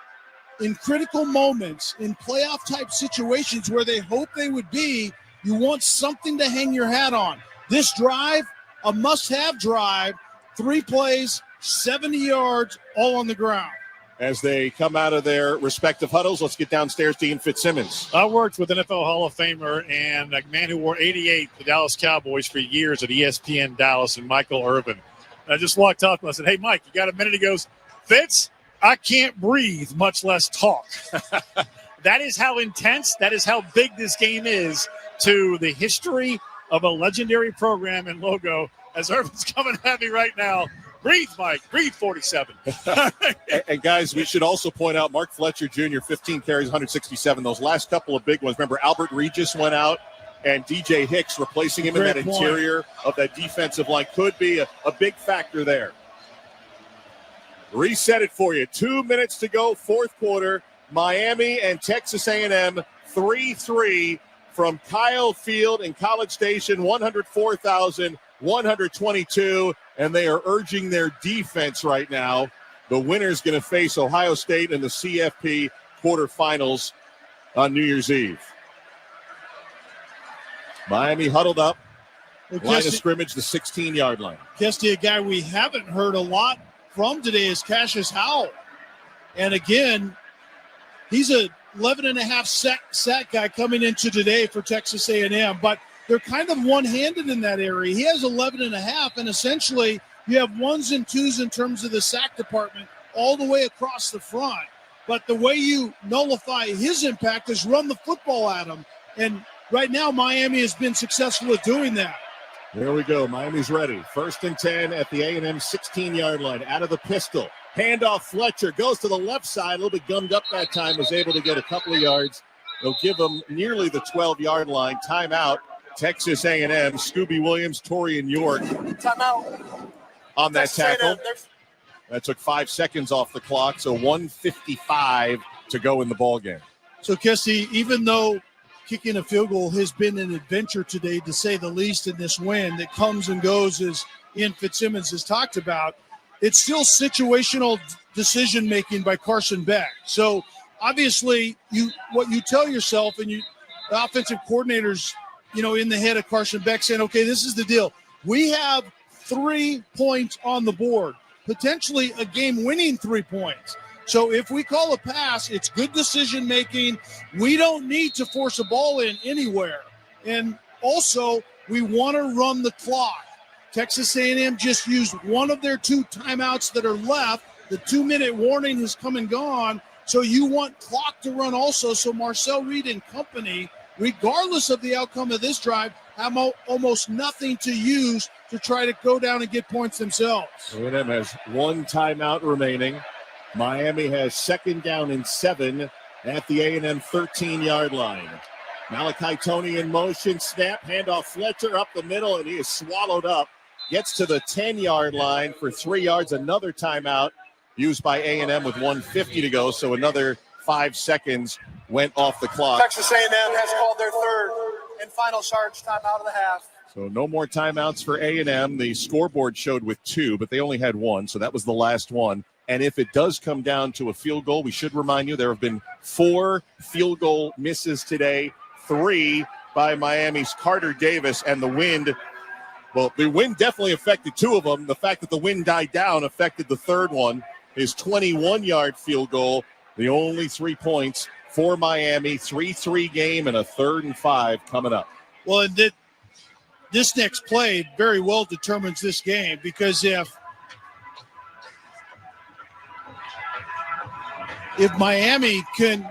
in critical moments, in playoff-type situations where they hope they would be, you want something to hang your hat on. This drive, a must-have drive, 3 plays, 70 yards, all on the ground. As they come out of their respective huddles, let's get downstairs to Ian Fitzsimmons. I worked with NFL Hall of Famer and a man who wore 88, the Dallas Cowboys, for years at ESPN Dallas, and Michael Irvin. And I just walked up and I said, hey, Mike, you got a minute? He goes, Fitz, I can't breathe, much less talk. That is how intense, that is how big this game is to the history of a legendary program and logo. As Irvin's coming at me right now, breathe, Mike, breathe 47. And guys, we should also point out Mark Fletcher Jr., 15 carries, 167. Those last couple of big ones. Remember, Albert Regis went out, and DJ Hicks replacing him in that interior of that defensive line could be a big factor there. Reset it for you. 2 minutes to go, 4th quarter. Miami and Texas A&M 3-3 from Kyle Field in College Station, 104,122, and they are urging their defense right now. The winner's going to face Ohio State in the CFP quarterfinals on New Year's Eve. Miami huddled up, line of scrimmage, the 16-yard line. Kesty, a guy we haven't heard a lot from today is Cassius Howell. And again, he's a 11.5 sack guy coming into today for Texas A&M, but they're kind of one-handed in that area. He has 11.5, and essentially you have 1s and 2s in terms of the sack department all the way across the front. But the way you nullify his impact is run the football at him. And right now, Miami has been successful at doing that. There we go. Miami's ready. 1st and 10 at the A&M 16-yard line. Out of the pistol. Handoff Fletcher goes to the left side, a little bit gummed up that time, was able to get a couple of yards. They'll give him nearly the 12-yard line. Timeout, Texas A&M. Scooby Williams, Torian York Timeout. on that Texas tackle. A&M, That took 5 seconds off the clock, so 1:55 to go in the ball game. So, Kessie, even though kicking a field goal has been an adventure today, to say the least, in this win that comes and goes, as Ian Fitzsimmons has talked about, it's still situational decision-making by Carson Beck. So, obviously, what you tell yourself, and the offensive coordinators, in the head of Carson Beck saying, okay, this is the deal. We have 3 points on the board, potentially a game-winning 3 points. So if we call a pass, it's good decision-making. We don't need to force a ball in anywhere. And also, we want to run the clock. Texas A&M just used one of their 2 timeouts that are left. The 2-minute warning has come and gone. So you want clock to run also. So Marcel Reed and company, regardless of the outcome of this drive, have almost nothing to use to try to go down and get points themselves. A&M has 1 timeout remaining. Miami has 2nd down and 7 at the A&M 13-yard line. Malachi Toney in motion, snap, handoff Fletcher up the middle, and he is swallowed up. Gets to the 10-yard line for 3 yards. Another timeout used by A&M with 1:50 to go, so another 5 seconds went off the clock. Texas A&M has called their third and final charge timeout of the half. So no more timeouts for A&M. The scoreboard showed with 2, but they only had 1, so that was the last one. And if it does come down to a field goal, we should remind you there have been 4 field goal misses today, 3 by Miami's Carter Davis, and the wind. Well, the wind definitely affected 2 of them. The fact that the wind died down affected the third one. His 21-yard field goal, the only 3 points for Miami. 3-3 game and a 3rd and 5 coming up. Well, and this next play very well determines this game, because if Miami can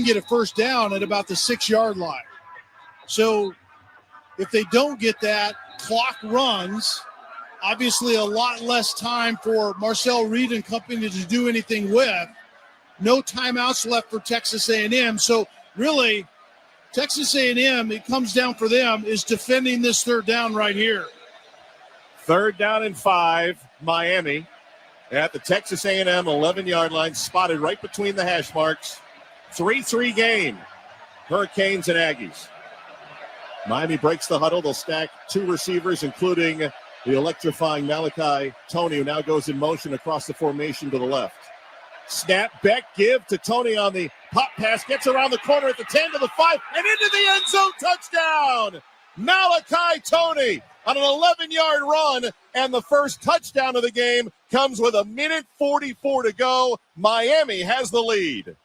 get a first down at about the 6-yard line. So if they don't get that, clock runs. Obviously a lot less time for Marcel Reed and company to do anything with. No timeouts left for Texas A&M. So really, Texas A&M, it comes down for them, is defending this 3rd down right here. 3rd down and 5, Miami. At the Texas A&M 11-yard line, spotted right between the hash marks. 3-3 game, Hurricanes and Aggies. Miami breaks the huddle. They'll stack 2 receivers, including the electrifying Malachi Toney, who now goes in motion across the formation to the left. Snap, Beck, give to Toney on the pop pass. Gets around the corner at the 10 to the 5 and into the end zone. Touchdown! Malachi Toney on an 11-yard run, and the first touchdown of the game comes with 1:44 to go. Miami has the lead.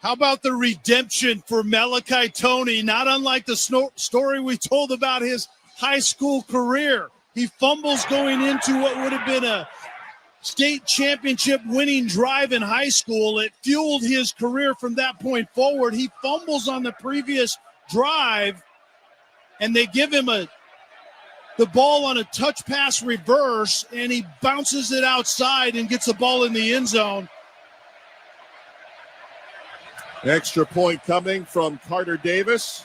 How about the redemption for Malachi Toney? Not unlike the story we told about his high school career. He fumbles going into what would have been a state championship winning drive in high school. It fueled his career from that point forward. He fumbles on the previous drive, and they give him the ball on a touch pass reverse, and he bounces it outside and gets the ball in the end zone. Extra point coming from Carter Davis.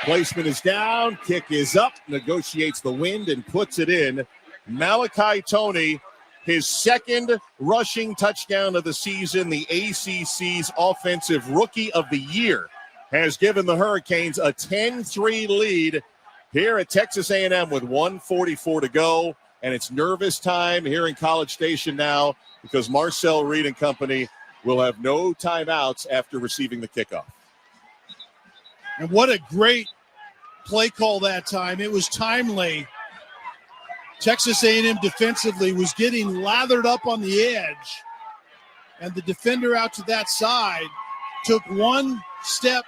Placement is down, kick is up, negotiates the wind and puts it in. Malachi Toney, his 2nd rushing touchdown of the season, the ACC's Offensive Rookie of the Year, has given the Hurricanes a 10-3 lead here at Texas A&M with 1:44 to go. And it's nervous time here in College Station now, because Marcel Reed and company will have no timeouts after receiving the kickoff. And what a great play call that time. It was timely. Texas A&M defensively was getting lathered up on the edge, and the defender out to that side took one step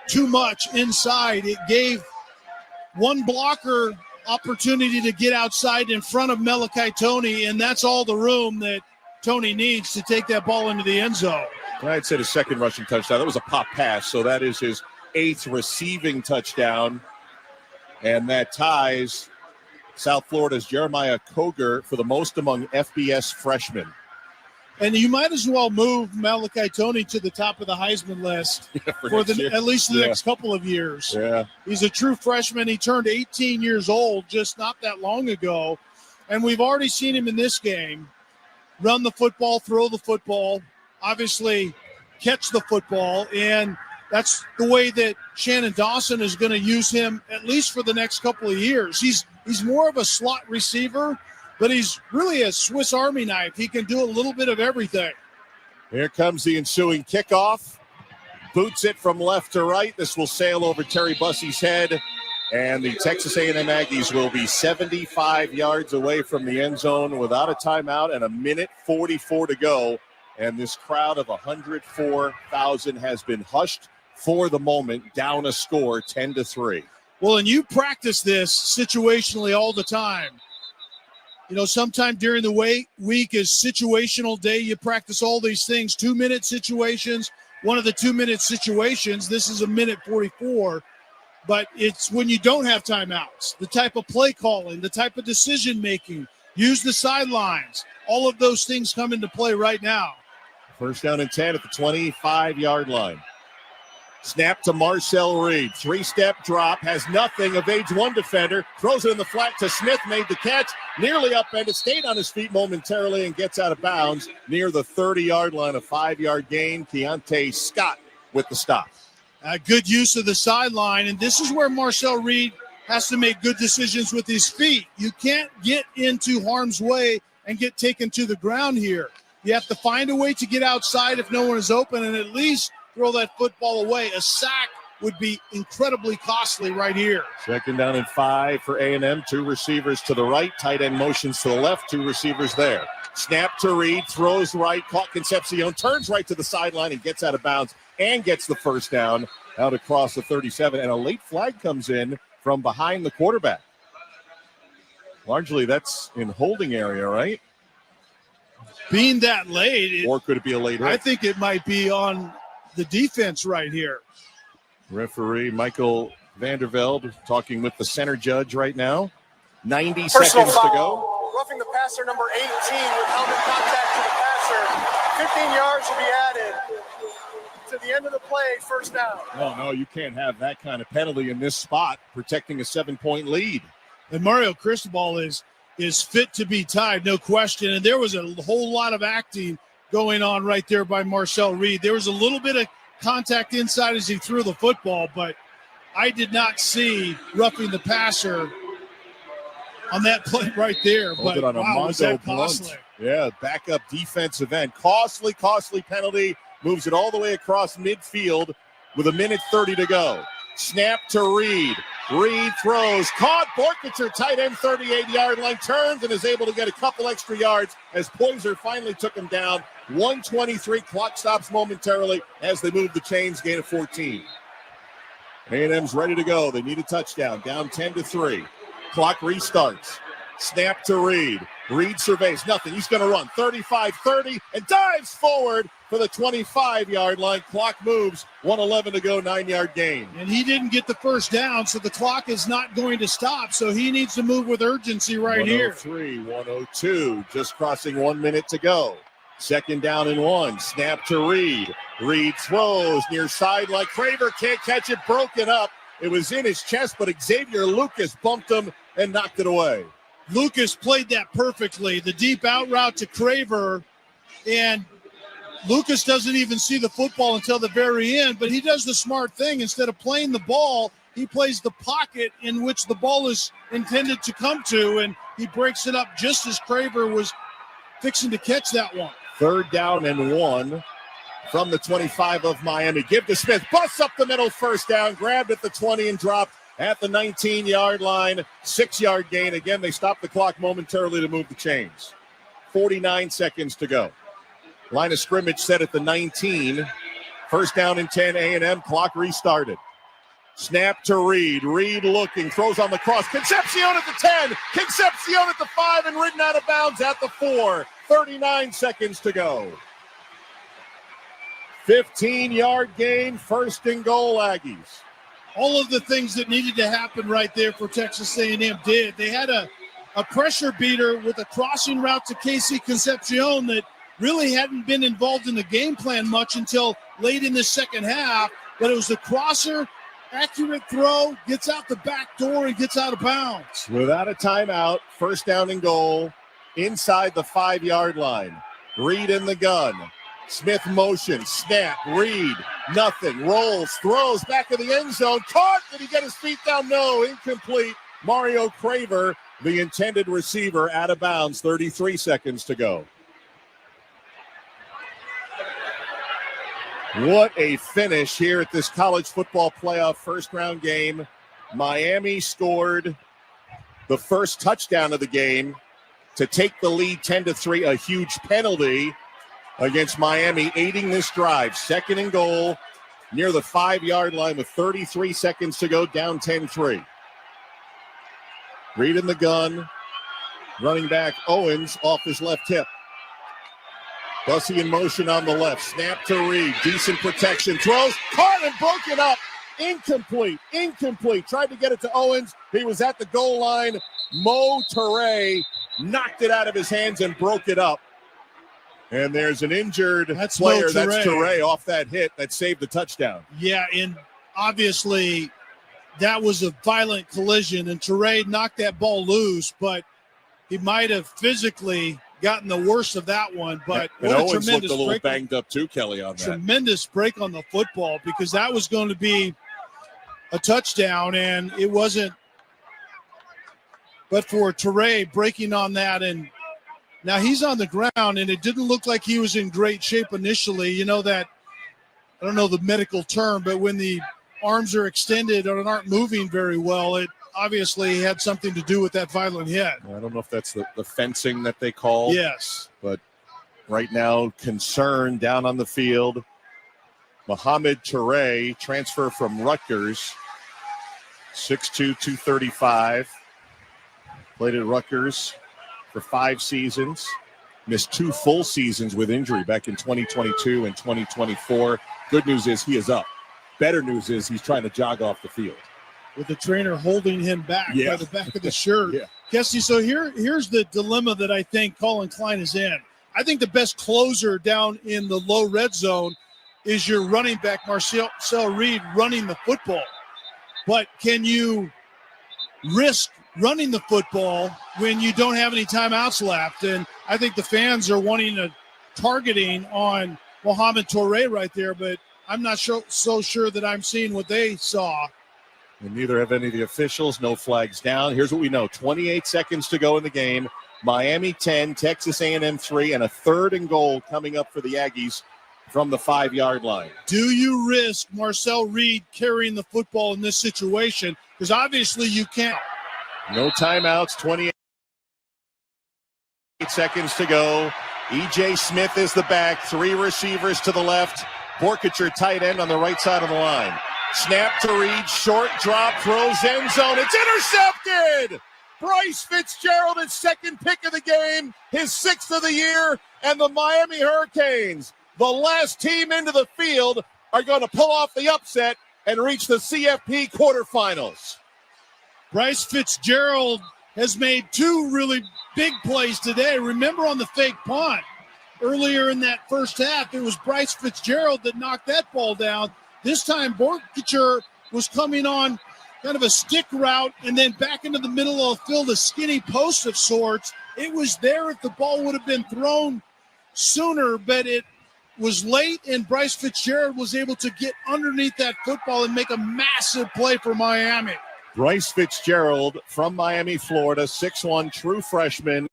too much inside. It gave one blocker opportunity to get outside in front of Malachi Toney, and that's all the room that Toney needs to take that ball into the end zone. I'd said his 2nd rushing touchdown. That was a pop pass, so that is his 8th receiving touchdown. And that ties South Florida's Jeremiah Koger for the most among FBS freshmen. And you might as well move Malachi Tony to the top of the Heisman list for at least the next couple of years. Yeah. He's a true freshman. He turned 18 years old just not that long ago. And we've already seen him in this game run the football, throw the football, obviously catch the football. And that's the way that Shannon Dawson is going to use him at least for the next couple of years. He's more of a slot receiver, but he's really a Swiss Army knife. He can do a little bit of everything. Here comes the ensuing kickoff. Boots it from left to right. This will sail over Terry Bussey's head. And the Texas A&M Aggies will be 75 yards away from the end zone without a timeout and 1:44 to go. And this crowd of 104,000 has been hushed for the moment, down a score 10-3. Well, and you practice this situationally all the time. Sometime during the week is situational day. You practice all these things, 2-minute situations. One of the 2-minute situations, this is 1:44, but it's when you don't have timeouts, the type of play calling, the type of decision making, use the sidelines. All of those things come into play right now. First down and 10 at the 25-yard line. Snap to Marcel Reed. 3-step drop. Has nothing. Evades one defender. Throws it in the flat to Smith. Made the catch. Nearly upended. Stayed on his feet momentarily and gets out of bounds near the 30-yard line. A 5-yard gain. Keontae Scott with the stop. Good use of the sideline. And this is where Marcel Reed has to make good decisions with his feet. You can't get into harm's way and get taken to the ground here. You have to find a way to get outside if no one is open and at least throw that football away. A sack would be incredibly costly right here. Second down and 5 for A&M. 2 receivers to the right. Tight end motions to the left. 2 receivers there. Snap to Reed. Throws right. Caught Concepcion. Turns right to the sideline and gets out of bounds and gets the first down out across the 37. And a late flag comes in from behind the quarterback. Largely that's in holding area, right? Being that late. Or could it be a late hit? I think it might be on the defense right here. Referee Michael Vandervelde talking with the center judge right now. 90 Personal seconds foul. to go. Roughing the passer, number 18, with helmet contact to the passer. 15 yards should be added to the end of the play, first down. No, you can't have that kind of penalty in this spot, protecting a 7-point lead. And Mario Cristobal is fit to be tied, no question. And there was a whole lot of acting going on right there by Marcel Reed. There was a little bit of contact inside as he threw the football, but I did not see roughing the passer on that play right there. But on wow, was that costly. Blunt. Yeah, backup defensive end. Costly penalty. Moves it all the way across midfield with 1:30 to go. Snap to Reed. Reed throws. Caught. Borkacher, tight end, 38-yard line. Turns and is able to get a couple extra yards as Poyser finally took him down. 1:23. Clock stops momentarily as they move the chains. Gain of 14. A&M's ready to go. They need a touchdown. Down 10-3. Clock restarts. Snap to Reed. Reed surveys. Nothing. He's going to run. 35-30 and dives forward for the 25-yard line. Clock moves. 1:11 to go. 9-yard gain. And he didn't get the first down, so the clock is not going to stop. So he needs to move with urgency right here. 1:03, 1:02. Just crossing 1 minute to go. Second down and 1. Snap to Reed. Reed throws near sideline. Craver can't catch it. Broken up. It was in his chest, but Xavier Lucas bumped him and knocked it away. Lucas played that perfectly. The deep out route to Craver, and Lucas doesn't even see the football until the very end, but he does the smart thing. Instead of playing the ball, he plays the pocket in which the ball is intended to come to, and he breaks it up just as Craver was fixing to catch that one. Third down and 1 from the 25 of Miami. Give to Smith. Busts up the middle, first down. Grabbed at the 20 and dropped at the 19-yard line. 6-yard gain. Again, they stop the clock momentarily to move the chains. 49 seconds to go. Line of scrimmage set at the 19. First down and 10, A&M. Clock restarted. Snap to Reed. Reed looking. Throws on the cross. Concepcion at the 10. Concepcion at the 5 and ridden out of bounds at the 4. 39 seconds to go. 15-yard gain. First and goal, Aggies. All of the things that needed to happen right there for Texas A&M did. They had a a pressure beater with a crossing route to Casey Concepcion that really hadn't been involved in the game plan much until late in the second half. But it was the crosser, accurate throw, gets out the back door and gets out of bounds. Without a timeout, first down and goal inside the 5-yard line. Reed in the gun. Smith motion, snap, Reed, nothing, rolls, throws back of the end zone, caught, did he get his feet down? No, incomplete. Mario Craver, the intended receiver, out of bounds, 33 seconds to go. What a finish here at this college football playoff first-round game. Miami scored the first touchdown of the game to take the lead 10-3, a huge penalty against Miami, aiding this drive. Second and goal near the 5-yard line with 33 seconds to go, down 10-3. Reed in the gun. Running back Owens off his left hip. Bussey in motion on the left. Snap to Reed. Decent protection. Throws. Caught and broken up. Incomplete. Tried to get it to Owens. He was at the goal line. Mo Toure knocked it out of his hands and broke it up. And there's an injured player. That's Toure off that hit that saved the touchdown. Yeah, and obviously that was a violent collision, and Toure knocked that ball loose, but he might have physically gotten the worst of that one. But and what Owens a tremendous looked a little break. banged up too, Kelly, on that. Tremendous break on the football, because that was going to be a touchdown, and it wasn't. But for Toure breaking on that, and now he's on the ground, and it didn't look like he was in great shape initially. You know that, I don't know the medical term, but when the arms are extended and aren't moving very well, it obviously had something to do with that violent hit. I don't know if that's the fencing that they call. Yes. But right now, concern down on the field. Mohamed Toure, transfer from Rutgers, 6'2", 235. Played at Rutgers for 5 seasons. Missed 2 full seasons with injury back in 2022 and 2024. Good news is he is up. Better news is he's trying to jog off the field. With the trainer holding him back by the back of the shirt. Yeah. Kessie, so here's the dilemma that I think Colin Klein is in. I think the best closer down in the low red zone is your running back, Marcel Reed, running the football. But can you risk running the football when you don't have any timeouts left? And I think the fans are wanting a targeting on Mohamed Toure right there, but I'm not so sure that I'm seeing what they saw. And neither have any of the officials. No flags down. Here's what we know. 28 seconds to go in the game. Miami 10, Texas A&M 3, and a 3rd and goal coming up for the Aggies from the 5-yard line. Do you risk Marcel Reed carrying the football in this situation? Because obviously you can't. No timeouts. 28 seconds to go. E.J. Smith is the back. 3 receivers to the left. Borkacher tight end on the right side of the line. Snap to Reed, short drop, throws end zone. It's intercepted! Bryce Fitzgerald, his 2nd pick of the game, his 6th of the year, and the Miami Hurricanes, the last team into the field, are going to pull off the upset and reach the CFP quarterfinals. Bryce Fitzgerald has made 2 really big plays today. Remember on the fake punt, earlier in that first half, it was Bryce Fitzgerald that knocked that ball down. This time, Borkacher was coming on kind of a stick route and then back into the middle of the field, a skinny post of sorts. It was there if the ball would have been thrown sooner, but it was late, and Bryce Fitzgerald was able to get underneath that football and make a massive play for Miami. Bryce Fitzgerald from Miami, Florida, 6'1", true freshman.